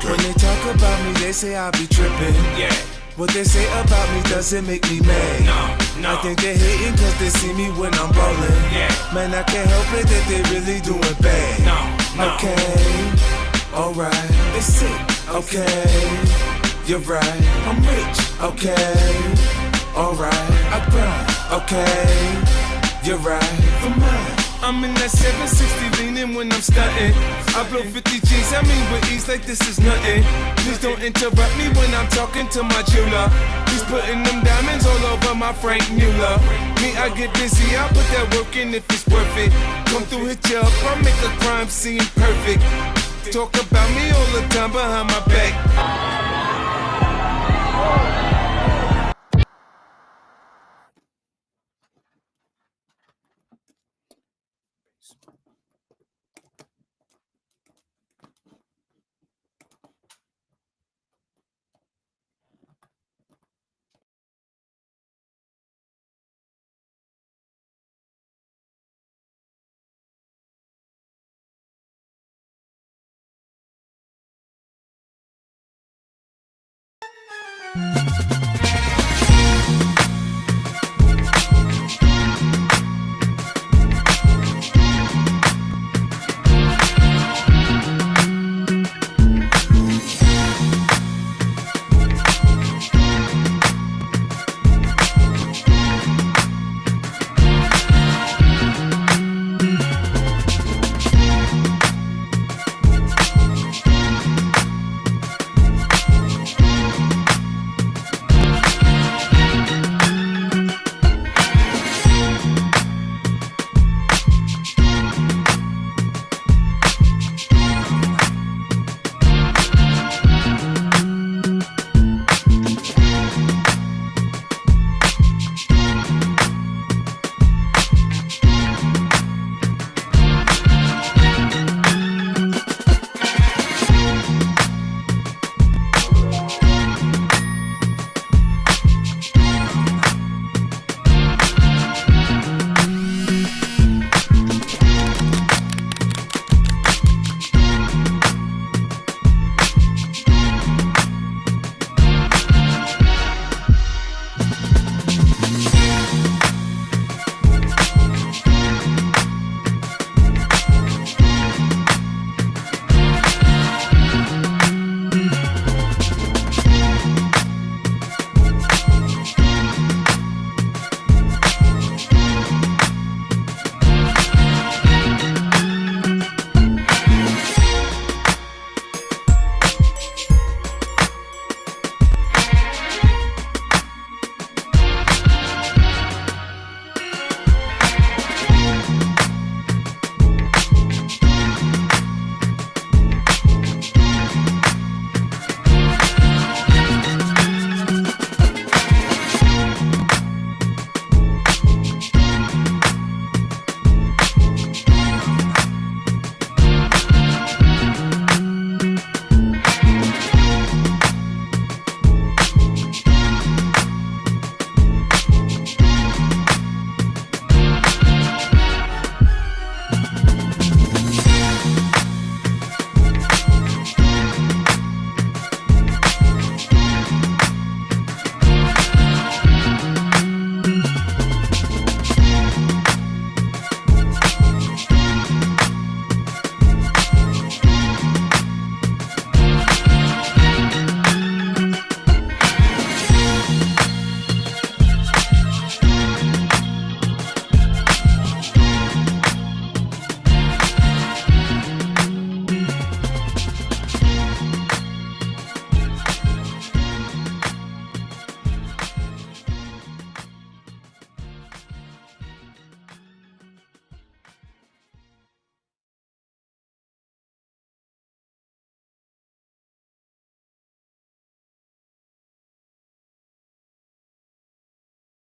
When they talk about me, they say I be tripping. Yeah. What they say about me doesn't make me mad. No. I think they hating cause they see me when I'm ballin'. Yeah. Man, I can't help it that they really doing bad. No. Okay. Alright. They say, okay. You're right. I'm rich. Okay. Alright. I grind. Okay. You're right. For mine. I'm in that 760 leaning when I'm stunting. I blow 50 G's, I mean with ease like this is nothing. Please don't interrupt me when I'm talking to my jeweler. He's putting them diamonds all over my Frank Mueller. Me, I get busy, I put that work in if it's worth it. Come through, hit you up, I make a crime seem perfect. Talk about me all the time behind my back. Bye.